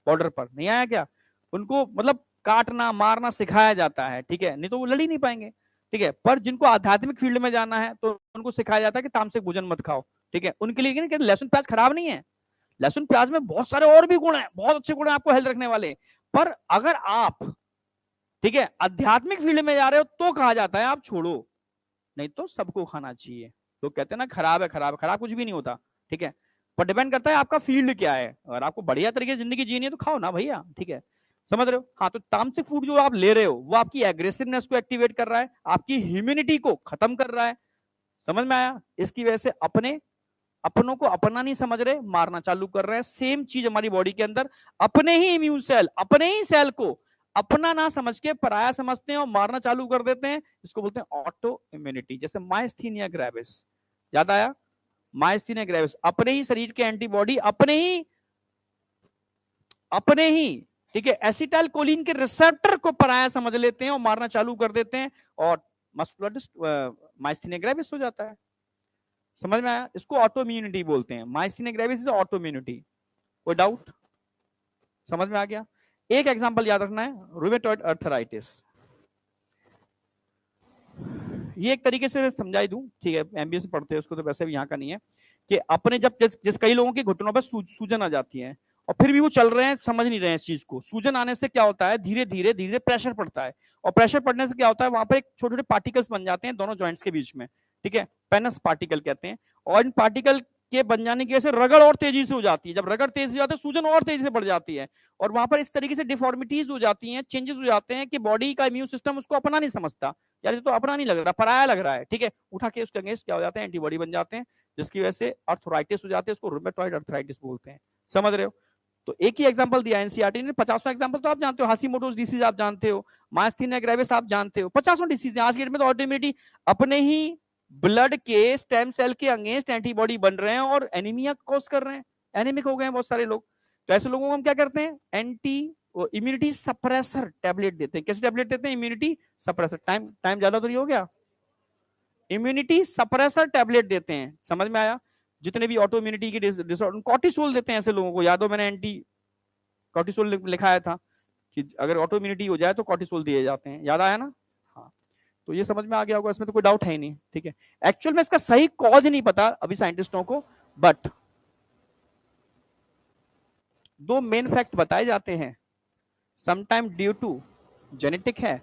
बॉर्डर पर। नहीं आया क्या? उनको मतलब काटना मारना सिखाया जाता है, ठीक है, नहीं तो वो लड़ ही नहीं पाएंगे, ठीक है। पर जिनको आध्यात्मिक फील्ड में जाना है तो उनको सिखाया जाता है कि तामसिक भोजन मत खाओ, ठीक है। उनके लिए लहसुन प्याज खराब नहीं है, लहसुन प्याज में बहुत सारे और भी गुण हैं, बहुत अच्छे गुण हैं आपको हेल्थ रखने वाले। पर अगर आप, ठीक है, आध्यात्मिक फील्ड में जा रहे हो तो कहा जाता है आप छोड़ो, नहीं तो सबको खाना चाहिए। लोग कहते हैं ना खराब है, खराब है, खराब कुछ भी नहीं होता, ठीक है। पर डिपेंड करता है आपका फील्ड क्या है, अगर आपको बढ़िया तरीके से जिंदगी जीनी है तो खाओ ना भैया, ठीक है, समझ रहे हो। हाँ, तो तामसिक फूड जो आप ले रहे हो वो आपकी एग्रेसिवनेस को एक्टिवेट कर रहा है, आपकी ह्यूमिनिटी को खत्म कर रहा है, समझ में आया। इसकी वजह से अपनों को अपना नहीं समझ रहे, मारना चालू कर रहे हैं। सेम चीज हमारी बॉडी के अंदर, अपने ही इम्यून सेल, अपने ही सेल को अपना ना समझ के पराया समझते हैं और मारना चालू कर देते हैं। इसको बोलते हैं ऑटो इम्यूनिटी। जैसे माइस्थीनिया ग्रेविस, याद आया? माइस्थीनिया ग्रेविस, अपने ही शरीर के एंटीबॉडी अपने ही, ठीक है, एसिटाइल कोलिन के रिसेप्टर को पराया समझ लेते हैं और मारना चालू कर देते हैं, और मस्कुलर माइस्थीनिया ग्रेविस हो जाता है। समझ में आया? इसको ऑटो इम्यूनिटी बोलते हैं, myasthenia gravis is autoimmunity. कोई डाउट? समझ में आ गया? एक एग्जांपल याद रखना है, रूमेटॉइड अर्थराइटिस। ये एक तरीके से समझाई दूं, ठीक है, एमबीए से पढ़ते हैं उसको, तो वैसे भी यहाँ का नहीं है, कि अपने जब जिस कई लोगों के घुटनों पर सूजन आ जाती है और फिर भी वो चल रहे हैं, समझ नहीं रहे हैं इस चीज को। सूजन आने से क्या होता है, धीरे धीरे धीरे प्रेशर पड़ता है, और प्रेशर पड़ने से क्या होता है, वहां पर एक छोटे छोटे पार्टिकल्स बन जाते हैं दोनों जॉइंट्स के बीच में, ठीक है, पेनस पार्टिकल कहते हैं। और इन पार्टिकल के बन जाने की वजह से रगड़ और तेजी से हो जाती है, जब रगड़ तेजी से जाती है सूजन और तेजी से बढ़ जाती है, और वहां पर इस तरीके से डिफॉर्मिटीज हो जाती हैं, चेंजेस हो जाते हैं कि बॉडी का इम्यून सिस्टम उसको अपना नहीं समझता, यार ये तो अपना नहीं लग रहा, पराया लग रहा है, ठीक है, उठा के उसके अगेंस्ट क्या हो जाते हैं, एंटीबॉडी बन जाते हैं, जिसकी वजह से अर्थराइटिस हो जाती है, उसको रूमेटॉइड अर्थराइटिस बोलते हैं। समझ रहे हो? तो एक ही एग्जांपल दिया एनसीईआरटी ने, 50वां एग्जांपल तो आप जानते हो, हाशीमोटोस डिसीज आप जानते हो, माइस्थीनिया ग्रेविस आप जानते हो, 50वां डिसीज है। आज की डेट में तो ऑटोइम्यूनिटी अपने ही ब्लड के स्टेम सेल के अगेंस्ट एंटीबॉडी बन रहे हैं और एनीमिया कॉज कर रहे हैं, एनीमिक हो गए हैं बहुत सारे लोग। तो ऐसे लोगों को हम क्या करते हैं, एंटी इम्यूनिटी सप्रेसर टैबलेट देते हैं। कैसे टैबलेट देते हैं? इम्यूनिटी सप्रेसर, टाइम ज्यादा तो नहीं हो गया, इम्यूनिटी सप्रेसर टैबलेट देते हैं। समझ में आया? जितने भी ऑटो इम्यूनिटी के डिसऑर्डर, कॉर्टिसोल देते हैं ऐसे लोगों को, याद हो मैंने एंटी कॉर्टिसोल लिखाया था कि अगर ऑटो इम्यूनिटी हो जाए तो कॉर्टिसोल दिए जाते हैं, याद आया ना? हाँ, तो ये समझ में आ गया होगा, इसमें तो कोई डाउट है ही नहीं, ठीक है। एक्चुअल में इसका सही कॉज नहीं पता अभी साइंटिस्टों को, बट दो मेन फैक्ट बताए जाते हैं। समटाइम ड्यू टू जेनेटिक है,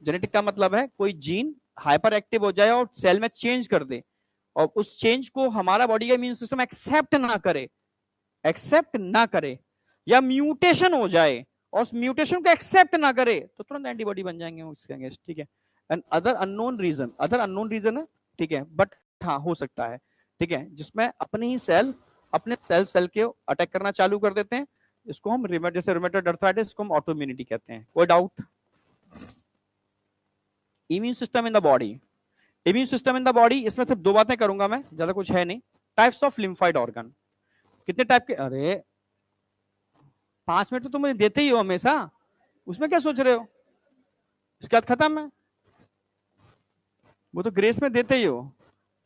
जेनेटिक का मतलब है कोई जीन हाइपर एक्टिव हो जाए और सेल में चेंज कर दे, और उस चेंज को हमारा बॉडी का इम्यून सिस्टम एक्सेप्ट ना करे, या म्यूटेशन हो जाए और उस म्यूटेशन को एक्सेप्ट ना करे, तो तुरंत एंटीबॉडी बन जाएंगे उसके अगेंस्ट, ठीक है। एंड अदर अननोन रीजन है, ठीक है, बट हाँ हो सकता है, ठीक है, जिसमें अपने ही सेल अपने सेल के अटैक करना चालू कर देते हैं। इसको हम जैसे रूमेटॉइड अर्थराइटिस, इसको हम ऑटो इम्यूनिटी कहते हैं। कोई doubt? Immune system in the body, immune system in the body, इसमें सिर्फ दो बातें करूंगा मैं, ज्यादा कुछ है नहीं। टाइप्स ऑफ लिम्फाइड ऑर्गन, कितने टाइप के? अरे 5 मिनट तो तुम मुझे देते ही हो हमेशा, उसमें क्या सोच रहे हो? इसके बाद खत्म है, वो तो ग्रेस में देते ही हो,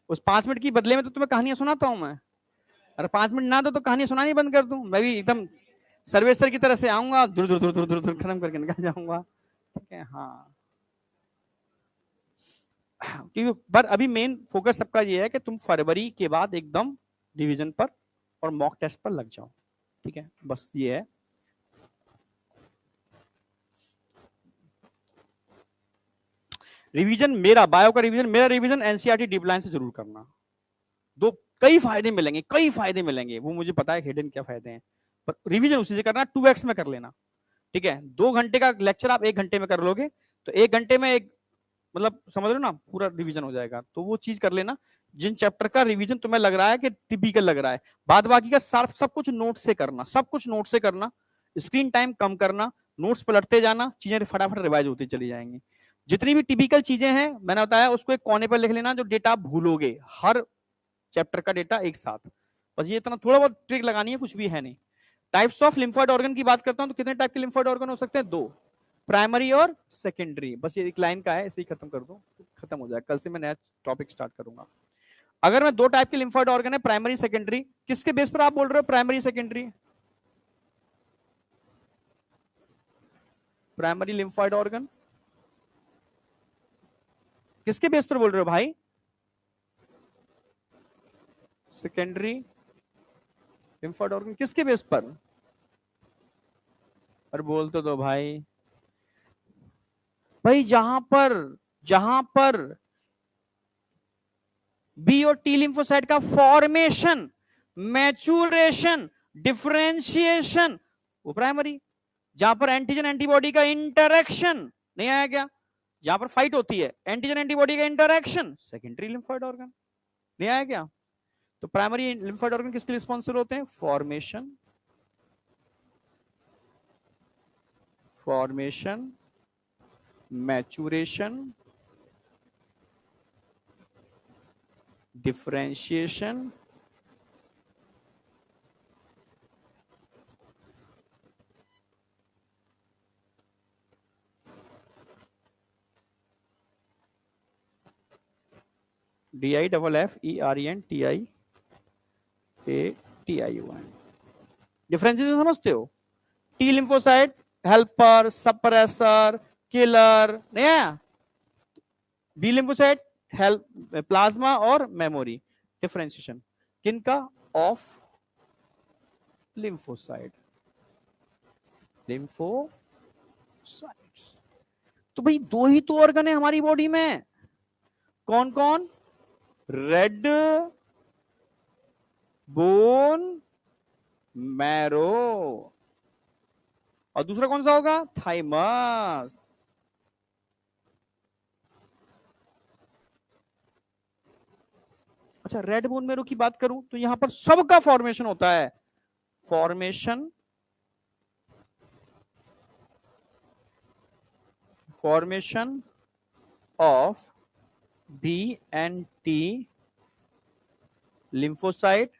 उस 5 मिनट की बदले में तो तुम्हें कहानियां सुनाता हूं मैं। अरे 5 मिनट ना दो तो कहानी सुनानी बंद कर दूं, मैं भी एकदम सर्वेसर की तरह से आऊंगा, दूर दूर दूर दूर दूर दूर खत्म करके निकल जाऊंगा। ठीक है, हाँ। क्योंकि पर अभी मेन फोकस सबका ये है कि तुम फरवरी के बाद एकदम रिवीजन पर और मॉक टेस्ट पर लग जाओ। ठीक है, बस ये है। रिवीजन मेरा, बायो का रिवीजन, मेरा रिवीजन एनसीईआरटी डीप लाइन से जरूर करना। दो कई फायदे मिलेंगे, कई फायदे मिलेंगे, वो मुझे पता है हिडन क्या फायदे हैं, पर रिवीजन उसी से करना, 2x में कर लेना। ठीक है, 2 घंटे का लेक्चर आप 1 घंटे में कर लोगे, तो 1 घंटे में एक मतलब समझ रहे हो ना, पूरा रिवीजन हो जाएगा। तो वो चीज कर लेना, जिन चैप्टर का रिवीजन तुम्हें लग रहा है कि टिपिकल लग रहा है, बाद बाकी का सब कुछ नोट से करना, सब कुछ नोट से करना, स्क्रीन टाइम कम करना, नोट्स पलटते जाना, चीजें फटाफट रिवाइज होती चली जाएंगी। जितनी भी टिपिकल चीजें हैं मैंने बताया, उसको एक कोने पर लिख लेना, जो डेटा आप भूलोगे, हर चैप्टर का डेटा एक साथ। बस ये इतना थोड़ा बहुत ट्रिक लगानी है, कुछ भी है नहीं। टाइप्स ऑफ लिम्फोइड ऑर्गन की बात करता हूं, तो कितने टाइप के लिम्फोइड ऑर्गन हो सकते हैं? 2, प्राइमरी और सेकेंडरी। बस ये एक लाइन का है, इसे ही खत्म कर दो, खत्म हो जाए। कल से मैं नया टॉपिक स्टार्ट करूंगा। अगर मैं 2 टाइप के लिम्फोइड ऑर्गन है, प्राइमरी सेकेंडरी, किसके बेस पर आप बोल रहे हो primary secondary? Primary lymphoid organ किसके बेस पर बोल रहे हो भाई? सेकेंडरी लिम्फोइड ऑर्गन किसके बेस पर? और बोल तो दो भाई। भाई जहां पर बी और टी लिम्फोसाइट का फॉर्मेशन, मैच्यूरेशन, डिफरेंशिएशन, वो प्राइमरी। जहां पर एंटीजन एंटीबॉडी का इंटरेक्शन, नहीं आया क्या? जहां पर फाइट होती है, एंटीजन एंटीबॉडी का इंटरेक्शन, सेकेंडरी लिम्फोइड ऑर्गन। नहीं आया क्या? तो प्राइमरी लिम्फोइड ऑर्गन किसके रिस्पॉन्सिबल होते हैं? Formation, maturation, differentiation, DIFFERENTIATION। Differentiation समझते हो? T lymphocyte helper, suppressor, killer, नहीं आया? बी लिम्फोसाइट हेल्प, प्लाज्मा और मेमोरी। डिफरेंशिएशन किनका? Of lymphocyte, lymphocytes. तो भाई 2 ही तो ऑर्गन है हमारी बॉडी में, कौन कौन? रेड बोन मैरो, और दूसरा कौन सा होगा? थाइमस। अच्छा, रेड बोन मैरो की बात करूं तो यहां पर सबका फॉर्मेशन होता है। Formation of B and T lymphocyte,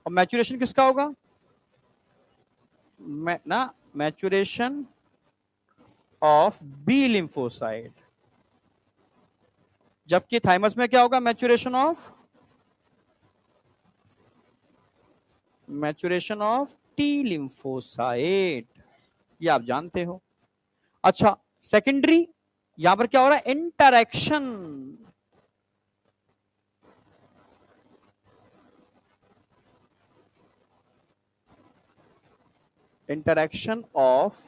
और मैच्यूरेशन किसका होगा? Maturation of B lymphocyte. जबकि थाइमस में क्या होगा? Maturation of T lymphocyte. ये आप जानते हो। अच्छा, सेकेंडरी, यहां पर क्या हो रहा है? Interaction, of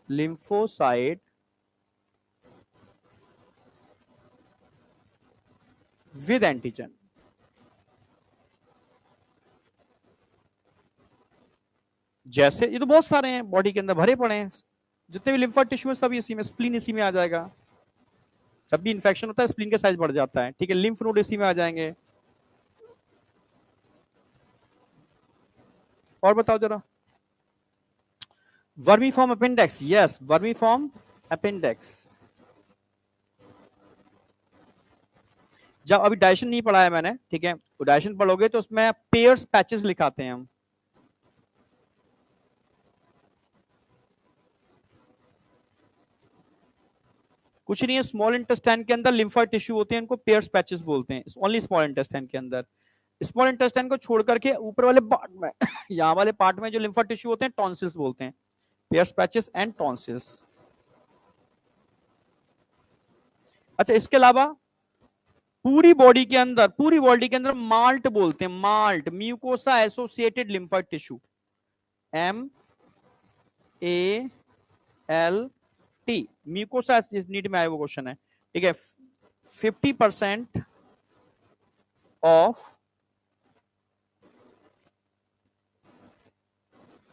lymphocyte with antigen। जैसे ये तो बहुत सारे हैं, बॉडी के अंदर भरे पड़े हैं, जितने भी लिम्फोइड टिश्यू है सब इसी में, स्प्लीन इसी में आ जाएगा। जब भी इन्फेक्शन होता है स्प्लीन का साइज बढ़ जाता है। ठीक है, लिम्फ नोड इसी में आ जाएंगे। और बताओ जरा। Vermiform appendix, yes, vermiform appendix. जब अभी डाइजेशन नहीं पढ़ा है मैंने, ठीक है, तो डाइजेशन पढ़ोगे तो उसमें पेयर्स पैचेस लिखाते हैं हम। कुछ नहीं है, स्मॉल इंटेस्टाइन के अंदर लिम्फोइड टिश्यू होते हैं, इनको पेयर्स पैचेस बोलते हैं, ओनली स्मॉल इंटेस्टाइन के अंदर। स्मॉल इंटेस्टाइन को छोड़ करके ऊपर वाले पार्ट में यहाँ वाले पार्ट में जो लिम्फोइड टिश्यू होते हैं टॉन्सिल्स बोलते हैं, पेयर्स पैचेस एंड टॉन्सिल्स। अच्छा, इसके अलावा पूरी बॉडी के अंदर माल्ट बोलते हैं, MALT, mucosa associated lymphoid tissue, MALT, mucosa, NEET में आया वो क्वेश्चन है, ठीक है। 50% of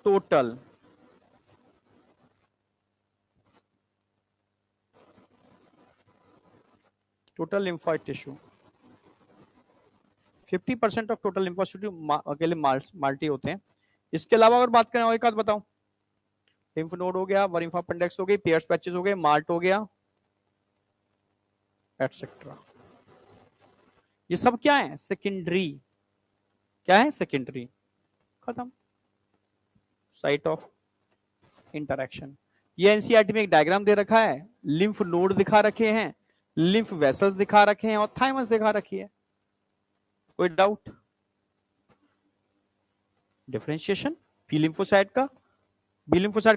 total lymphoid tissue, 50% of total lymphoid tissue अकेले माल्टी होते हैं। इसके अलावा अगर बात करें और एक बात बताओ, लिम्फ नोड हो गया, वरिंफा अपेंडिक्स हो गई, पियर्स पैचेस हो गए, माल्ट हो गया, एटसेट्रा। ये सब क्या है? सेकेंडरी। क्या है? सेकेंडरी। खत्म। Site of interaction. ये एनसीईआरटी में एक डायग्राम दे रखा है, लिम्फ नोड दिखा रखे हैं, लिम्फ वेसल्स दिखा रखे हैं और थाइमस दिखा रखी है। कोई डाउट? डिफरेंशिएशन बी लिम्फोसाइट का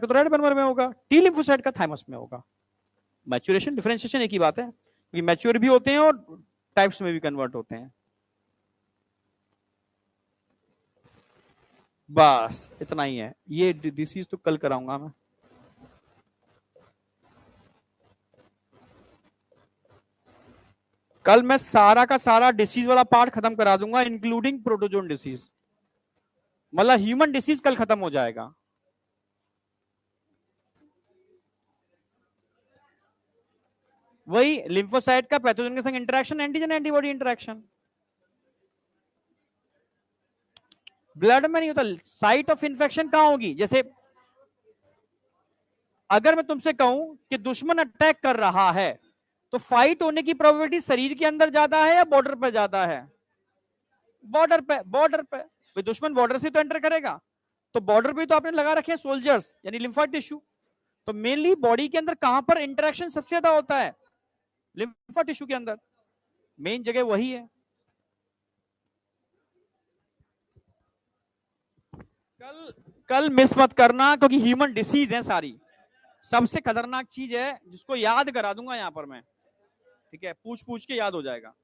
तो रेड बनवर में होगा, टी लिम्फोसाइट का थाइमस में होगा। मैच्योरेशन, डिफरेंशिएशन एक ही बात है, क्योंकि मैच्योर भी होते हैं और टाइप्स में भी कन्वर्ट होते हैं। बस इतना ही है, ये डिसीज तो कल कराऊंगा मैं। कल मैं सारा का सारा डिसीज वाला पार्ट खत्म करा दूंगा, इंक्लूडिंग प्रोटोजोन डिसीज, मतलब ह्यूमन डिसीज कल खत्म हो जाएगा। वही लिम्फोसाइट का पैथोजन के संग interaction, antigen antibody interaction. Blood में नहीं होता, साइट ऑफ इन्फेक्शन कहां होगी? जैसे अगर मैं तुमसे कहूं कि दुश्मन अटैक कर रहा है, तो फाइट होने की प्रोबेबिलिटी शरीर के अंदर ज्यादा है या बॉर्डर पे ज्यादा है? बॉर्डर पे। दुश्मन बॉर्डर से तो एंटर करेगा, तो बॉर्डर पे तो आपने लगा रखे हैं सोल्जर्स यानी लिम्फोइड टिश्यू। तो मेनली बॉडी के अंदर कहां पर इंटरेक्शन सबसे ज्यादा होता है? लिम्फोइड टिश्यू के अंदर, मेन जगह वही है। कल मिस मत करना, क्योंकि ह्यूमन डिसीज है सारी, सबसे खतरनाक चीज है जिसको याद करा दूंगा यहां पर मैं, ठीक है, पूछ पूछ के याद हो जाएगा।